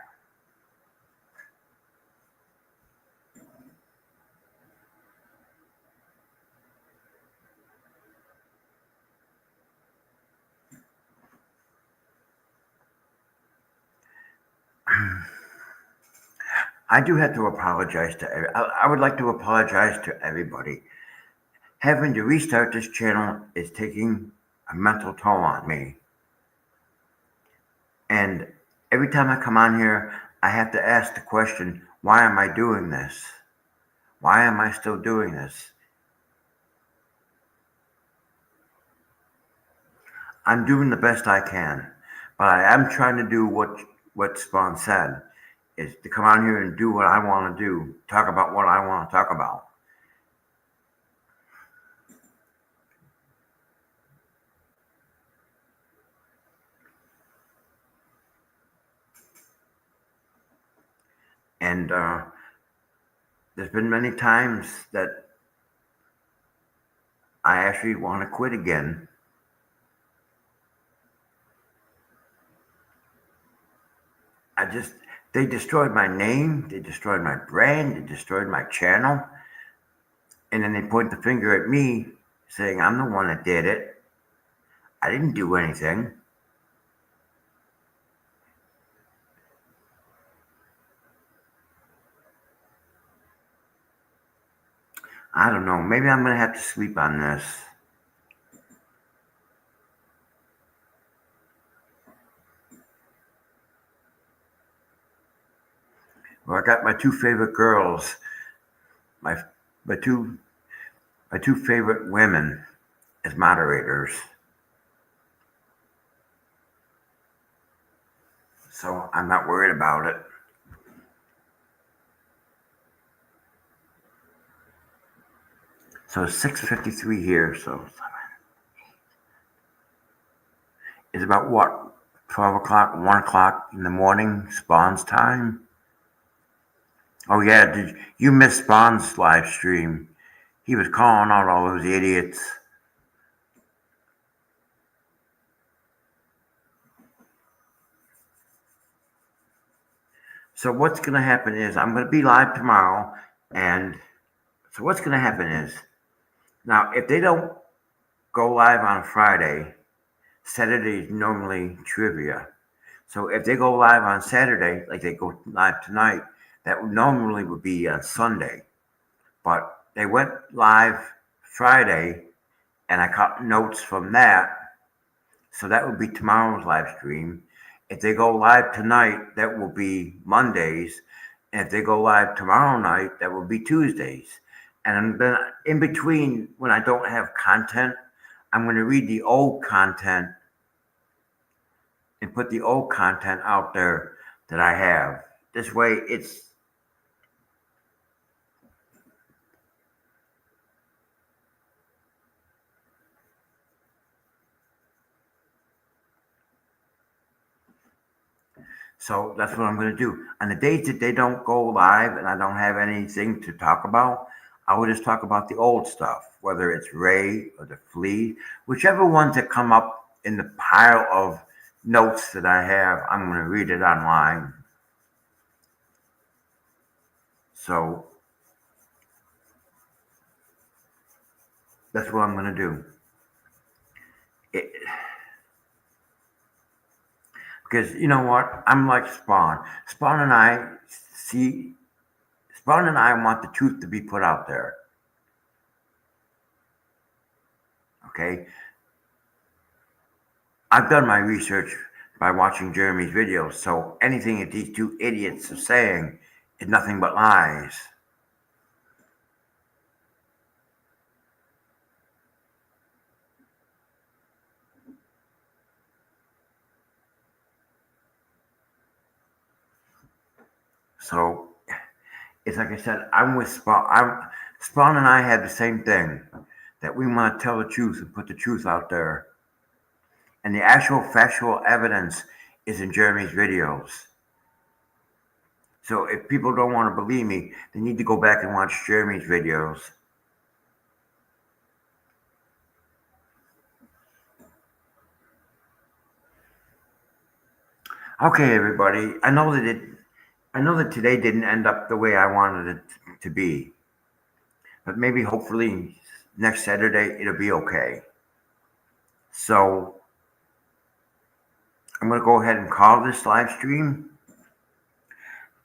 I do have to apologize to I would like to apologize to everybody. Having to restart this channel is taking a mental toll on me. And every time I come on here, I have to ask the question, why am I doing this? Why am I still doing this? I'm doing the best I can, but I am trying to do what Spawn said, is to come on here and do what I want to do, talk about what I want to talk about. And there's been many times that I actually want to quit again. They destroyed my name, they destroyed my brand, they destroyed my channel, and then they point the finger at me saying I'm the one that did it. I didn't do anything. I don't know. Maybe I'm going to have to sleep on this. Well, I got my two favorite girls, my my two my two favorite women as moderators. So I'm not worried about it. So it's 6:53 here. So it's about what, 12 o'clock, 1 o'clock in the morning, Spawn's time. Oh yeah, did you miss Spawn's live stream? He was calling out all those idiots. So what's going to happen is I'm going to be live tomorrow, and so what's going to happen is now if they don't go live on Friday, Saturday is normally trivia. So if they go live on Saturday, like they go live tonight, that normally would be on Sunday. But they went live Friday, and I caught notes from that. So that would be tomorrow's live stream. If they go live tonight, that will be Mondays. And if they go live tomorrow night, that will be Tuesdays. And then in between, when I don't have content, I'm going to read the old content and put the old content out there that I have. This way, it's so that's what I'm going to do. On the days that they don't go live and I don't have anything to talk about, I will just talk about the old stuff, whether it's Ray or the Flea, whichever ones that come up in the pile of notes that I have, I'm going to read it online. So that's what I'm going to do. Because you know what? I'm like Spawn. See, Spawn and I want the truth to be put out there. Okay? I've done my research by watching Jeremy's videos, so anything that these two idiots are saying is nothing but lies. So it's like I said, I'm with Spawn. Spawn and I had the same thing that we want to tell the truth and put the truth out there. And the actual factual evidence is in Jeremy's videos. So if people don't want to believe me, they need to go back and watch Jeremy's videos. Okay, everybody. I know that today didn't end up the way I wanted it to be, but maybe hopefully next Saturday it'll be okay. So I'm gonna go ahead and call this live stream.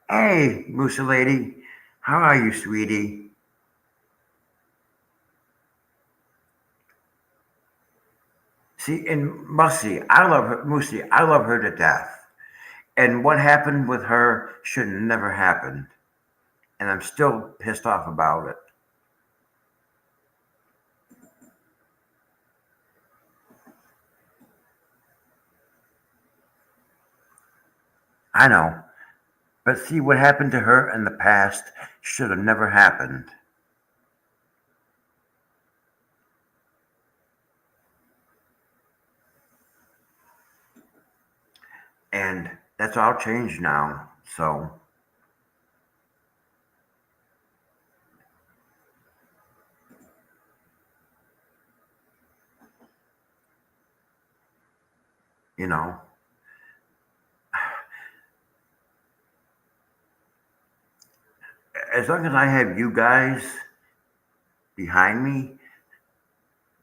Hey, Moosa lady, how are you, sweetie? See, and Mussy, I love her, Moosey, I love her to death. And what happened with her should have never happened. And I'm still pissed off about it. I know. But see, what happened to her in the past should have never happened. And that's all changed now. So, you know, as long as I have you guys behind me,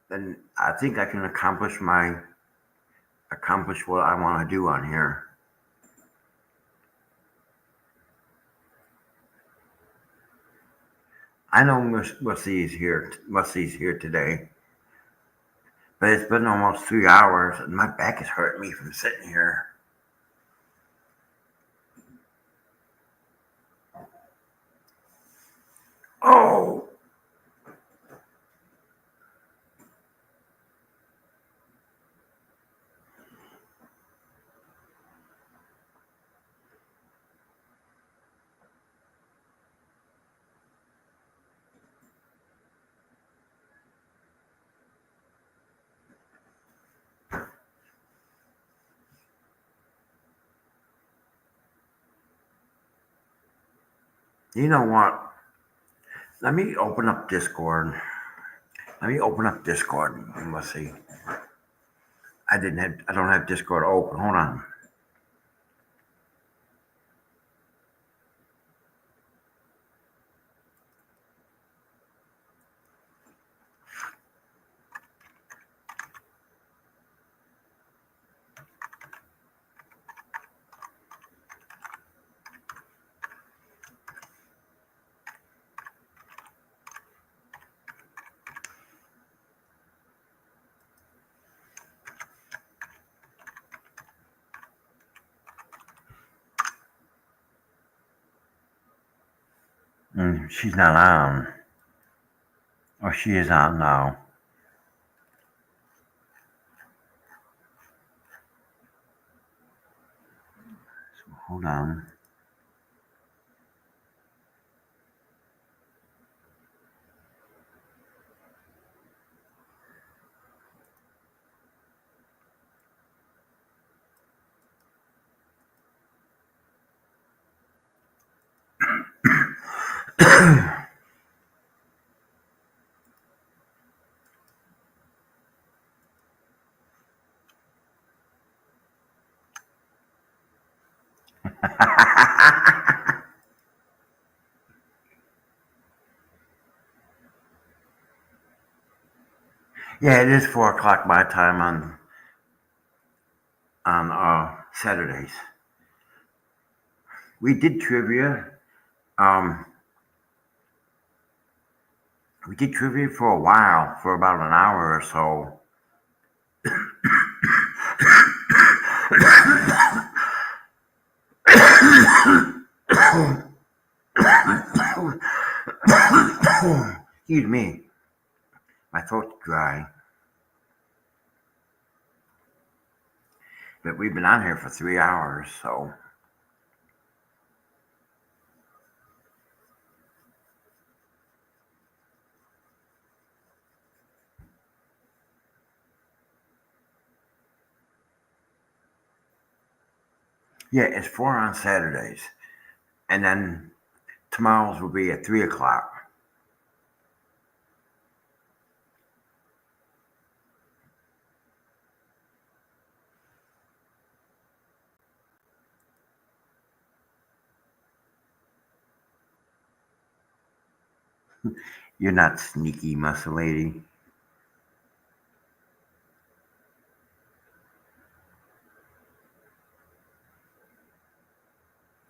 then I think I can accomplish what I want to do on here. I know Mussey's here today, but it's been almost 3 hours, and my back is hurting me from sitting here. Oh, you know what? Let me open up Discord. Let me open up Discord. Let's see. I don't have Discord open. Hold on. She's not on. Or she is on now. So hold on. Yeah, it is 4 o'clock my time on Saturdays. We did trivia. Um, we did trivia for a while, for about an hour or so. Excuse me, my throat's dry. But we've been on here for 3 hours, so Yeah, it's 4 on Saturdays. And then tomorrow's will be at 3 o'clock. You're not sneaky, muscle lady.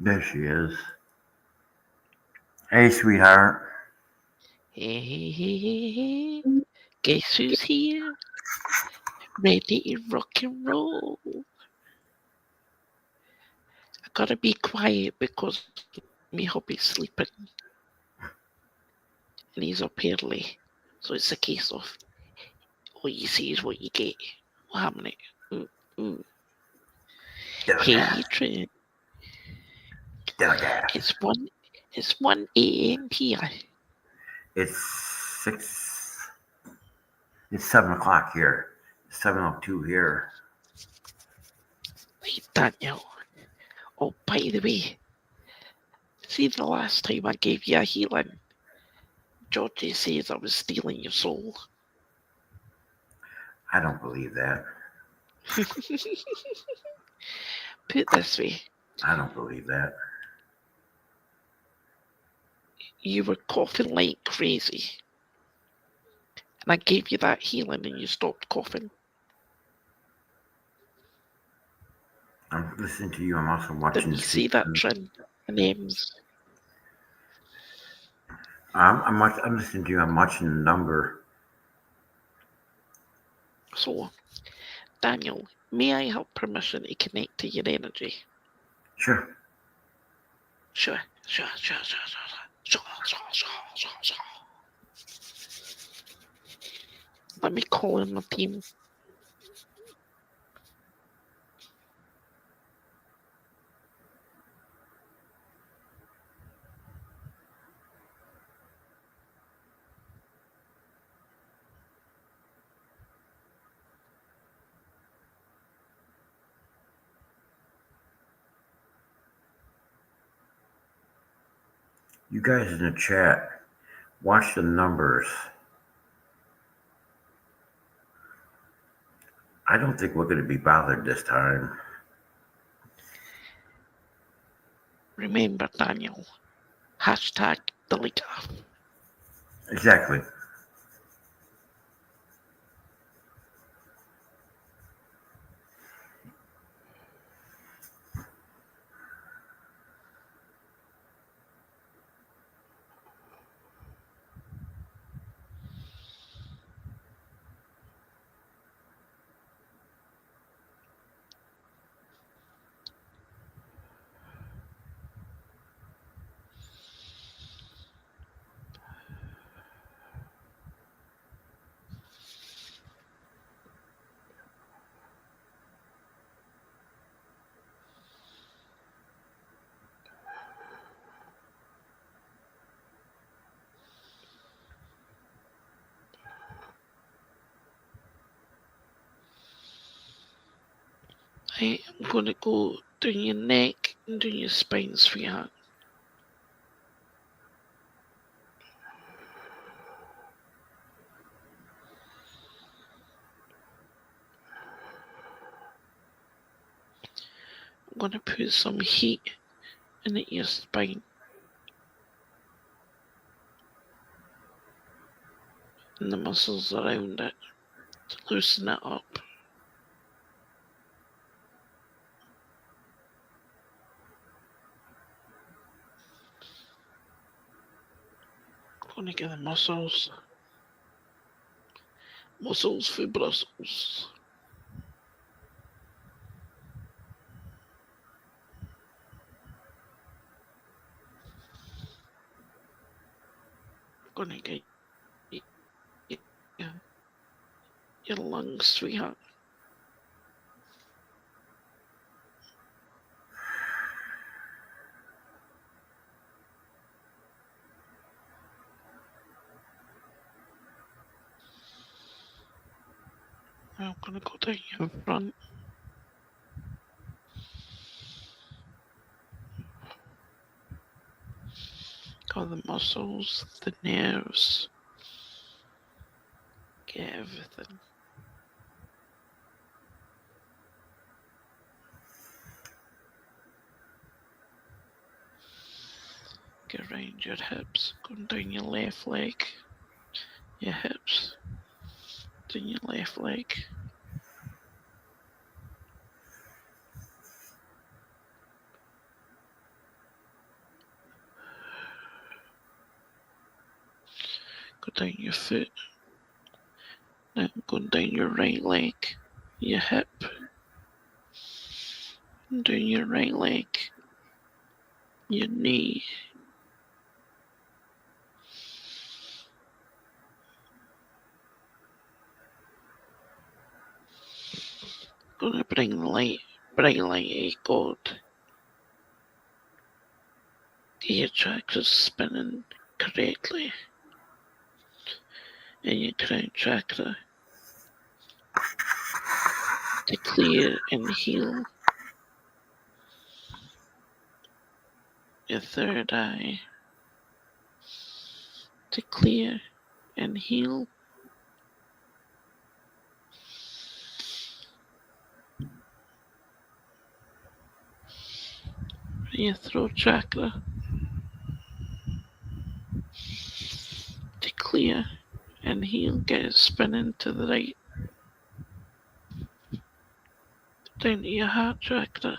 There she is. Hey, sweetheart. Hey, hey, hey, hey, hey. Guess who's here? Ready to rock and roll. I gotta be quiet because me hubby's sleeping and he's up early. So it's a case of what you see is what you get. What happened? Mm, mm. Delicate. Hey, Trent. Delicate. It's one. It's 1 a.m. here. It's 6. It's 7 o'clock here. 7:02 here. Hey, Daniel. Oh, by the way, see the last time I gave you a healing, Georgie says I was stealing your soul. I don't believe that. Put this way, I don't believe that. you were coughing like crazy, and I gave you that healing, and you stopped coughing. I'm listening to you. I'm also Didn't watching you the see that, system. Trin? And I'm listening to you. I'm watching the number. so, Daniel, may I have permission to connect to your energy? Sure. Sure, sure, sure, sure, sure, sure, sure, sure, sure, sure. Let me call in the team. You guys in the chat, watch the numbers. I don't think we're going to be bothered this time. Remember, Daniel, hashtag delete. Exactly. I am gonna go down your neck and down your spine, sweetheart. I'm gonna put some heat in your spine and the muscles around it to loosen it up. Gonna get the muscles for Brussels. Gonna get your lungs, sweetheart. I'm gonna go down your front. the muscles, the nerves. Get everything. Go around your hips, going down your left leg, your hips, down your left leg. Go down your foot. Now going down your right leg, your hip, and down your right leg, your knee. Gonna bring the light, bright light of God. Get your chakras spinning correctly. And your crown chakra to clear and heal. Your third eye to clear and heal. Your throat chakra to clear and heal. Get it spinning to the right. Down to your heart chakra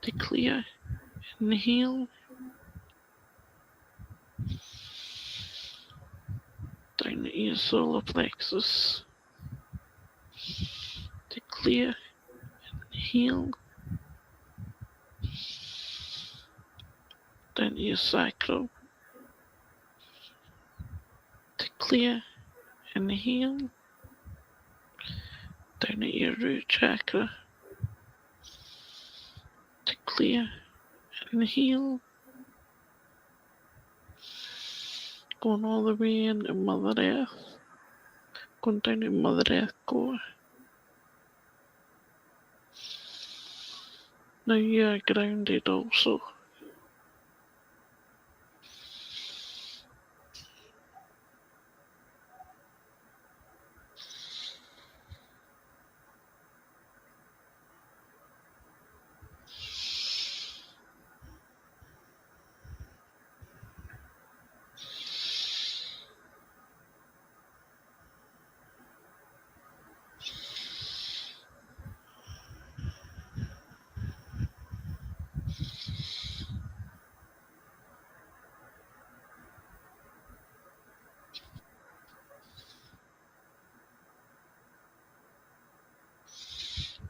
to clear and heal. Down to your solar plexus to clear and heal. Down to your sacral to clear and heal. Down at your root chakra to clear and heal. Going all the way into Mother Earth. Going down to Mother Earth core. Now you are grounded also.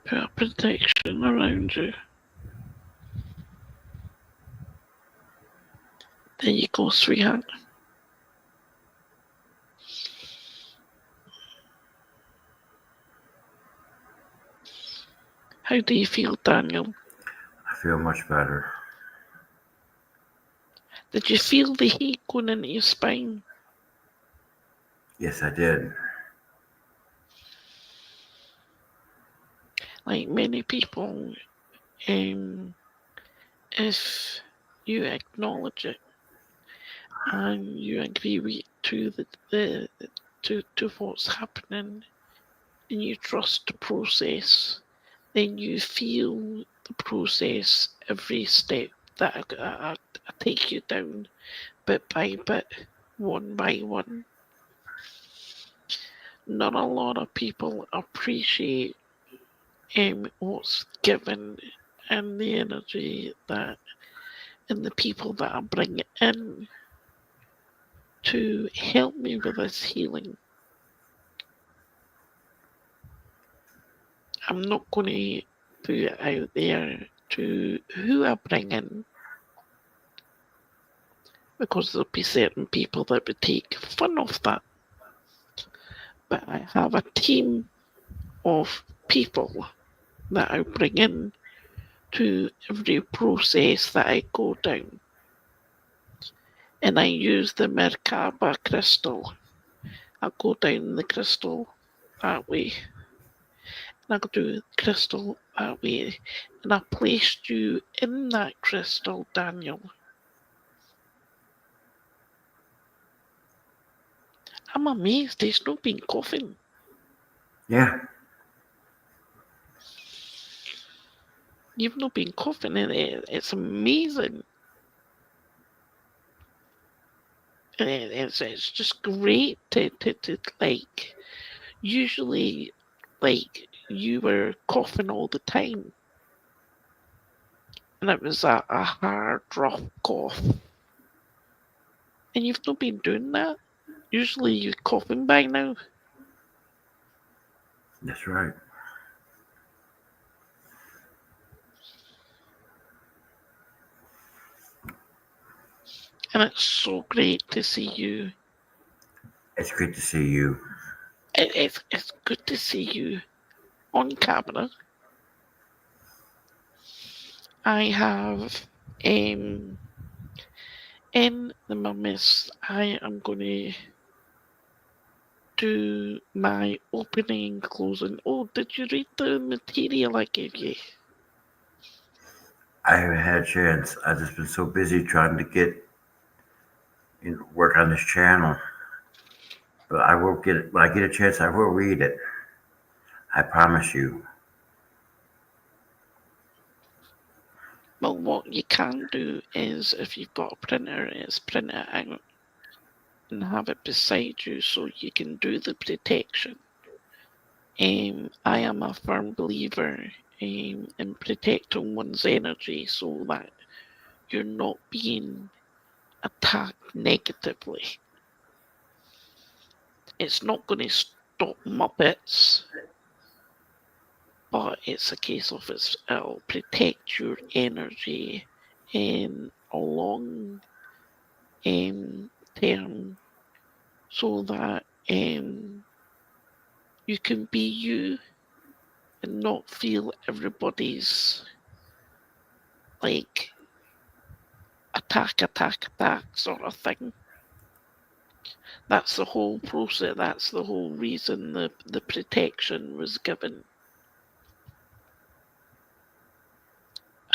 Put a protection around you. There you go, sweetheart. How do you feel, Daniel? I feel much better. Did you feel the heat going into your spine? Yes, I did. Like many people, if you acknowledge it and you agree with to what's happening and you trust the process, then you feel the process every step that I take you down, bit by bit, one by one. Not a lot of people appreciate what's given and the energy that and the people that I bring in to help me with this healing. I'm not going to put it out there to who I bring in because there'll be certain people that would take fun of that. But I have a team of people that I bring in to every process that I go down. And I use the Merkaba crystal. I go down the crystal that way. and I got the crystal that way, and I placed you in that crystal, Daniel. I'm amazed he's not been coughing. Yeah, You've not been coughing, and it's amazing. And it's just great to like. Usually, like you were coughing all the time, and it was a hard, rough cough. And you've not been doing that. Usually, you're coughing by now. that's right. And it's so great to see you. It's great to see you. It's good to see you on camera. I have um in the mummies. I am gonna do my opening and closing. Oh, did you read the material I gave you? I haven't had a chance. I've just been so busy trying to get work on this channel. But I will get it when I get a chance. I will read it. I promise you. Well, what you can do is, if you've got a printer, is print it out and have it beside you so you can do the protection. I am a firm believer in protecting one's energy so that you're not being attacked negatively. It's not going to stop Muppets, but it's a case of it'll protect your energy in a long term so that you can be you and not feel everybody's like attack sort of thing. That's the whole process. That's the whole reason the protection was given.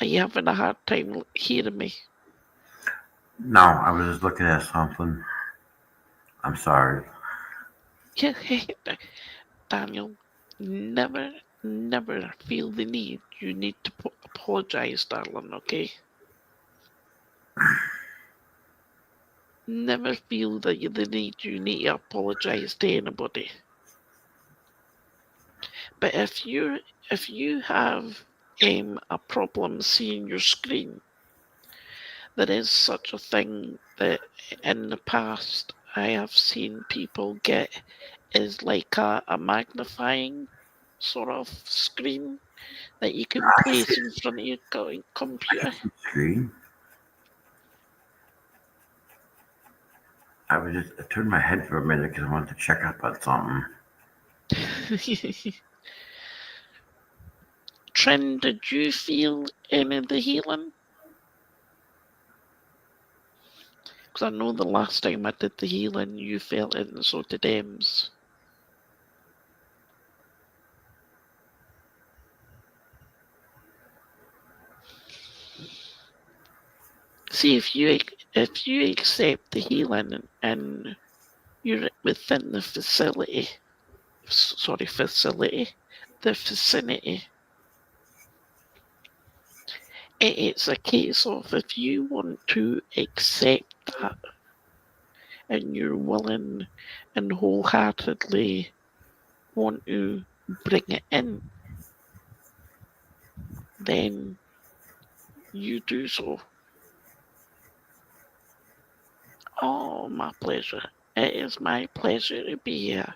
Are you having a hard time hearing me? No, I was just looking at something. I'm sorry. Yeah, Daniel, never, never feel the need. You need to apologize, darling, okay? Never feel that the need you need to apologize to anybody. But if you have a problem seeing your screen, there is such a thing that in the past I have seen people get is like a magnifying sort of screen that you can I can see place in front of your computer. the screen. I turned my head for a minute because I wanted to check up on something. Trent, did you feel any of the healing? Because I know the last time I did the healing, you felt it, and so did Ems. See, if you accept the healing and you're within the facility, the vicinity. It's a case of if you want to accept that and you're willing and wholeheartedly want to bring it in, then you do so. Oh, my pleasure. It is my pleasure to be here.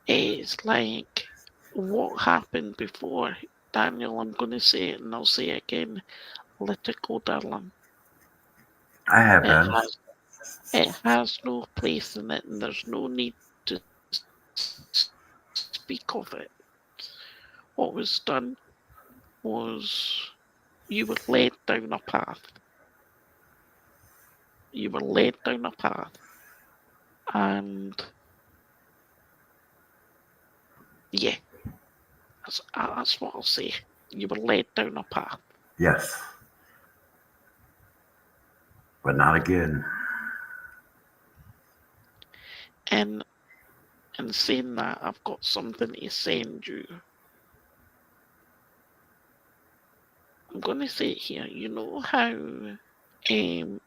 It's like what happened before. Daniel, I'm going to say it and I'll say it again. Let it go, darling. I have It been. has, it has no place in it and there's no need to speak of it. What was done was you were led down a path. You were led down a path and Yeah, that's what I'll say. You were led down a path. Yes, but not again. And in saying that, I've got something to send you. I'm going to say it here. You know how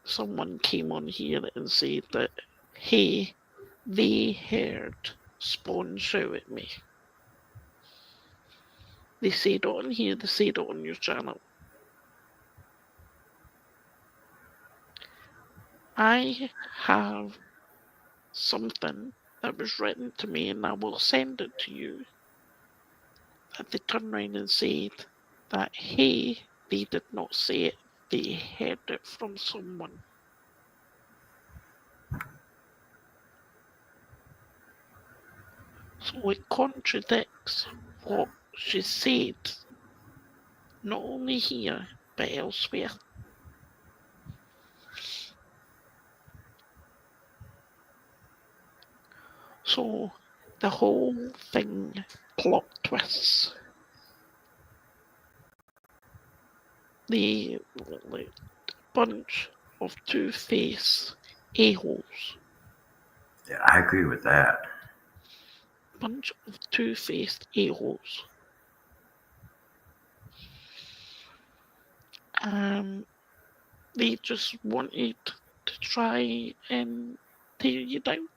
someone came on here and said that, hey, they heard Spawn shout at me. They said it on here, they said it on your channel. I have something that was written to me and I will send it to you. That they turned around and said that, hey, they did not say it, they heard it from someone. So it contradicts what she said, not only here, but elsewhere. So the whole thing plot twists. The like, bunch of two-faced a-holes. Yeah, I agree with that. Bunch of two-faced a-holes. They just wanted to try and tear you down.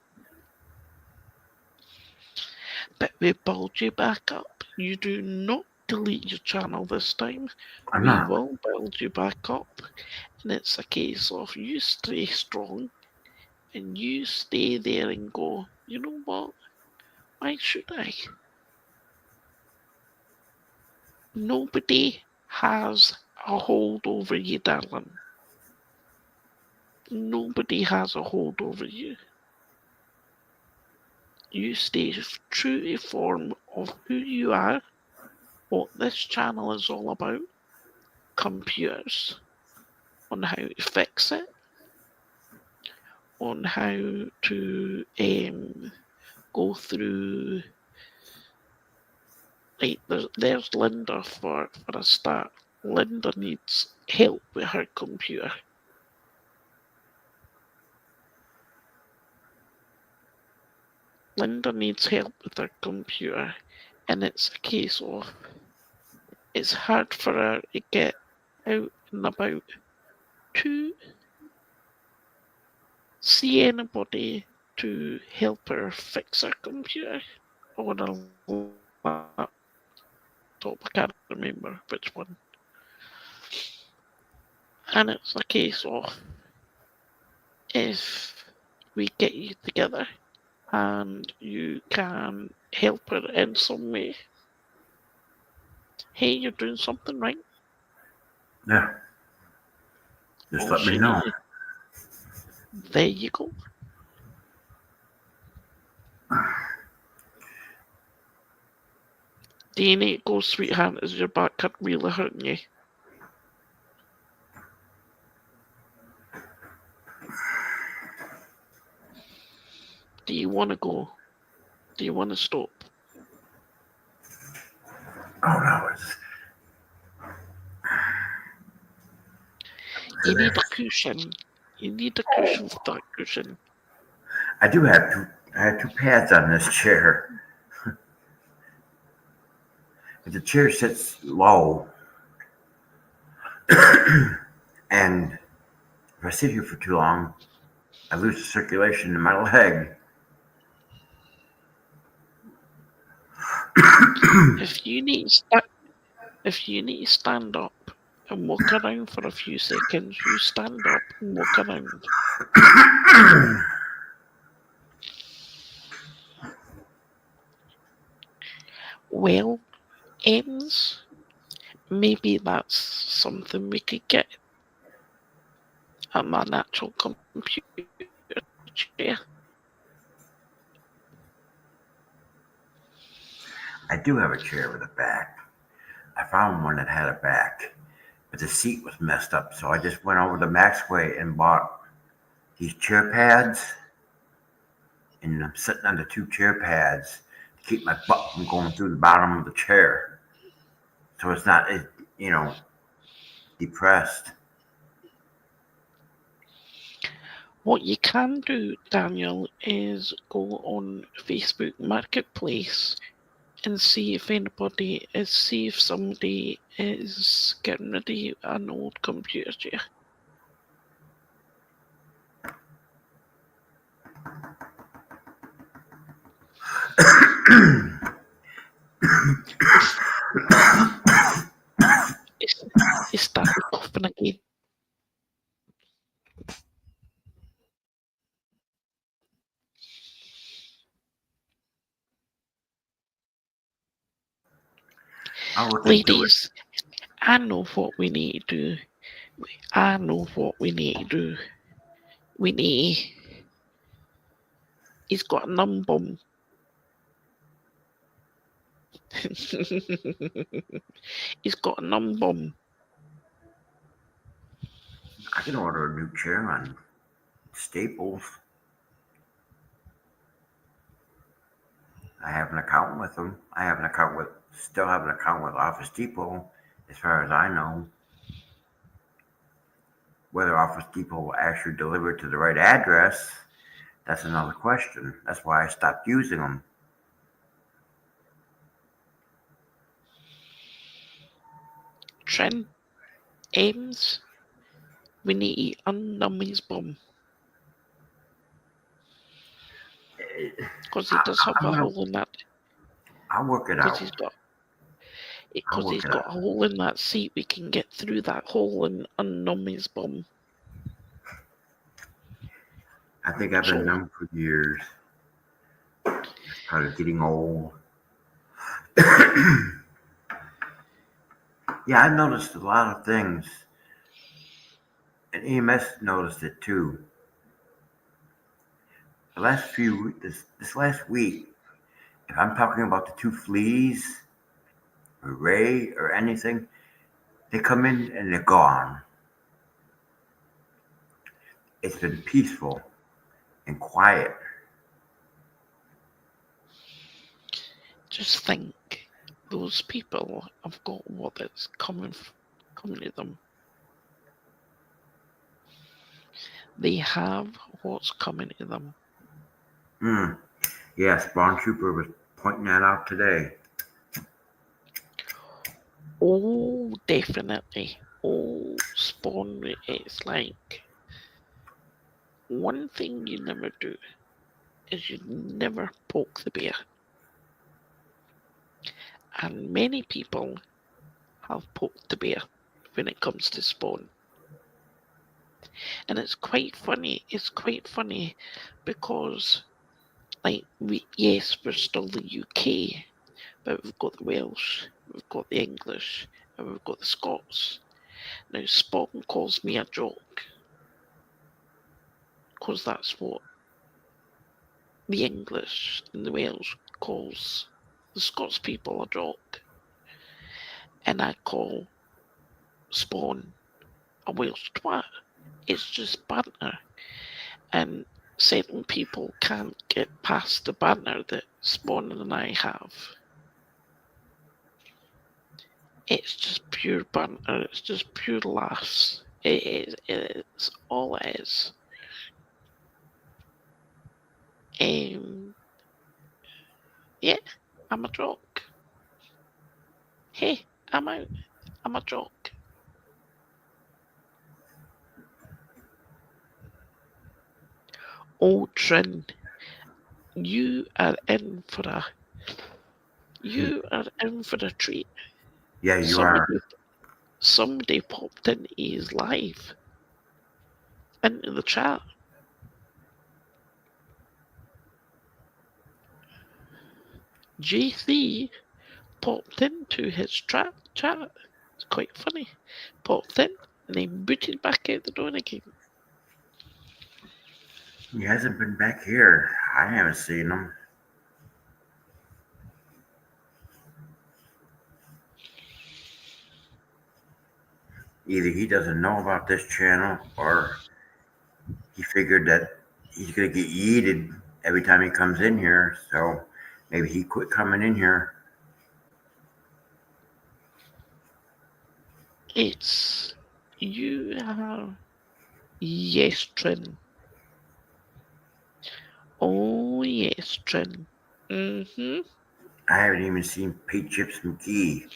But we build you back up. You do not delete your channel this time. I'm We not. will build you back up. And it's a case of you stay strong and you stay there and go, you know what? Why should I? Nobody has a hold over you, darling. Nobody has a hold over you. You stay true to form of who you are, what this channel is all about, computers, on how to fix it, on how to go through. Like there's Linda for a start. Linda needs help with her computer. Linda needs help with her computer, and it's a case of it's hard for her to get out and about to see anybody to help her fix her computer or a laptop. I can't remember which one. And it's a case of if we get you together and you can help her in some way, hey, you're doing something right. Yeah, just All let me she know. needs, there you go. Do you need to go, sweetheart? Is your back cut really hurting you? Do you want to go? Do you want to stop? Oh no, it's You need a cushion. You need a cushion for that cushion. I do have two. I have two pads on this chair. If the chair sits low, and if I sit here for too long, I lose the circulation in my leg. If you need sta- if you need to stand up and walk around for a few seconds, you stand up and walk around. Well, ends. Maybe that's something we could get at my natural computer chair. I do have a chair with a back. I found one that had a back, but the seat was messed up. So I just went over to Maxway and bought these chair pads, and I'm sitting on the two chair pads keep my butt from going through the bottom of the chair, so it's not, you know, depressed. What you can do, Daniel, is go on Facebook Marketplace and see if somebody is getting ready an old computer chair. It's, it's, it's started coughing again. I'll look into it. Ladies, I know what we need to do. I know what we need to do. We need. He's got a numb bum. He's got a numb bum. I can order a new chair on Staples. I have an account with them. Still have an account with Office Depot, as far as I know. Whether Office Depot will actually deliver to the right address, that's another question. That's why I stopped using them. Trent, Ames, we need to unnumb his bum. Because he does have a hole in that. I'll work it out. Because he's got a hole in that seat, we can get through that hole and unnumb his bum. I think I've been numb for years. I started getting old. Yeah, I've noticed a lot of things. And EMS noticed it too. This last week, if I'm talking about the two fleas, or Ray, or anything, they come in and they're gone. It's been peaceful and quiet. Just think, those people have got what is coming to them. They have what's coming to them. Yeah, Spawn Trooper was pointing that out today. Oh, definitely. Oh, Spawn, it's like, one thing you never do is you never poke the bear. And many people have poked the bear when it comes to Spawn. And it's quite funny. It's quite funny because, like, we're still the UK, but we've got the Welsh, we've got the English, and we've got the Scots. Now, Spawn calls me a joke because that's what the English and the Welsh calls the Scots people a joke. And I call Spawn a Welsh twat. It's just banter. And certain people can't get past the banter that Spawn and I have. It's just pure banter. It's just pure laughs. It's all it is. Yeah, I'm a joke. Hey, I'm out. I'm a joke. Oh, Trin, you are in for a treat. Yeah, you are. Somebody popped in his live into the chat. JC popped into his chat. It's quite funny. Popped in and then booted back out the door again. He hasn't been back here. I haven't seen him. Either he doesn't know about this channel or he figured that he's going to get yeeted every time he comes in here. So Maybe he quit coming in here. It's you have yes, Trin. Oh yes, Trin. Mm-hmm. I haven't even seen Pete Chips McGee.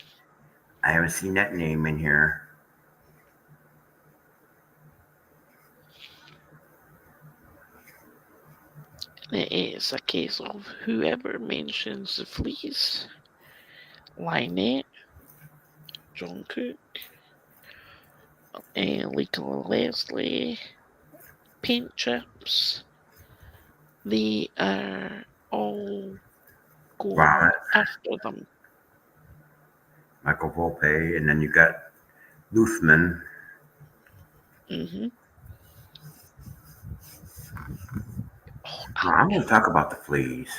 I haven't seen that name in here. It is a case of whoever mentions the fleas, Lynette, John Cook, Legal Leslie, Paint Chips, they are all going Vomit, after them. Michael Volpe, and then you got Luthman. Mm-hmm. Oh, Well, I'm going to talk about the fleas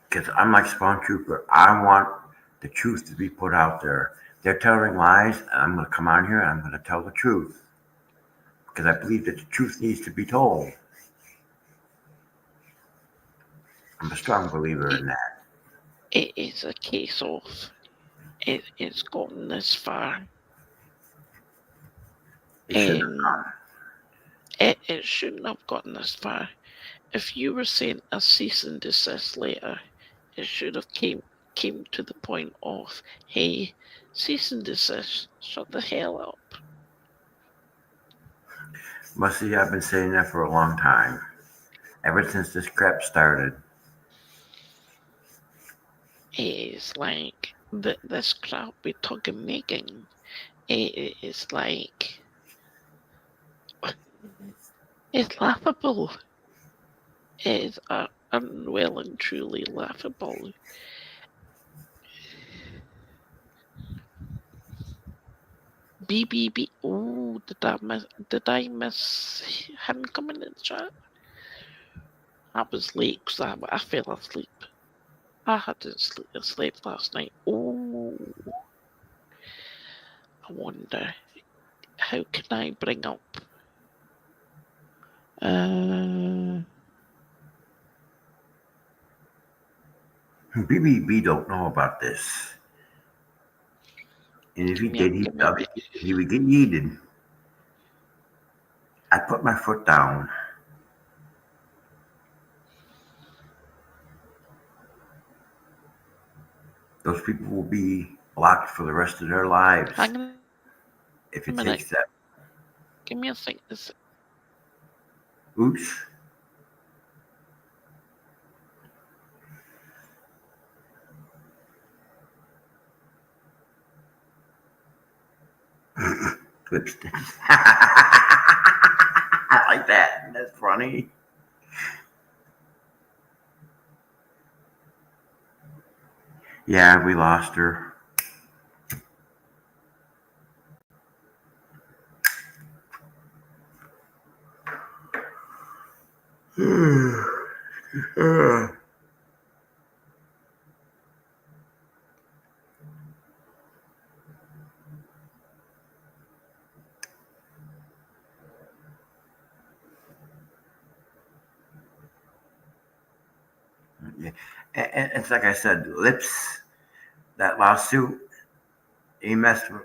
because I'm like Spawn Trooper. I want the truth to be put out there. They're telling lies, and I'm going to come on here and I'm going to tell the truth because I believe that the truth needs to be told. I'm a strong believer it, in that. it is a case of it's gotten this far. It shouldn't Um, it shouldn't have gotten this far. If you were sent a cease and desist letter, it should have came to the point of, hey, cease and desist, shut the hell up. have. But see, I've been saying that for a long time, ever since this crap started. It's like this crap we're talking making. It's like it's laughable. It is unwell and truly laughable. BBB. Oh, did I miss him coming in the chat? I was late because I fell asleep. I had to sleep last night. Oh, I wonder how can I bring up? Uh, BBB don't know about this. And if he did, give me he would get yeeted. I put my foot down. Those people will be blocked for the rest of their lives hang on if a it minute. takes that. Give me a thing. Oops. Twisted. I like that. That's funny. Yeah, we lost her. Yeah. And it's like I said, Lips, that lawsuit, he messed with,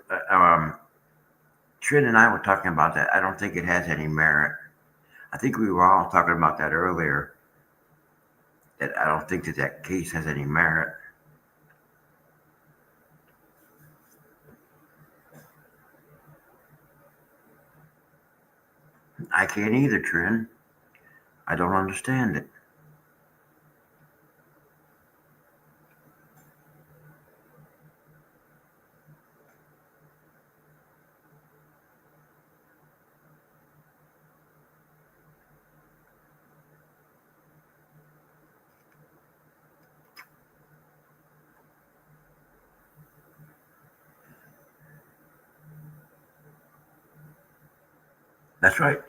Trin and I were talking about that. I don't think it has any merit. I think we were all talking about that earlier. That I don't think that that case has any merit. I can't either, Trin. I don't understand it. That's right.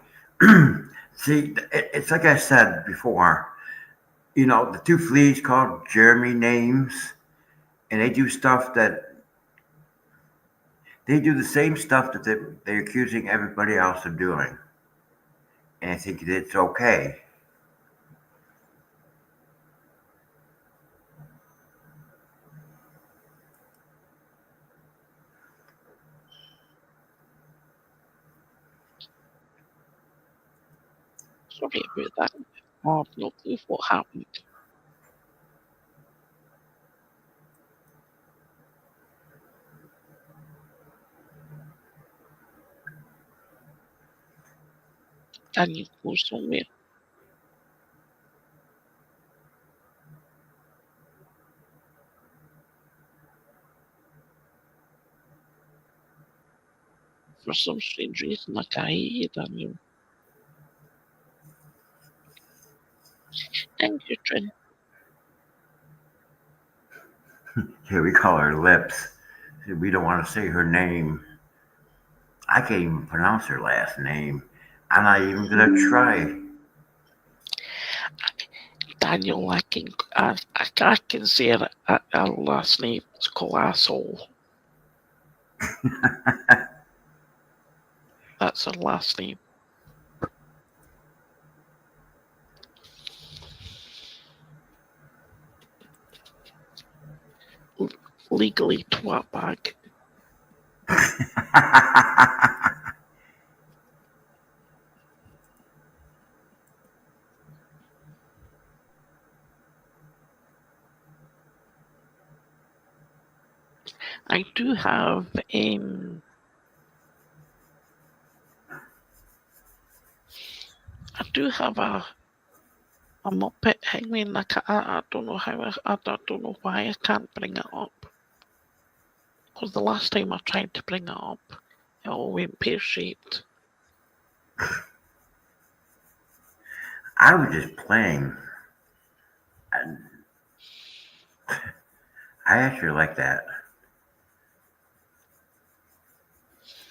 See, it's like I said before. You know, the two fleas called Jeremy names, and they do stuff that they do the same stuff that they're accusing everybody else of doing, and I think that it's okay. Sorry about that. I have no clue what happened. Can you go somewhere? For some strange reason, I can't hear you, Daniel. Thank you, Trin. Here we call her Lips. We don't want to say her name. I can't even pronounce her last name. I'm not even gonna try. Daniel, I can say her last name is Colossal. That's her last name. Legally twat bag. I do have a Muppet hanging. I don't know how. I don't know why I can't bring it up. Because the last time I tried to bring it up, it all went pear shaped. I was just playing. And I actually like that.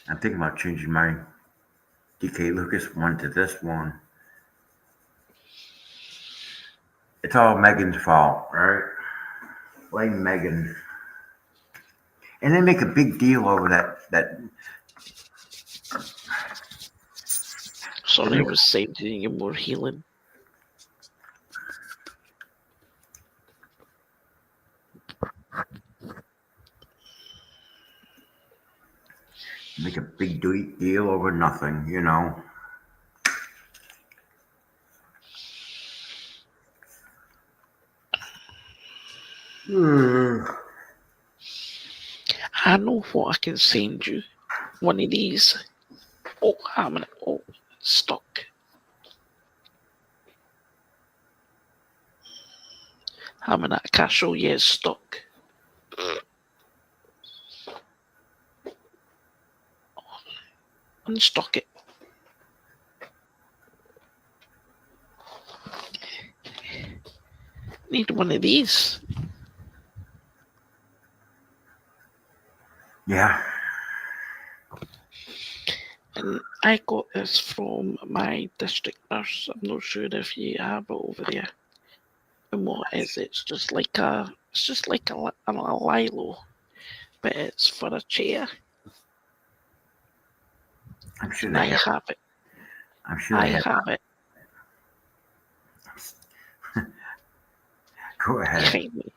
I'm thinking about changing my DK Lucas one to this one. It's all Megan's fault, right? Blame Megan. And they make a big deal over that Sorry, I was sending you more healing. make a big deal over nothing, you know. I know what I can send you. One of these. Oh, I'm gonna. Oh, it's stuck. I'm gonna. I can't show you. It's stuck. Unstuck it. Need one of these. Yeah. And I got this from my district nurse. I'm not sure if you have it over there. And what is it? It's just like a Lilo, but it's for a chair. I'm sure And they I have. have it. I'm sure I they have. have it Go ahead. behind me.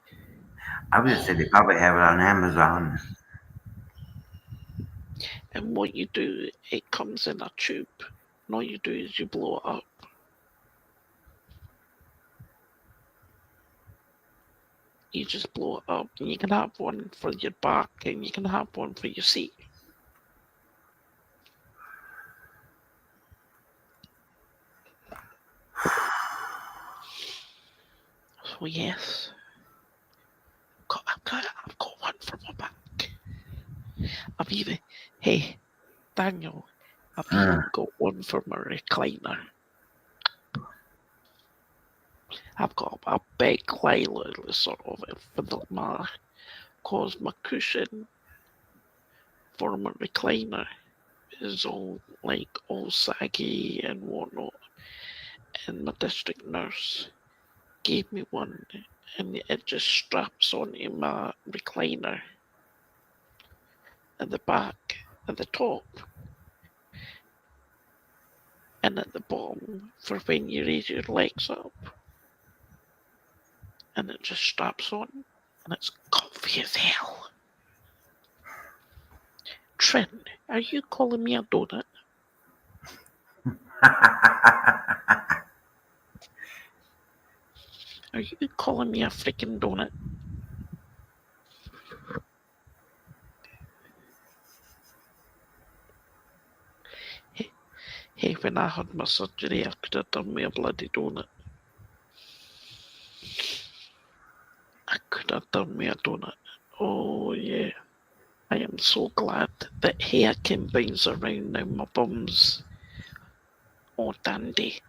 I was just say they probably have it on Amazon. And what you do, it comes in a tube. And all you do is you blow it up. You just blow it up, and you can have one for your back, and you can have one for your seat. So yes, I've got one for my back. I've even, hey, Daniel, I've even got one for my recliner. I've got a big Lilo sort of for my cushion for my recliner is all saggy and whatnot. And my district nurse gave me one, and it just straps onto my recliner at the back, at the top, and at the bottom for when you raise your legs up. And it just straps on, and it's comfy as hell. Trent, are you calling me a donut? Are you calling me a freaking donut? Hey, hey, when I had my surgery, I could have done me a bloody donut. I could have done me a donut. Oh, yeah. I am so glad that hair combines around now my bum's all dandy.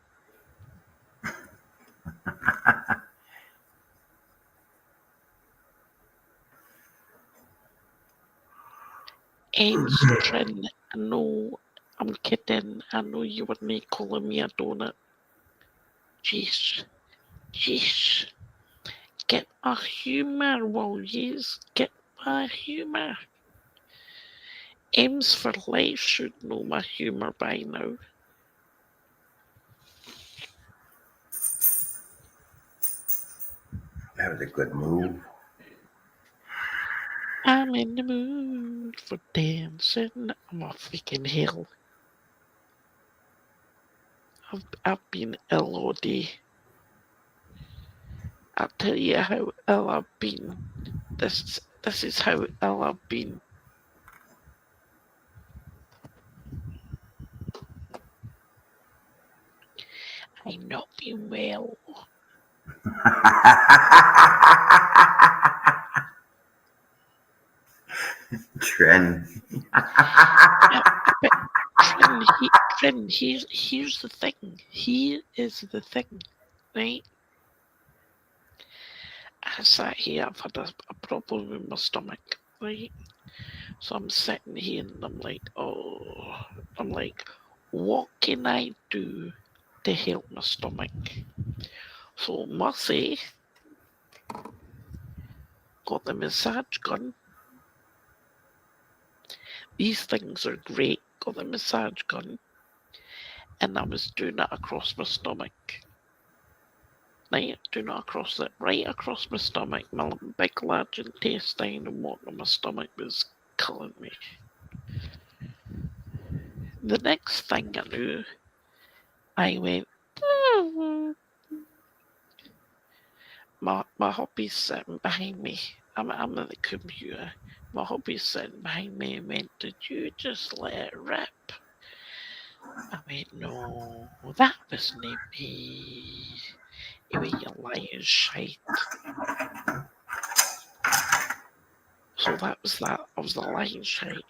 Edge Trin, I know I'm kidding. I know you were not calling me a donut. Jeez, jeez. Get my humour, will yous? Get my humour. M's for life should know my humour by now. That was a good move. I'm in the mood for dancing. I'm a freaking hell. I've been ill all day. I'll tell you how ill I've been. This is how ill I've been. I've not been well. Trend. But Trin, here's the thing. Here is the thing, right? I sat here, I've had a problem with my stomach, right? So I'm sitting here and I'm like, what can I do to help my stomach? So Mussy got the massage gun. These things are great. Got the massage gun. And I was doing it across my stomach. Right, doing it across it, right across my stomach. My big large intestine and what on my stomach was killing me. The next thing I knew, I went, my hubby's sitting behind me. I'm at the computer. My hubby's sitting behind me and went, did you just let it rip? I went, no, that wasn't me. He went, you lying shite. So that was that. I was the lying shite.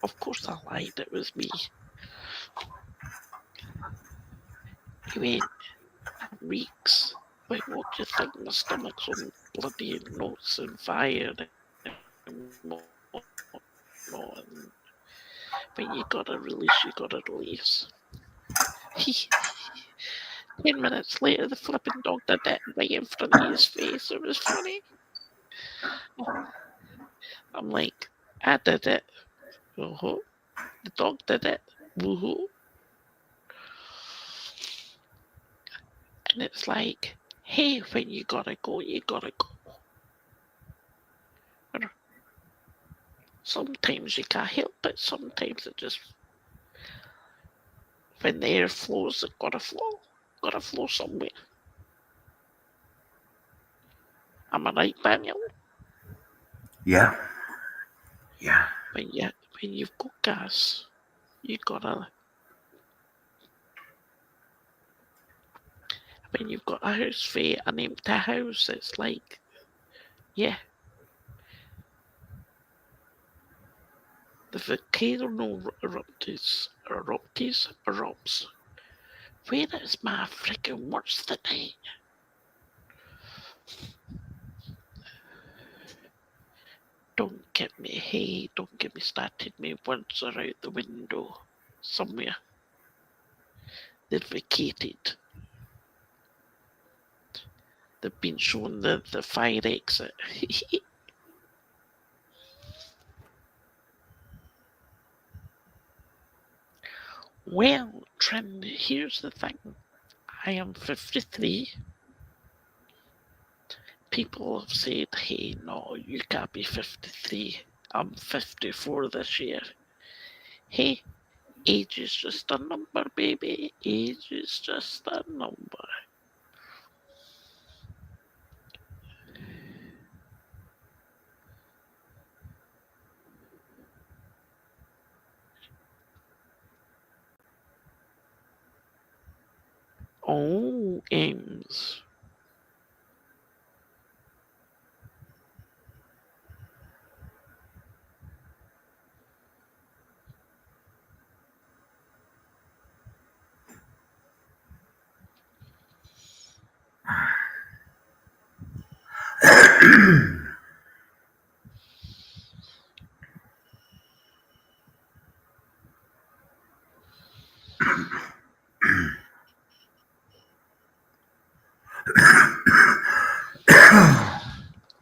Of course I lied, it was me. He went, reeks. Wait, what do you think? My stomach's on bloody notes and fire and when you gotta release, you gotta release. 10 minutes later, the flipping dog did it right in front of his face. It was funny. I'm like, I did it. Uh-huh. The dog did it. Woohoo. And it's like, hey, when you gotta go, you gotta go. Sometimes you can't help it. Sometimes it just, when the air flows, it gotta flow. Gotta flow somewhere. Am I right, Daniel? Yeah. Yeah. When you've got gas, you gotta. When you've got a house for an empty house, it's like, yeah. The volcano erupts. Where is my freaking words tonight? Don't get me, hey, don't get me started. My words are out the window somewhere. They're vacated. They've been shown the fire exit. Well, Trin, here's the thing. I am 53. People have said, hey, no, you can't be 53. I'm 54 this year. Hey, age is just a number, baby. Age is just a number. Oh, Ames.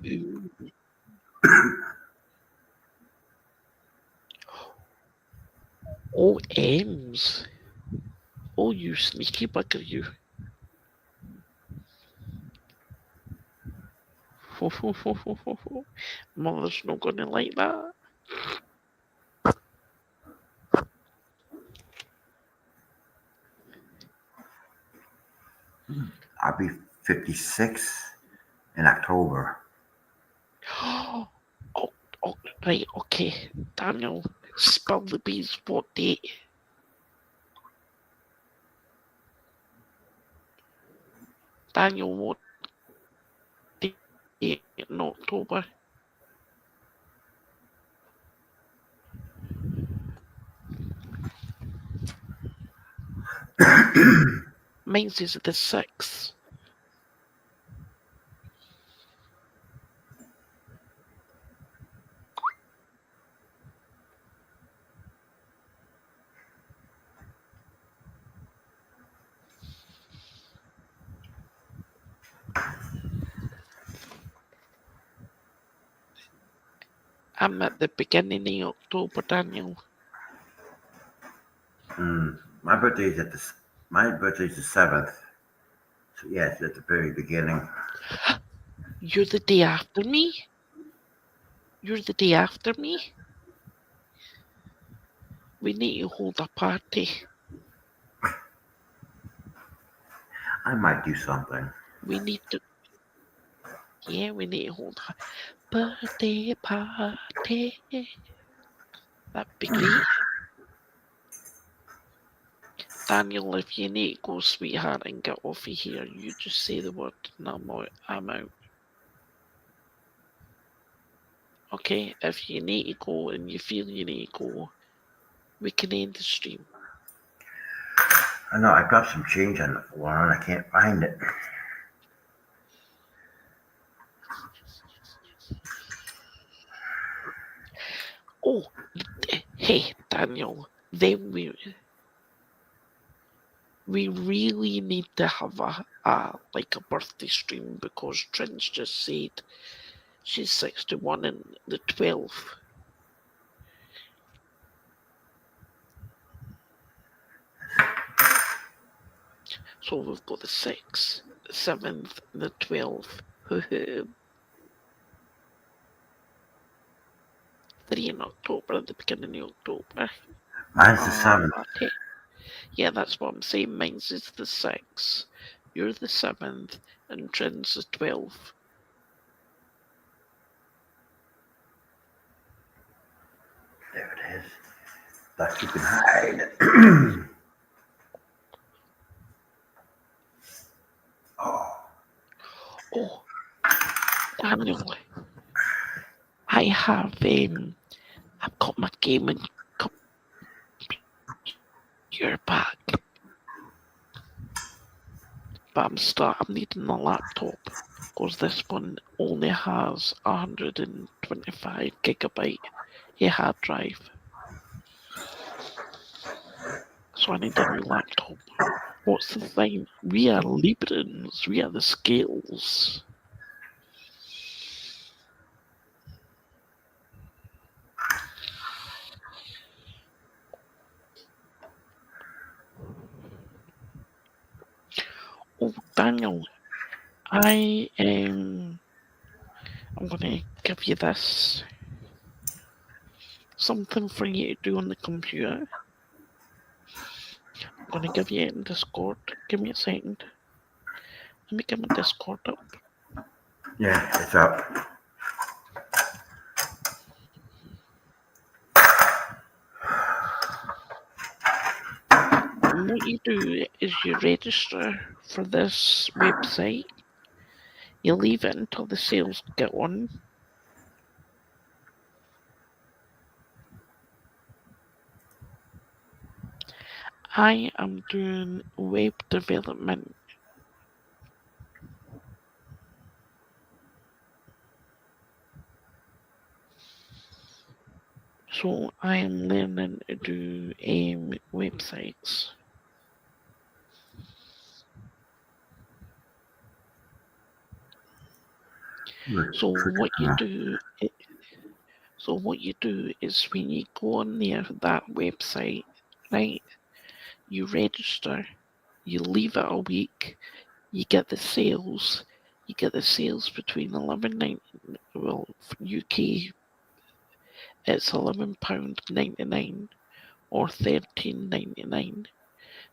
Ooh. Oh, Ames. Oh, you sneaky bugger, you. Ho, ho, ho, ho, ho, ho. Mother's not gonna like that. I'll be 56 in October. Oh, oh, right, okay. Daniel, spill the beans. What date? Daniel, what date in October? Mine says the 6th. I'm at the beginning of October, Daniel. My birthday's my birthday's the 7th. So yeah, it's at the very beginning. You're the day after me? You're the day after me? We need to hold a party. I might do something. We need to, yeah, we need to hold a birthday party. That'd be great. Daniel, if you need to go, sweetheart, and get off of here, you just say the word and I'm out. Okay? If you need to go and you feel you need to go, we can end the stream. I know I've got some change on the floor and I can't find it. Oh, hey, Daniel, then we really need to have a birthday stream because Trin's just said she's 61 and the 12th. So we've got the 6th, the 7th, and the 12th. 3 in October at the beginning of October. Mine's the 7th. Party. Yeah, that's what I'm saying. Mine's is the 6th. You're the 7th, and Trin's the 12th. There it is. Thought you can hide. Oh, Oh, Daniel, I have I've got my gaming computer back, but I'm needing a laptop because this one only has 125 gigabyte hard drive. So I need a new laptop. What's the thing? We are Librans. We are the scales. Oh, Daniel, I'm gonna give you this. Something for you to do on the computer. I'm gonna give you it in Discord. Give me a second. Let me get my Discord up. yeah, it's up. And what you do is you register for this website. You leave it until the sales get on. I am doing web development. So I am learning to do websites. So what you do is when you go on that website, right, you register, you leave it a week, you get the sales. You get the sales between £11.99. Well, for UK, it's £11.99 or £13.99,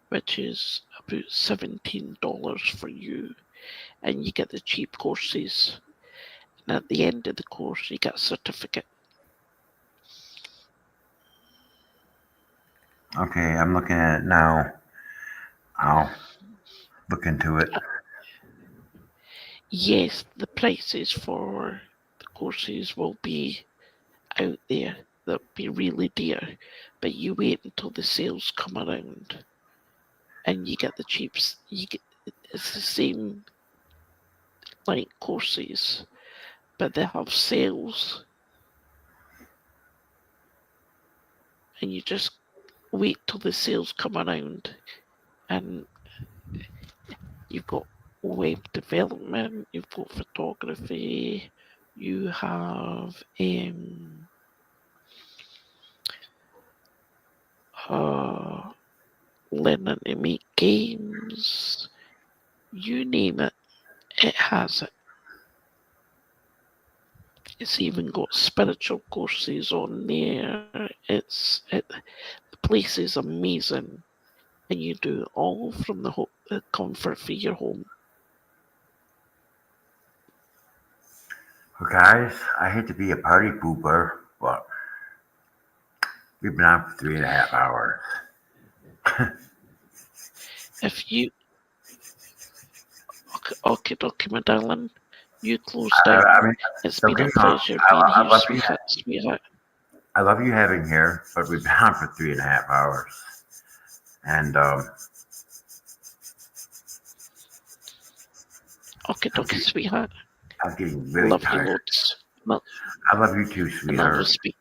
which is about $17 for you. And you get the cheap courses. And at the end of the course, you get a certificate. Okay, I'm looking at it now. I'll look into it. Yes, the prices for the courses will be out there. They'll be really dear, but you wait until the sales come around, and you get the cheaps. It's the same like courses, but they have sales, and you just wait till the sales come around, and you've got web development, you've got photography, you have learning to make games, you name it, it has it. It's even got spiritual courses on there. The place is amazing, and you do it all from the comfort of your home. Well, guys, I hate to be a party pooper, but we've been on for 3.5 hours. If you, okay, my darling, you close I, down. I mean, It's don't been get a me wrong. pleasure being I here, love you. sweetheart. I love you having here, but we've been on for 3.5 hours, and Okay, sweetheart. I'm getting really Love you tired. loads. I love you too, And I will sweetheart. speak.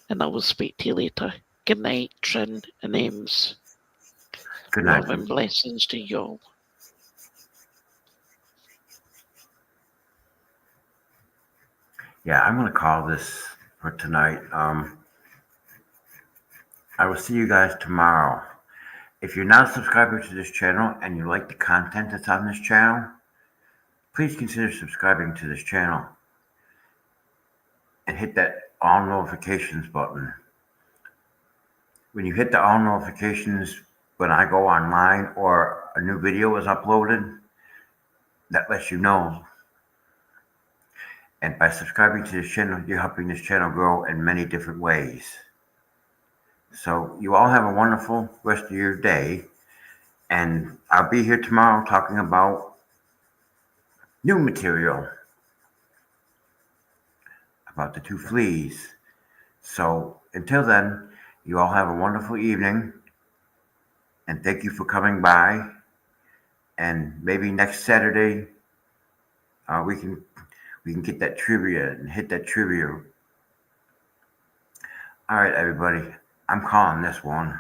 And I will speak to you later. Good night, Trin and Ems. Good night. Love and blessings to you all. Yeah, I'm gonna call this for tonight. I will see you guys tomorrow. If you're not a subscriber to this channel and you like the content that's on this channel, please consider subscribing to this channel and hit that all notifications button. When you hit the all notifications when I go online or a new video is uploaded, that lets you know. And by subscribing to this channel, you're helping this channel grow in many different ways. So you all have a wonderful rest of your day. And I'll be here tomorrow talking about new material about the two fleas. So until then, you all have a wonderful evening. And thank you for coming by. And maybe next Saturday, we can get that trivia and hit that trivia. All right, everybody. I'm calling this one.